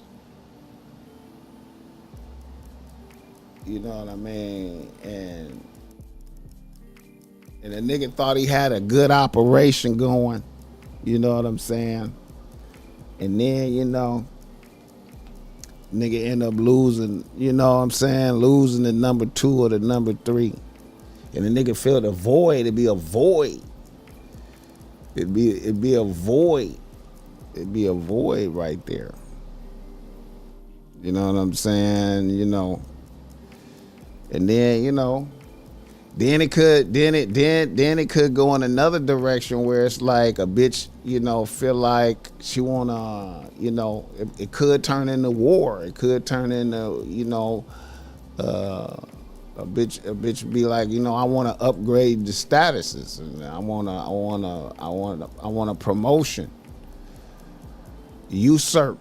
Speaker 1: You know what I mean? And a nigga thought he had a good operation going. You know what I'm saying? And then, you know, nigga end up losing, you know what I'm saying? Losing the number 2 or the number 3. And the nigga feel the void, it'd be a void. It'd be a void. It'd be a void right there. You know what I'm saying? You know. And then, you know, then it could go in another direction where it's like a bitch, you know, feel like she wanna, you know, it could turn into war. It could turn into, you know, a bitch be like, you know, I want to upgrade the statuses, and I want a promotion. Usurp,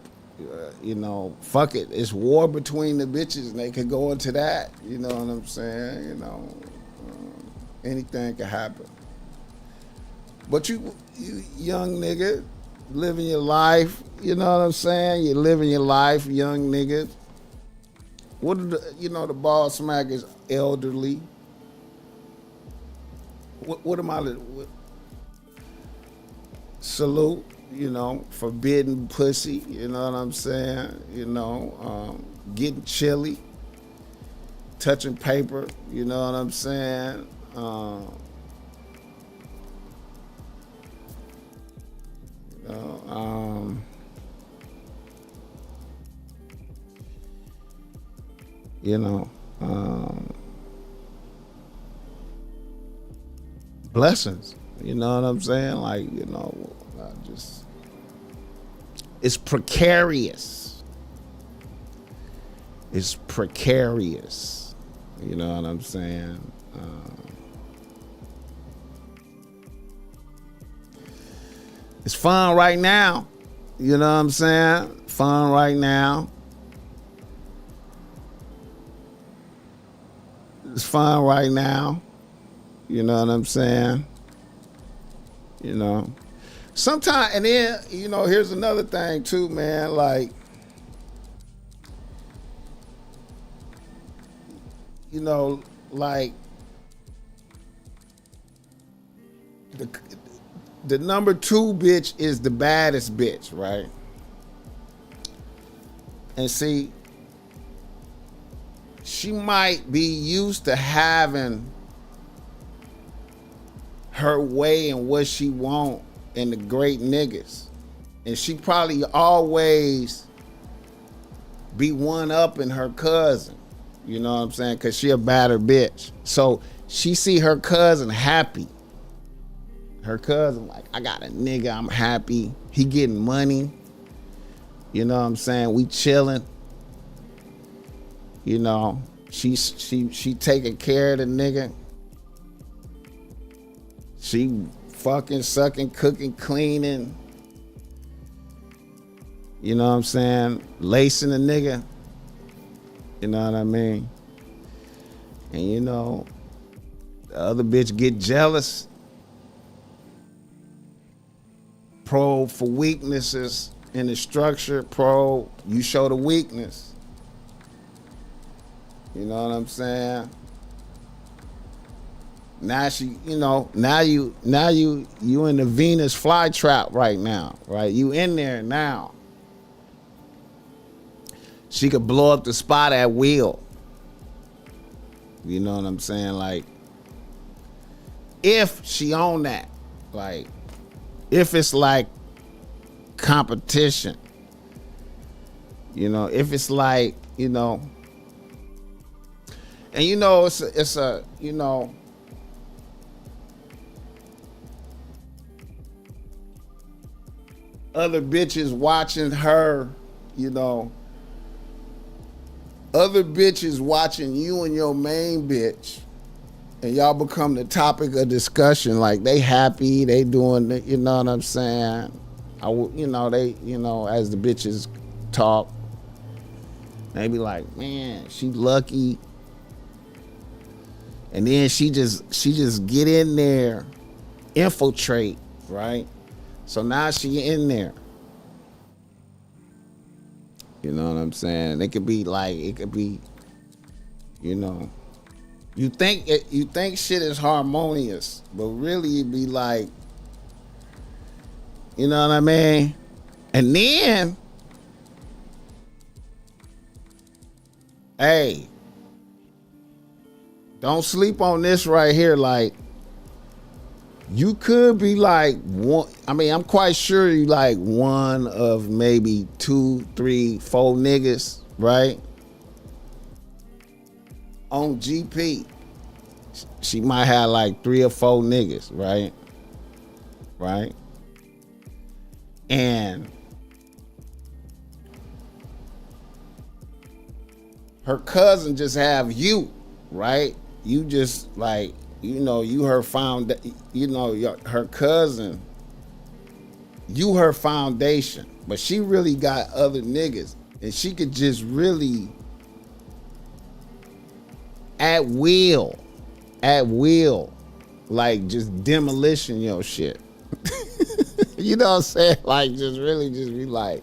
Speaker 1: you know, fuck it. It's war between the bitches, and they could go into that. You know what I'm saying? You know, anything could happen. But you young nigga, living your life. You know what I'm saying? You're living your life, young nigga. What are the, you know, the BossMack is elderly. What am I? Salute, you know, forbidden pussy. You know what I'm saying? You know, getting chilly, touching paper. You know what I'm saying? You know, blessings. You know what I'm saying? Like, you know, it's precarious. It's precarious. You know what I'm saying? It's fun right now. You know what I'm saying? Fun right now. It's fun right now. You know what I'm saying? You know. sometimes, and then, you know, here's another thing too, man. Like, you know, like the number 2 bitch is the baddest bitch, right? And see, she might be used to having her way and what she want and the great niggas. And she probably always be one up in her cousin. You know what I'm saying? Cause she a badder bitch. So she see her cousin happy. Her cousin like, I got a nigga, I'm happy. He getting money. You know what I'm saying? We chilling. You know, she taking care of the nigga. She fucking, sucking, cooking, cleaning. You know what I'm saying? Lacing the nigga. You know what I mean? And you know, the other bitch get jealous. Pro for weaknesses in the structure. Pro, you show the weakness. You know what I'm saying? Now she, you know, now you in the Venus flytrap right now, right? You in there now. She could blow up the spot at will. You know what I'm saying? Like, if she on that, like, if it's like competition, you know, if it's like, you know, and you know, it's a, you know, other bitches watching her, you know, other bitches watching you and your main bitch, and y'all become the topic of discussion. Like, they happy, they doing it, you know what I'm saying? You know, they, you know, as the bitches talk, they be like, man, she lucky. And then she just get in there, infiltrate, right? So now she in there. You know what I'm saying? It could be like, it could be, you know, you think shit is harmonious, but really it be like, you know what I mean? And then, hey, don't sleep on this right here. Like, you could be like one, I mean, I'm quite sure you like one of maybe 2, 3, 4 niggas, right? On GP. She might have like 3 or 4 niggas, right? Right? And her cousin just have you, right? You just like, you know, you her you know, her cousin, you her foundation, but she really got other niggas, and she could just really at will, like just demolition your shit. You know what I'm saying? Like, just really just be like,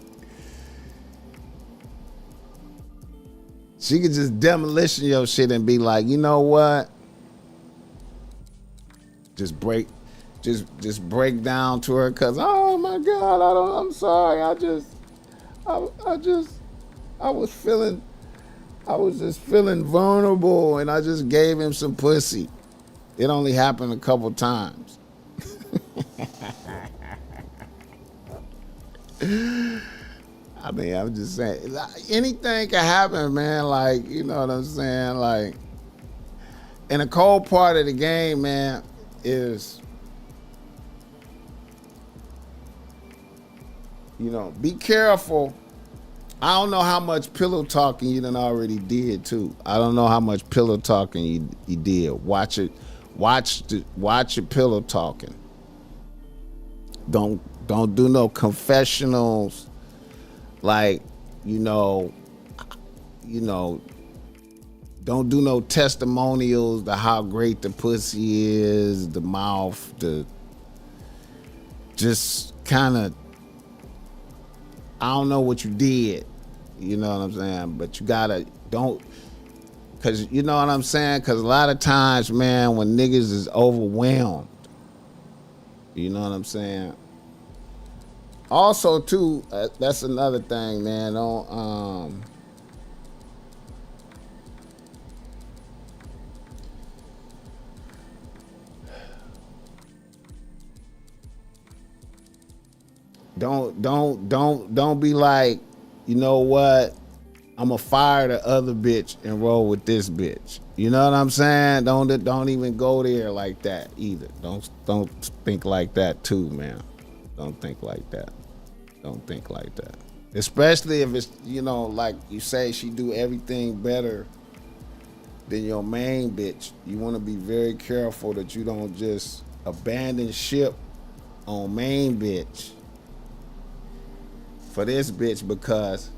Speaker 1: she could just demolition your shit and be like, you know what? Just break down to her cousin. Oh my God, I'm sorry. I was just feeling vulnerable, and I just gave him some pussy. It only happened a couple times. I mean, I'm just saying, anything can happen, man. Like, you know what I'm saying? Like, and the cold part of the game, man, is, you know, be careful. I don't know how much pillow talking you done already did too. I don't know how much pillow talking you did. Watch it. Watch your pillow talking. Don't do no confessionals. Like, you know, don't do no testimonials to how great the pussy is, the mouth, just kind of, I don't know what you did. You know what I'm saying? But you gotta, cause you know what I'm saying? Cause a lot of times, man, when niggas is overwhelmed, you know what I'm saying? Also, too, that's another thing, man. Don't be like, you know what? I'ma fire the other bitch and roll with this bitch. You know what I'm saying? Don't even go there like that either. Don't think like that too, man. Don't think like that. Don't think like that. Especially if it's, you know, like you say, she do everything better than your main bitch. You want to be very careful that you don't just abandon ship on main bitch for this bitch, because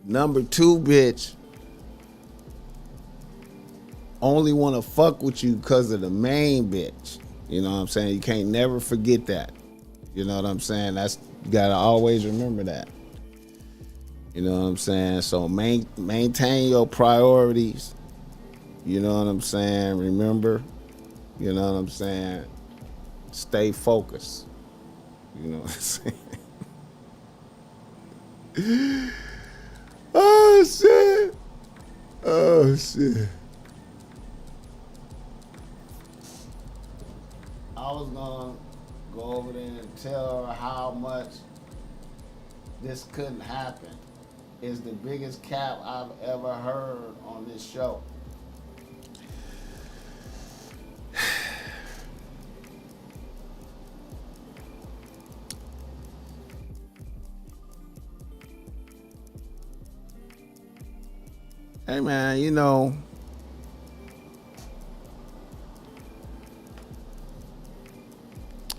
Speaker 1: number 2 bitch only want to fuck with you because of the main bitch. You know what I'm saying? You can't never forget that. You know what I'm saying? You gotta always remember that. You know what I'm saying? So maintain your priorities. You know what I'm saying? Remember, you know what I'm saying? Stay focused. You know what I'm saying? Oh shit. Oh shit. I was gonna go over there and tell her how much this couldn't happen. It's the biggest cap I've ever heard on this show. Hey man, you know,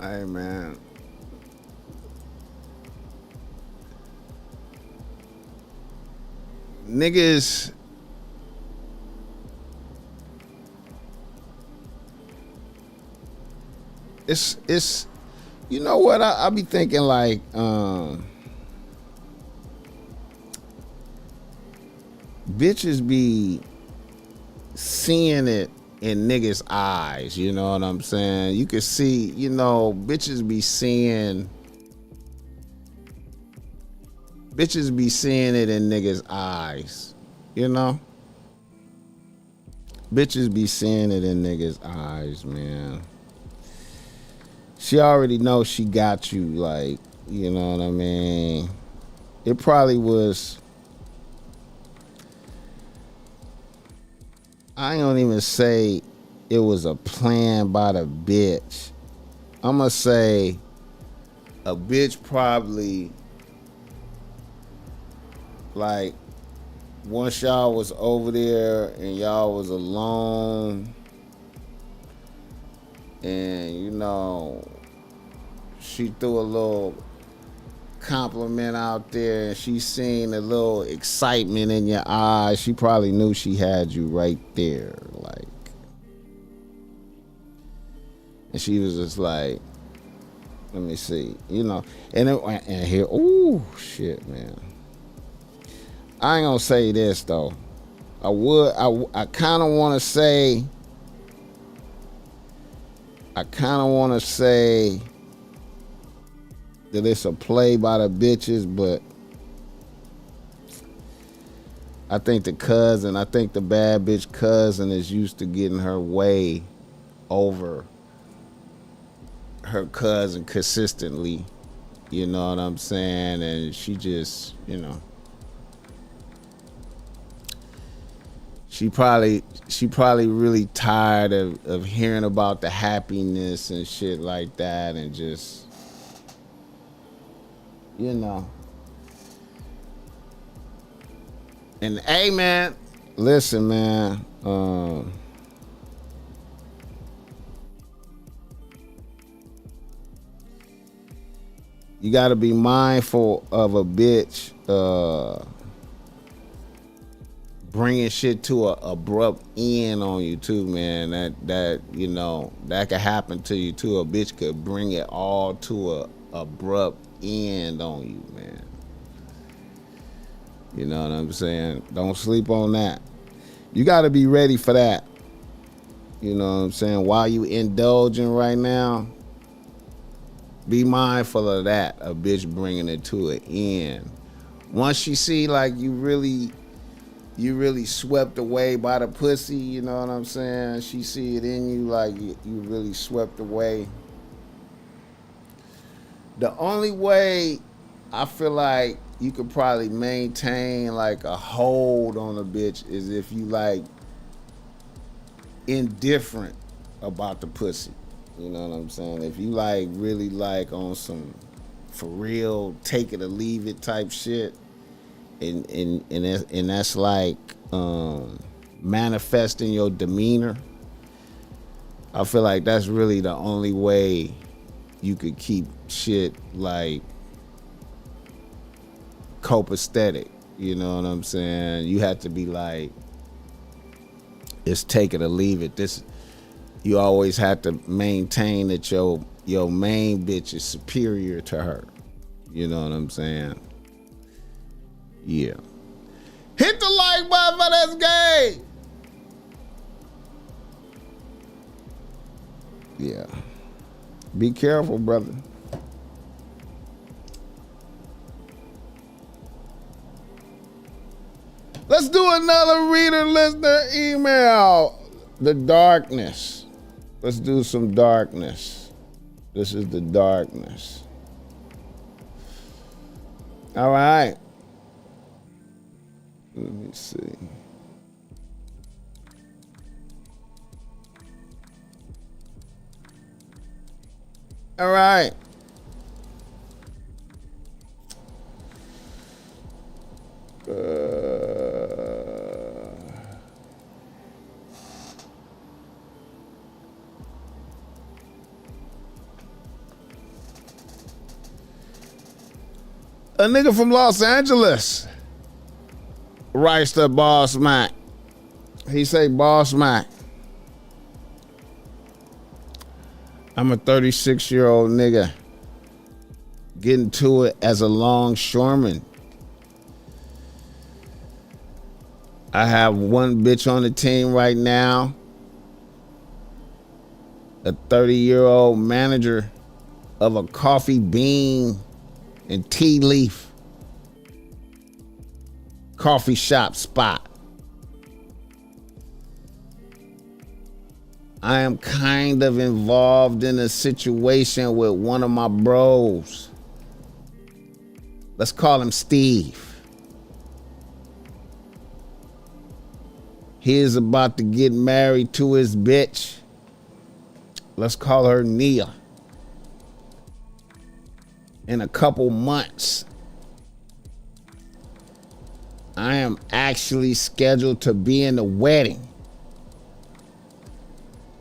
Speaker 1: hey man, niggas, it's you know what, I be thinking like bitches be seeing it in niggas' eyes, you know what I'm saying? You can see, you know, bitches be seeing it in niggas' eyes, you know? Bitches be seeing it in niggas' eyes, man. She already knows she got you, like, you know what I mean? It probably was, I ain't gonna even say it was a plan by the bitch. I'm gonna say a bitch probably, like, once y'all was over there and y'all was alone, and you know, she threw a little compliment out there and she seen a little excitement in your eyes, she probably knew she had you right there, like, and she was just like, let me see, you know, and here, ooh, shit, man. I ain't gonna say this though. I kind of want to say, that it's a play by the bitches, but I think the bad bitch cousin is used to getting her way over her cousin consistently. You know what I'm saying? And she just, you know, she probably really tired of hearing about the happiness and shit like that, and just, you know. And hey man, listen man, you gotta be mindful of a bitch bringing shit to a abrupt end on you too, man. That you know, that could happen to you too. A bitch could bring it all to a abrupt end on you, man. You know what I'm saying? Don't sleep on that. You got to be ready for that. You know what I'm saying? While you indulging right now, be mindful of that. A bitch bringing it to an end. Once she see like you really swept away by the pussy, you know what I'm saying? She see it in you like you really swept away. The only way I feel like you could probably maintain like a hold on a bitch is if you like indifferent about the pussy. You know what I'm saying? If you like really like on some for real take it or leave it type shit, and that's like manifesting your demeanor, I feel like that's really the only way you could keep shit like copacetic. You know what I'm saying? You have to be like, it's take it or leave it. This, you always have to maintain that your main bitch is superior to her. You know what I'm saying? Yeah. Hit the like button for this game. Yeah. Be careful, brother. Let's do another reader listener email. The darkness. Let's do some darkness. This is the darkness. All right. Let me see. All right. A nigga from Los Angeles writes to BossMack. He say, BossMack, I'm a 36-year-old nigga getting to it as a longshoreman. I have one bitch on the team right now, a 30-year-old manager of a coffee bean and tea leaf coffee shop spot. I am kind of involved in a situation with one of my bros. Let's call him Steve. He is about to get married to his bitch. Let's call her Nia. In a couple months, I am actually scheduled to be in the wedding.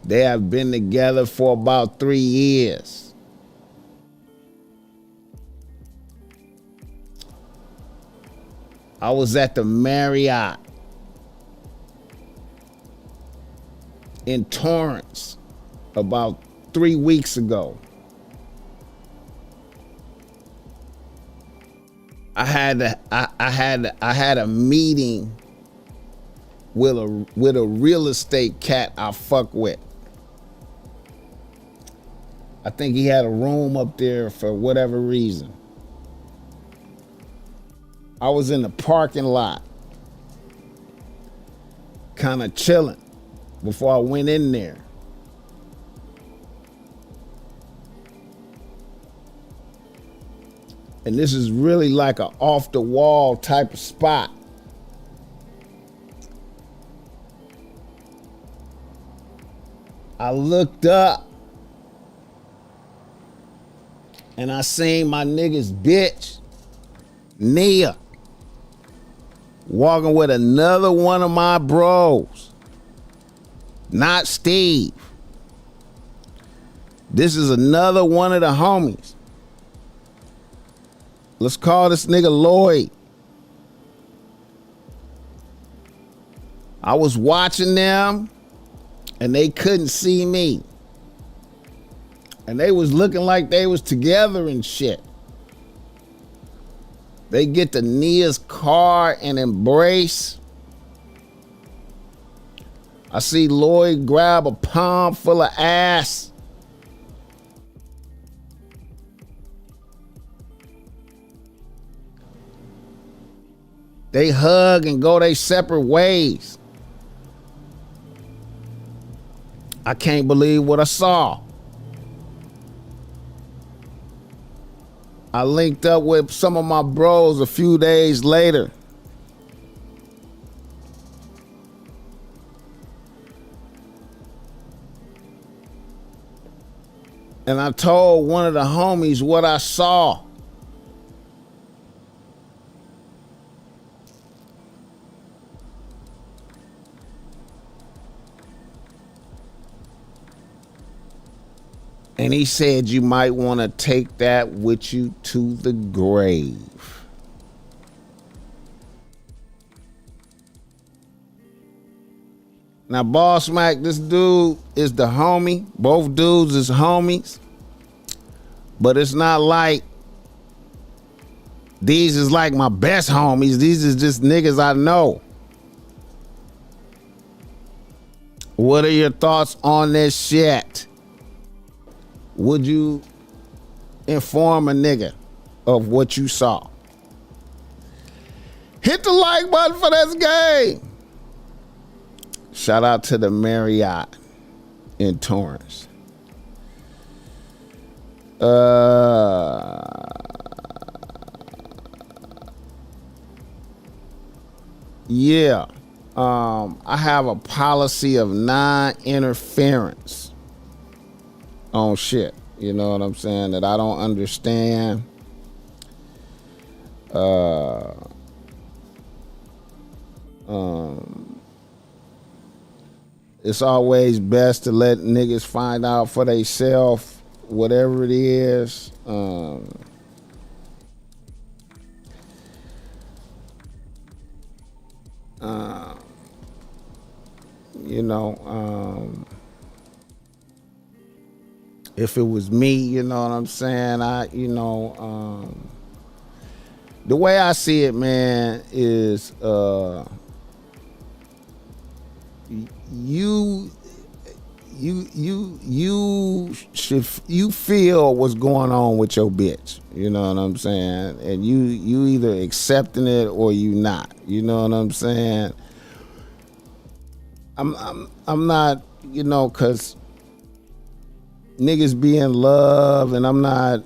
Speaker 1: They have been together for about 3 years. I was at the Marriott in Torrance about 3 weeks ago. I had a meeting with a real estate cat I fuck with. I think he had a room up there for whatever reason. I was in the parking lot, kind of chilling before I went in there. And this is really like an off the wall type of spot. I looked up and I seen my nigga's bitch, Nia, walking with another one of my bros. Not Steve. This is another one of the homies. Let's call this nigga Lloyd. I was watching them and they couldn't see me. And they was looking like they was together and shit. They get to Nia's car and embrace. I see Lloyd grab a palm full of ass. They hug and go their separate ways. I can't believe what I saw. I linked up with some of my bros a few days later. And I told one of the homies what I saw. And he said you might want to take that with you to the grave. Now, BossMack, this dude is the homie. Both dudes is homies. But it's not like these is like my best homies. These is just niggas I know. What are your thoughts on this shit? Would you inform a nigga of what you saw? Hit the like button for this game. Shout out to the Marriott in Torrance. Yeah. I have a policy of non-interference on shit, you know what I'm saying, that I don't understand. It's always best to let niggas find out for themselves, whatever it is. You know, if it was me, you know what I'm saying, the way I see it, man, is you feel what's going on with your bitch, you know what I'm saying, and you either accepting it or you not, you know what I'm saying. I'm not, you know, cause niggas be in love, and I'm not,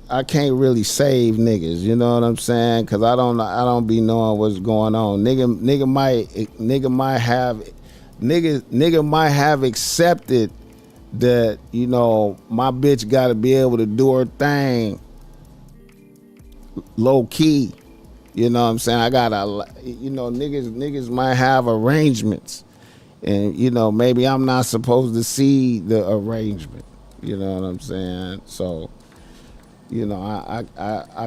Speaker 1: I can't really save niggas, you know what I'm saying? Cause I don't be knowing what's going on. Nigga might have accepted that, you know, my bitch gotta be able to do her thing low key. You know what I'm saying? I gotta, you know, niggas might have arrangements. And, you know, maybe I'm not supposed to see the arrangement. You know what I'm saying? So, you know, I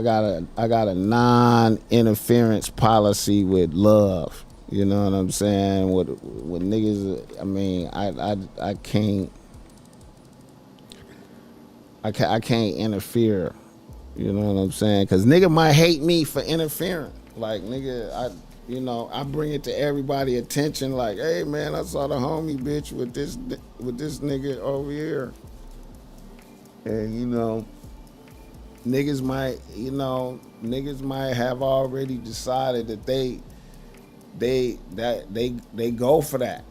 Speaker 1: got a non-interference policy with love. You know what I'm saying? With niggas, I mean, I can't interfere. You know what I'm saying? Cause nigga might hate me for interfering. Like, nigga, I bring it to everybody attention. Like, hey man, I saw the homie bitch with this nigga over here. And you know, niggas might have already decided that they go for that.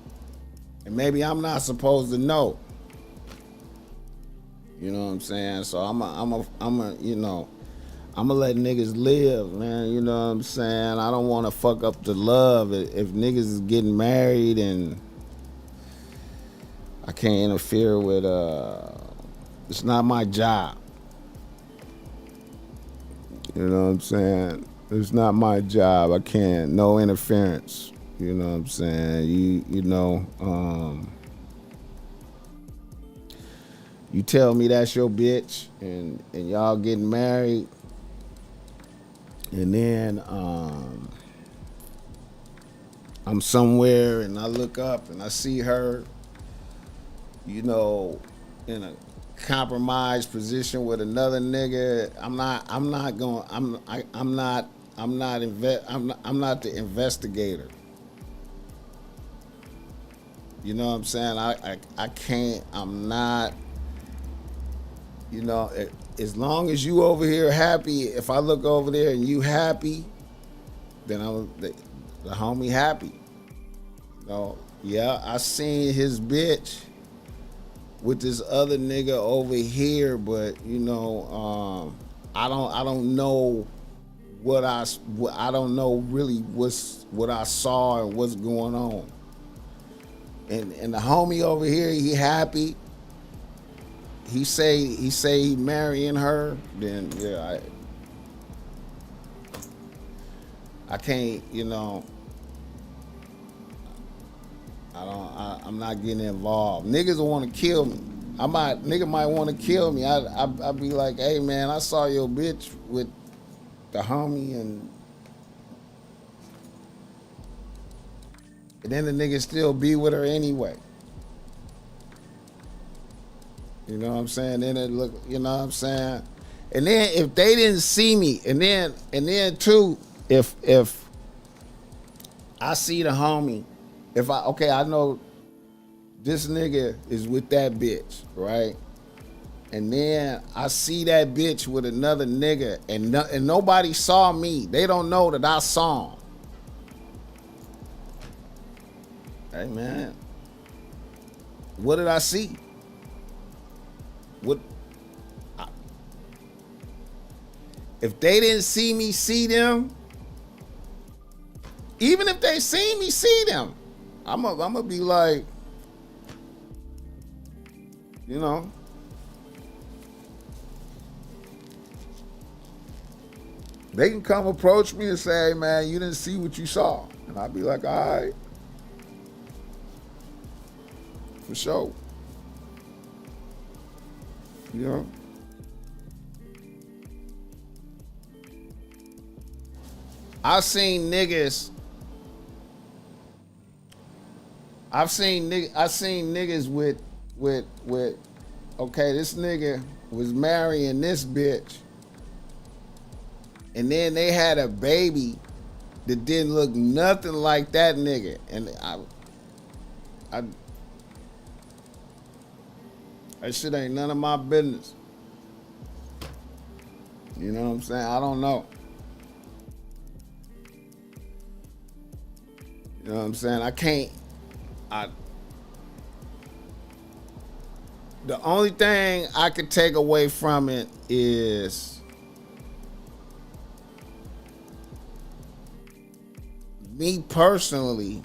Speaker 1: And maybe I'm not supposed to know. You know what I'm saying? So I'm gonna let niggas live, man. You know what I'm saying? I don't want to fuck up the love. If niggas is getting married and I can't interfere with, it's not my job. You know what I'm saying? It's not my job. I can't. No interference. You know what I'm saying? You tell me that's your bitch and y'all getting married, And then I'm somewhere and I look up and I see her, you know, in a compromised position with another nigga. I'm not the investigator. You know what I'm saying? I can't, I'm not, you know, as long as you over here happy, if I look over there and you happy, then the homie happy. You know, yeah, I seen his bitch with this other nigga over here, but you know, I don't know what I don't know really what I saw and what's going on. And the homie over here, he happy. He say he marrying her, then yeah, I can't, you know, I'm not getting involved. Niggas will want to kill me. Nigga might want to kill me. I'd be like, hey man, I saw your bitch with the homie and then the nigga still be with her anyway. You know what I'm saying? Then it look, you know what I'm saying? And then if they didn't see me, and then too, if I see the homie, I know this nigga is with that bitch, right? And then I see that bitch with another nigga, and nobody saw me. They don't know that I saw him. Hey man, what did I see? If they didn't see me see them, even if they see me see them, I'm gonna be like, you know, they can come approach me and say, hey man, you didn't see what you saw. And I'd be like, all right, for sure. You know? I've seen niggas with okay, this nigga was marrying this bitch, and then they had a baby that didn't look nothing like that nigga, and that shit ain't none of my business. You know what I'm saying? I don't know. You know what I'm saying? The only thing I could take away from it is me personally,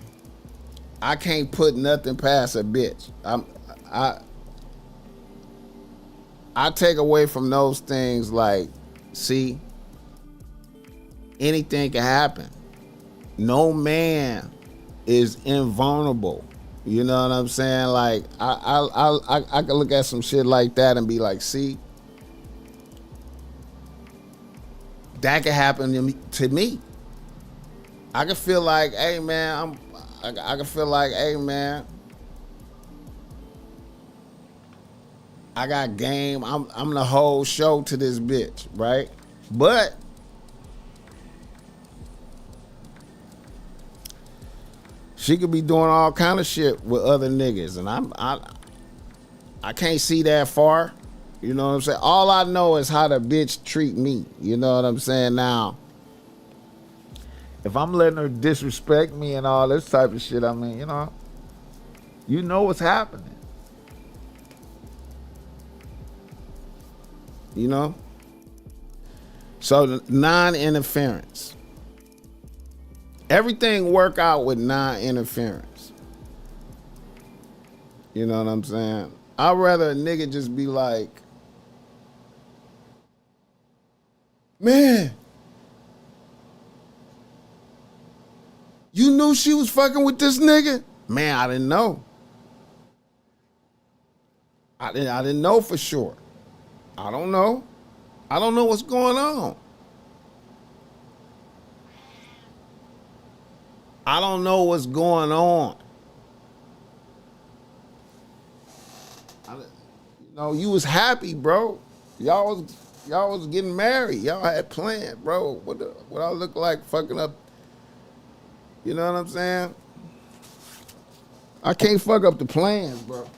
Speaker 1: I can't put nothing past a bitch. I take away from those things like, see, anything can happen. No man is invulnerable. You know what I'm saying? Like I can look at some shit like that and be like, see, that could happen to me. I can feel like, hey man, I can feel like, hey man, I got game. I'm the whole show to this bitch, right? But she could be doing all kind of shit with other niggas, and I can't see that far. You know what I'm saying? All I know is how the bitch treat me. You know what I'm saying? Now, if I'm letting her disrespect me and all this type of shit, I mean, you know what's happening. You know? So non-interference. Everything work out with non-interference. You know what I'm saying? I'd rather a nigga just be like, man, you knew she was fucking with this nigga? Man, I didn't know. I didn't know for sure. I don't know. I don't know what's going on. I don't know what's going on. You was happy, bro. Y'all was getting married. Y'all had plans, bro. What I look like fucking up? You know what I'm saying? I can't fuck up the plans, bro.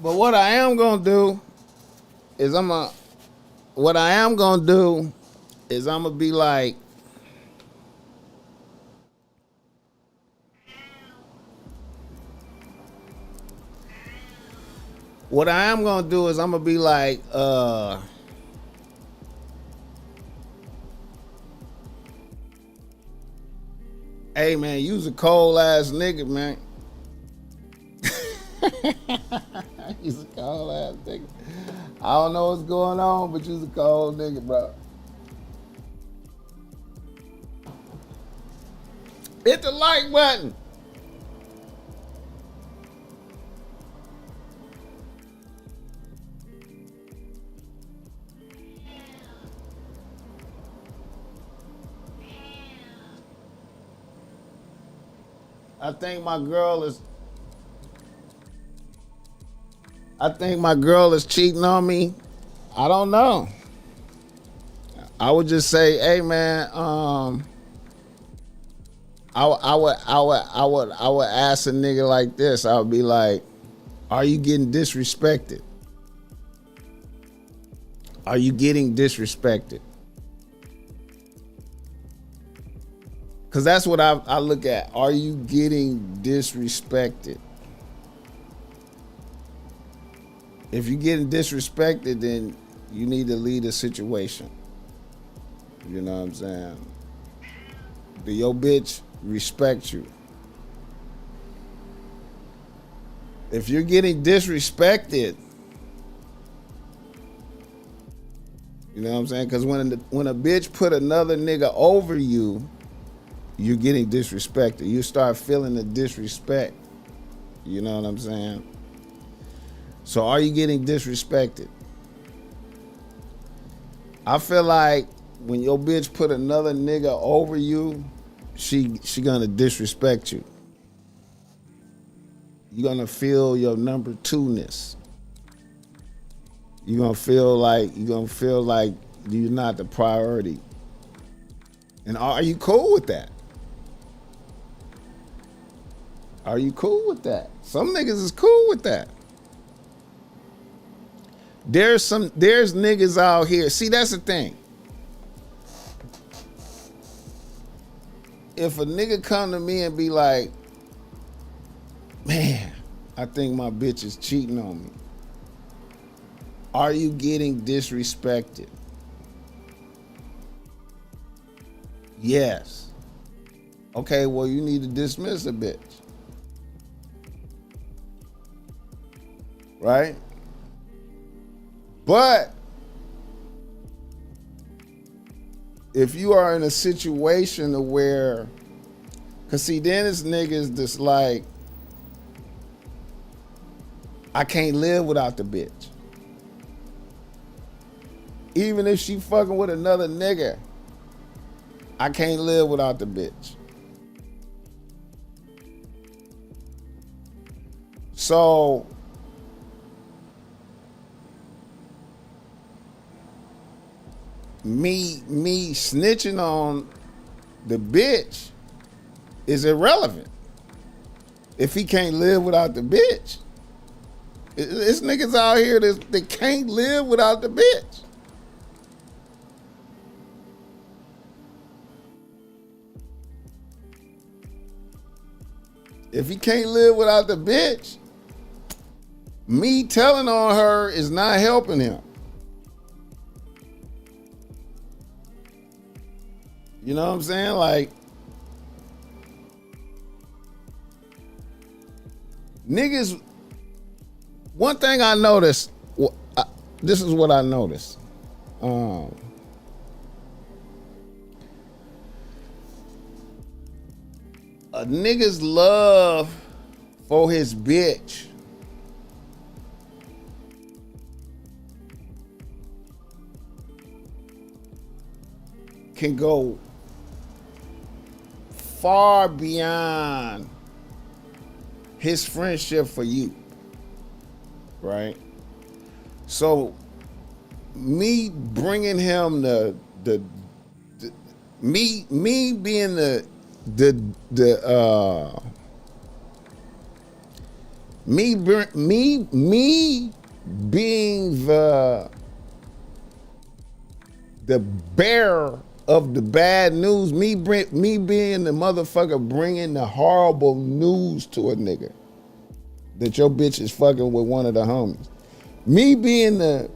Speaker 1: But what I am gonna do is I'm gonna be like, hey man, you's a cold ass nigga, man. You's a cold ass nigga. I don't know what's going on, but you's a cold nigga, bro. Hit the like button. I think my girl is cheating on me. I don't know. I would just say, hey man, I would ask a nigga like this. I would be like, are you getting disrespected? Are you getting disrespected? Because that's what I look at. Are you getting disrespected? If you're getting disrespected, then you need to leave the situation. You know what I'm saying? Do your bitch respect you? If you're getting disrespected, you know what I'm saying? Because when a bitch put another nigga over you, you're getting disrespected. You start feeling the disrespect. You know what I'm saying? So are you getting disrespected? I feel like when your bitch put another nigga over you, she gonna disrespect you. You're gonna feel your number two-ness. You're gonna feel like you're not the priority. And are you cool with that? Are you cool with that? Some niggas is cool with that. There's niggas out here. See, that's the thing. If a nigga come to me and be like, man, I think my bitch is cheating on me. Are you getting disrespected? Yes. Okay, well, you need to dismiss a bitch. Right? But if you are in a situation where, cause see, then it's niggas that's like, I can't live without the bitch. Even if she fucking with another nigga, I can't live without the bitch. So me snitching on the bitch is irrelevant if he can't live without the bitch. It's niggas out here that can't live without the bitch. If he can't live without the bitch, me telling on her is not helping him. You know what I'm saying? Like, niggas, one thing I noticed, this is what I noticed. A nigga's love for his bitch can go far beyond his friendship for you, right? So me bringing him me being me being the bearer of the bad news, me being the motherfucker bringing the horrible news to a nigga that your bitch is fucking with one of the homies. Me being the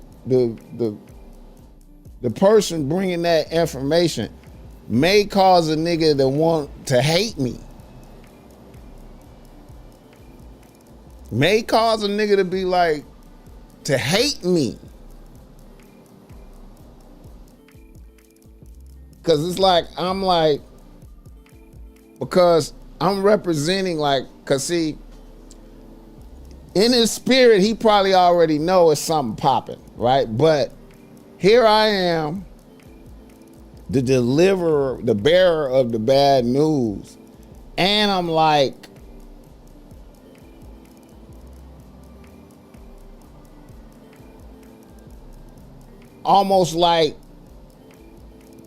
Speaker 1: person bringing that information may cause a nigga to want to hate me. May cause a nigga to be like, to hate me. Cause it's like, because I'm representing cause see, in his spirit, he probably already know it's something popping, right? But here I am, the deliverer, the bearer of the bad news. And I'm like, almost like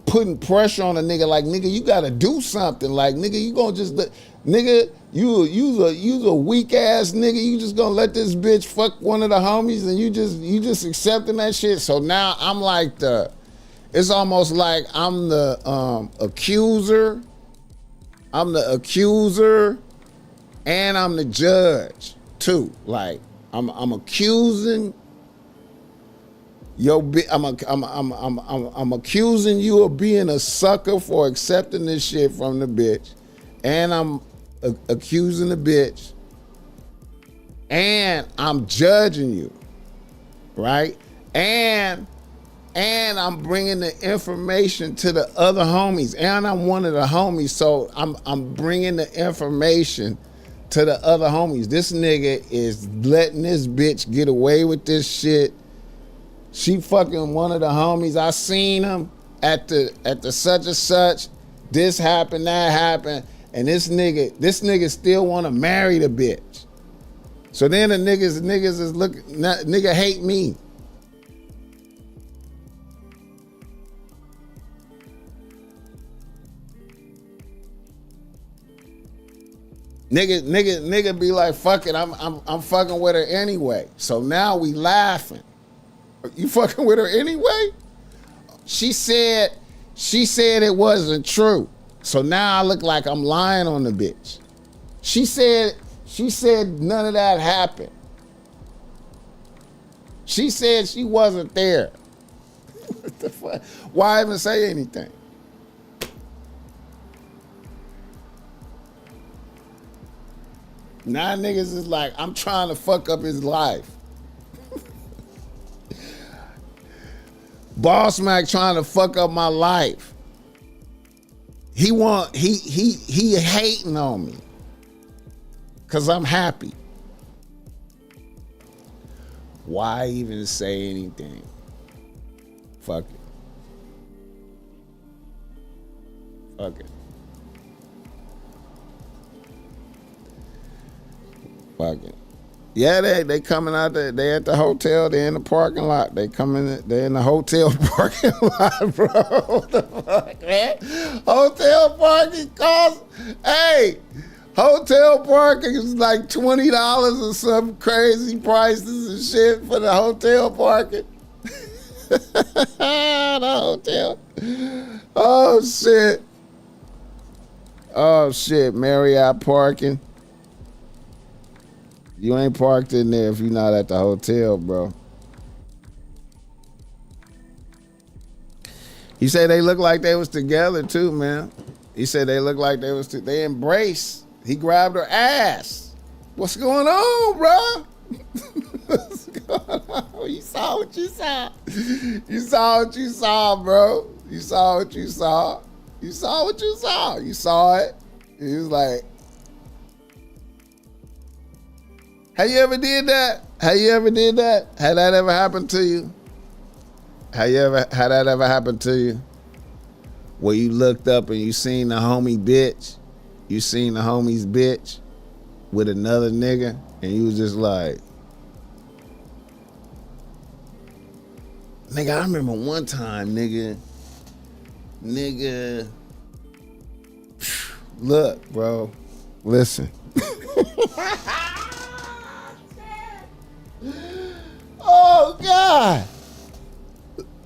Speaker 1: putting pressure on a nigga, like, nigga, you gotta do something. Like, nigga, you gonna just, nigga, you a weak ass nigga. You just gonna let this bitch fuck one of the homies and you just accepting that shit. So now I'm like it's almost like I'm the accuser. I'm the accuser and I'm the judge too. Like, I'm accusing I'm accusing you of being a sucker for accepting this shit from the bitch, and I'm accusing the bitch, and I'm judging you, right? And I'm bringing the information to the other homies, and I'm one of the homies, so I'm bringing the information to the other homies. This nigga is letting this bitch get away with this shit. She fucking one of the homies. I seen him at the such and such. This happened, that happened, and this nigga still want to marry the bitch. So then the niggas is looking, nigga hate me. Nigga be like, fuck it, I'm fucking with her anyway. So now we laughing. You fucking with her anyway? She said it wasn't true. So now I look like I'm lying on the bitch. She said none of that happened. She said she wasn't there. What the fuck? Why even say anything? Now niggas is like, I'm trying to fuck up his life. BossMack trying to fuck up my life. He hating on me. Cause I'm happy. Why even say anything? Fuck it. Fuck it. Fuck it. Yeah, they coming out there. They at the hotel. They in the parking lot. They in the hotel parking lot, bro. What the fuck, man? Hotel parking costs. Hey, hotel parking is like $20 or some crazy prices and shit for the hotel parking. The hotel. Oh shit. Oh shit. Marriott parking. You ain't parked in there if you're not at the hotel, bro. He said they looked like they was together too, man. He said they looked like they embraced. He grabbed her ass. What's going on, bro? What's going on? You saw what you saw. You saw what you saw, bro. You saw what you saw. You saw what you saw. You saw it. He was like, have you ever did that? Have you ever did that? Had that ever happened to you? Had that ever happened to you? Where you looked up and you seen the homie bitch, you seen the homie's bitch with another nigga, and you was just like, nigga, I remember one time, nigga, look, bro, listen. Oh, God.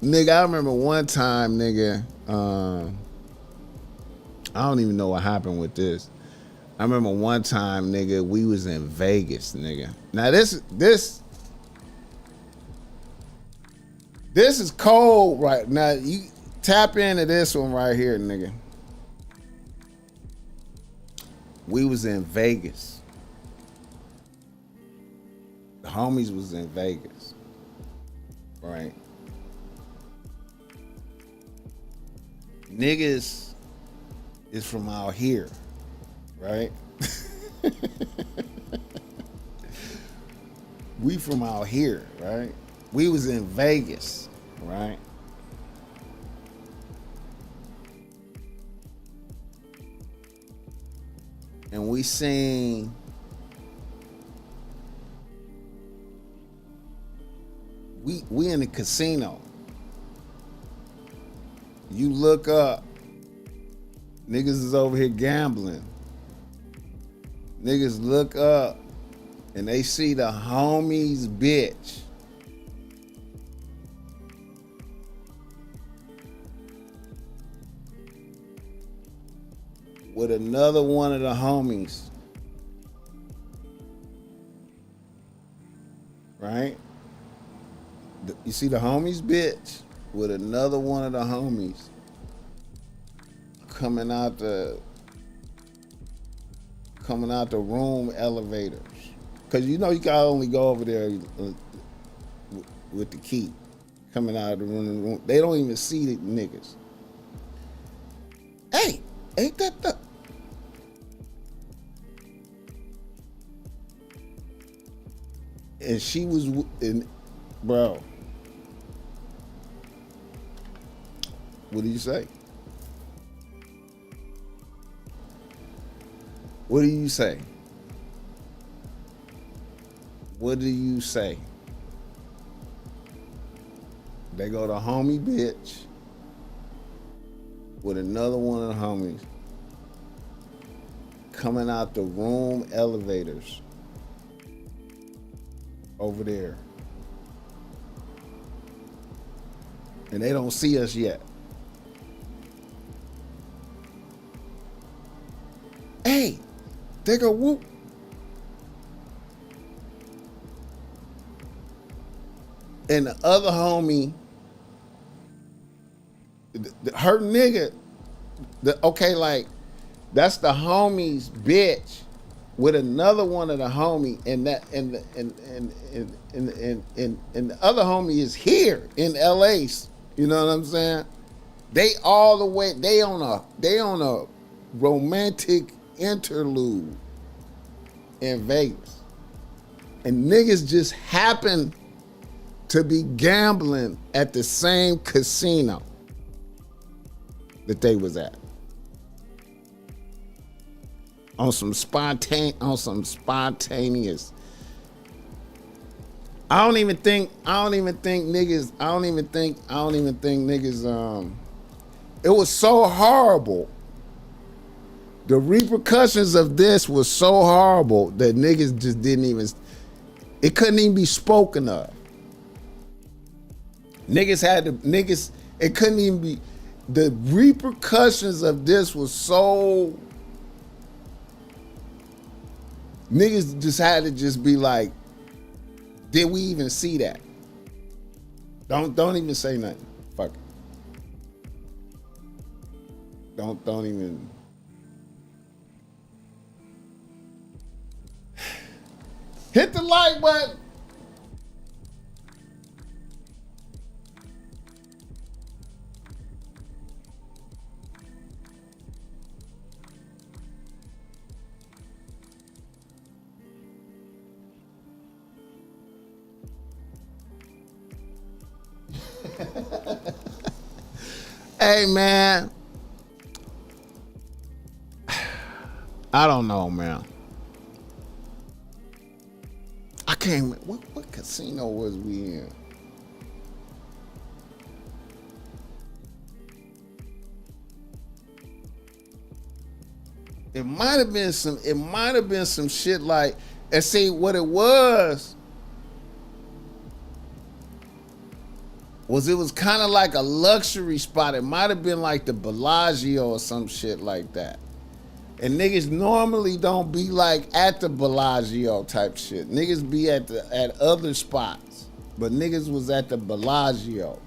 Speaker 1: Nigga, I remember one time, nigga, I don't even know what happened with this. I remember one time, nigga, we was in Vegas, nigga. Now this is cold right now. You tap into this one right here, nigga. We was in Vegas. The homies was in Vegas, right? Niggas is from out here, right? We from out here, right? We was in Vegas, right? And we seen we in the casino. You look up, niggas is over here gambling. Niggas look up and they see the homie's bitch. With another one of the homies. Right? You see the homie's bitch with another one of the homies coming out the room elevators. Cause you know you can only go over there with the key. Coming out of the room. They don't even see the niggas. Hey, ain't that the... And she was in, bro. What do you say? What do you say? What do you say? They go to homie bitch with another one of the homies coming out the room elevators over there. And they don't see us yet. Hey, they go whoop. And the other homie, her nigga, okay, like, that's the homie's bitch with another one of the homie, and the other homie is here in LA. You know what I'm saying? They all the way, they on a romantic interlude in Vegas. And niggas just happen to be gambling at the same casino that they was at. On some spontaneous. I don't even think niggas, it was so horrible. The repercussions of this was so horrible that niggas just didn't even, it couldn't even be spoken of. It couldn't even be, the repercussions of this was so Niggas just had to just be like, did we even see that? Don't even say nothing. Fuck it. Don't even. Hit the like button. Hey, man. I don't know, man. I can't. What casino was we in? It might have been some. It might have been some shit like. And see what it was. It was kind of like a luxury spot. It might have been like the Bellagio or some shit like that. And niggas normally don't be like at the Bellagio type shit. Niggas be at other spots. But niggas was at the Bellagio.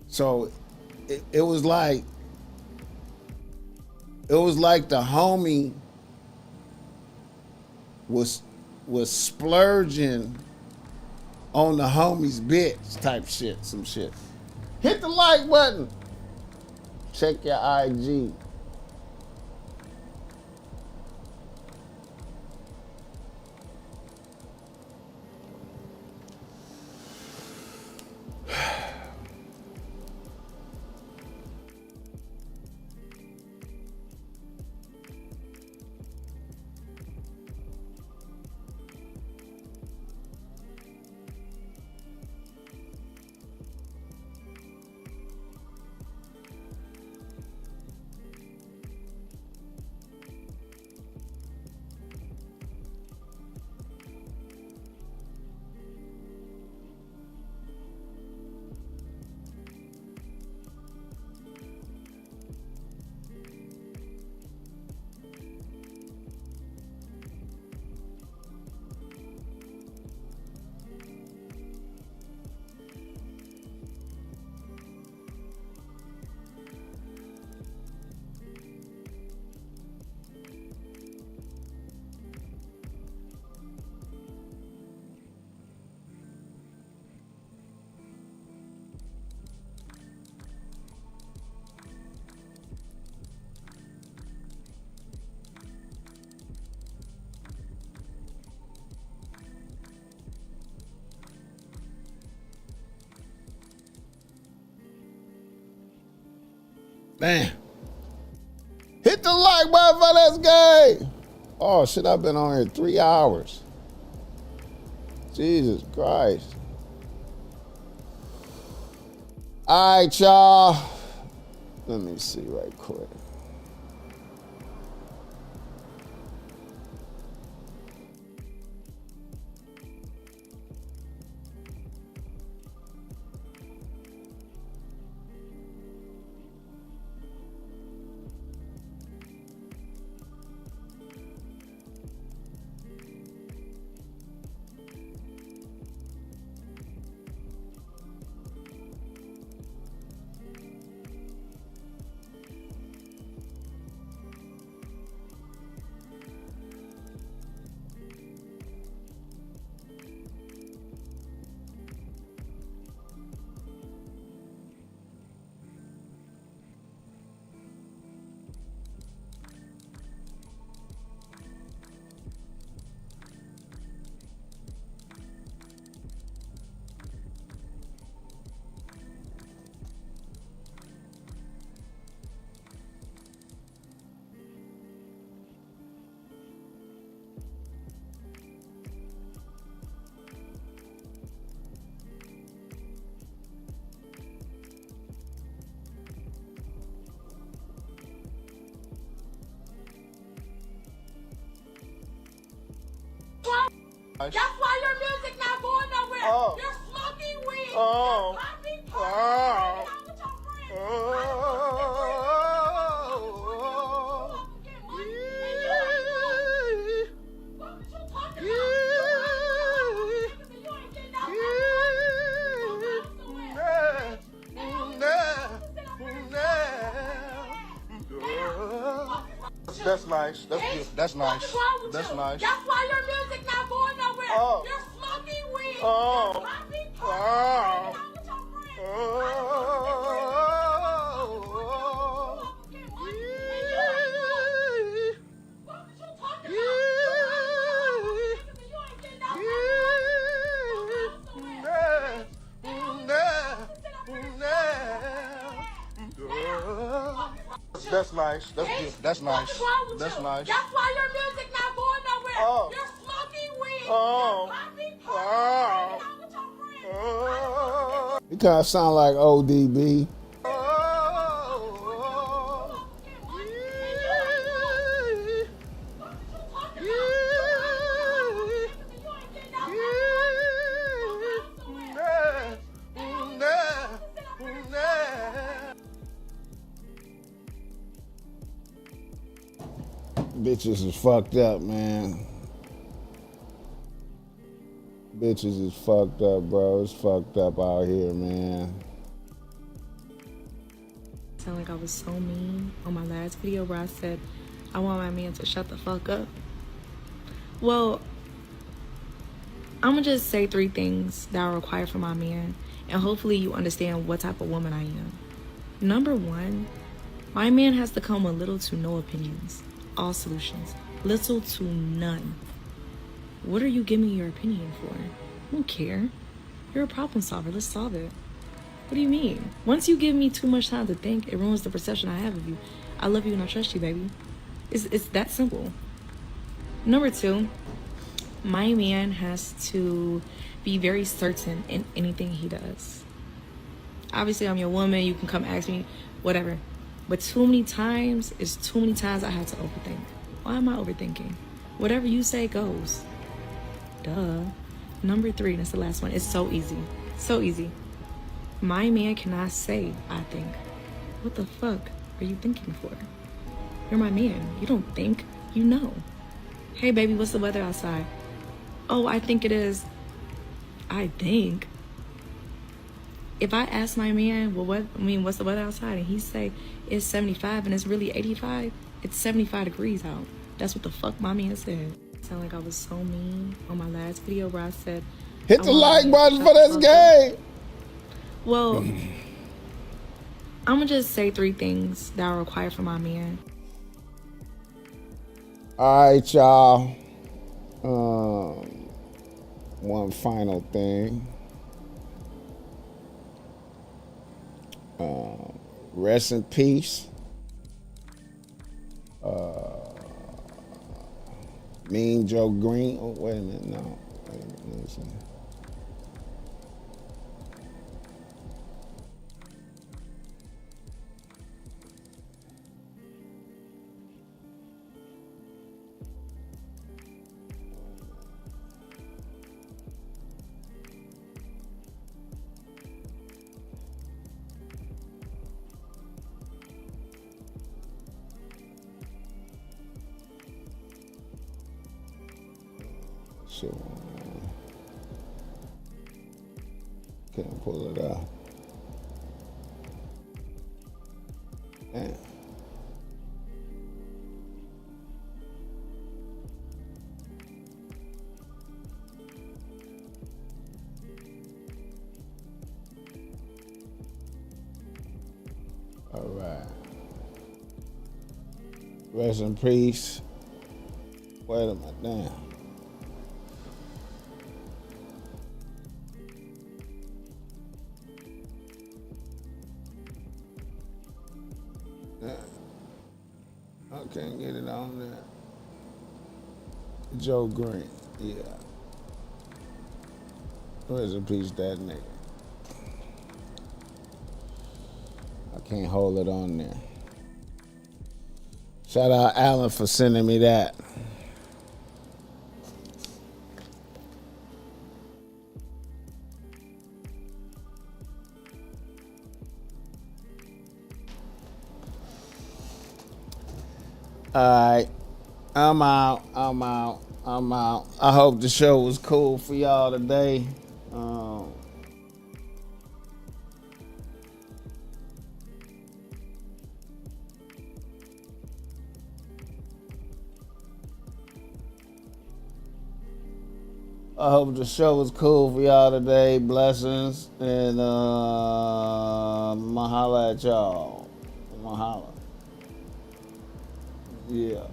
Speaker 1: So it was like the homie was splurging on the homie's bitch type shit, some shit. Hit the like button. Check your IG. Damn. Hit the like button for this game. Oh shit, I've been on here 3 hours. Jesus Christ. All right, y'all. Let me see right quick.
Speaker 16: That's why your music not going nowhere.
Speaker 17: Oh.
Speaker 16: You're smoking weed.
Speaker 17: Oh.
Speaker 16: You're popping
Speaker 17: Oh.
Speaker 16: with your friends.
Speaker 17: Oh.
Speaker 16: That's nice. That's good. That's nice. What's wrong with you? Nice. That's why your music not going nowhere. Oh. You're smoking weed. Oh. You're popping pills. That's nice. That's good. That's nice. What's wrong with you? Nice. That's why your music not going nowhere. Oh. You're smoking weed. Oh. You're popping pills.
Speaker 1: You kind of sound like ODB. Bitches is fucked up, man. Bitches is fucked up, bro. It's fucked up out here, man.
Speaker 17: Sound like I was so mean on my last video where I said I want my man to shut the fuck up. Well, I'm gonna just say 3 things that are required for my man, and hopefully you understand what type of woman I am. Number 1, my man has to come with little to no opinions. All solutions. Little to none. What are you giving me your opinion for? I don't care. You're a problem solver. Let's solve it. What do you mean? Once you give me too much time to think, it ruins the perception I have of you. I love you and I trust you, baby. It's that simple. Number 2, my man has to be very certain in anything he does. Obviously, I'm your woman. You can come ask me, whatever. But too many times I had to overthink. Why am I overthinking? Whatever you say goes. Duh. Number 3, that's the last one. It's so easy. So easy. My man cannot say, I think. What the fuck are you thinking for? You're my man. You don't think. You know. Hey, baby, what's the weather outside? Oh, I think it is. I think. If I ask my man, well, what's the weather outside? And he say it's 75 and it's really 85, it's 75 degrees out. That's what the fuck my man said. Sound like I was so mean on my last video where I said,
Speaker 1: hit the like button for this game.
Speaker 17: Well, I'm gonna just say 3 things that are required for my man.
Speaker 1: All right, y'all. One final thing. Rest in peace. Mean Joe Green. Oh, wait a minute. No. Wait a minute. Let me see. Can't pull it out. Man. All right. Rest in peace. Wait a minute, damn. I can't get it on there. Joe Green, yeah. Rest in peace, that nigga. I can't hold it on there. Shout out Alan for sending me that. All right, I'm out. I hope the show was cool for y'all today. I hope the show was cool for y'all today. Blessings. And I'ma holla at y'all. I'ma holla. Yeah.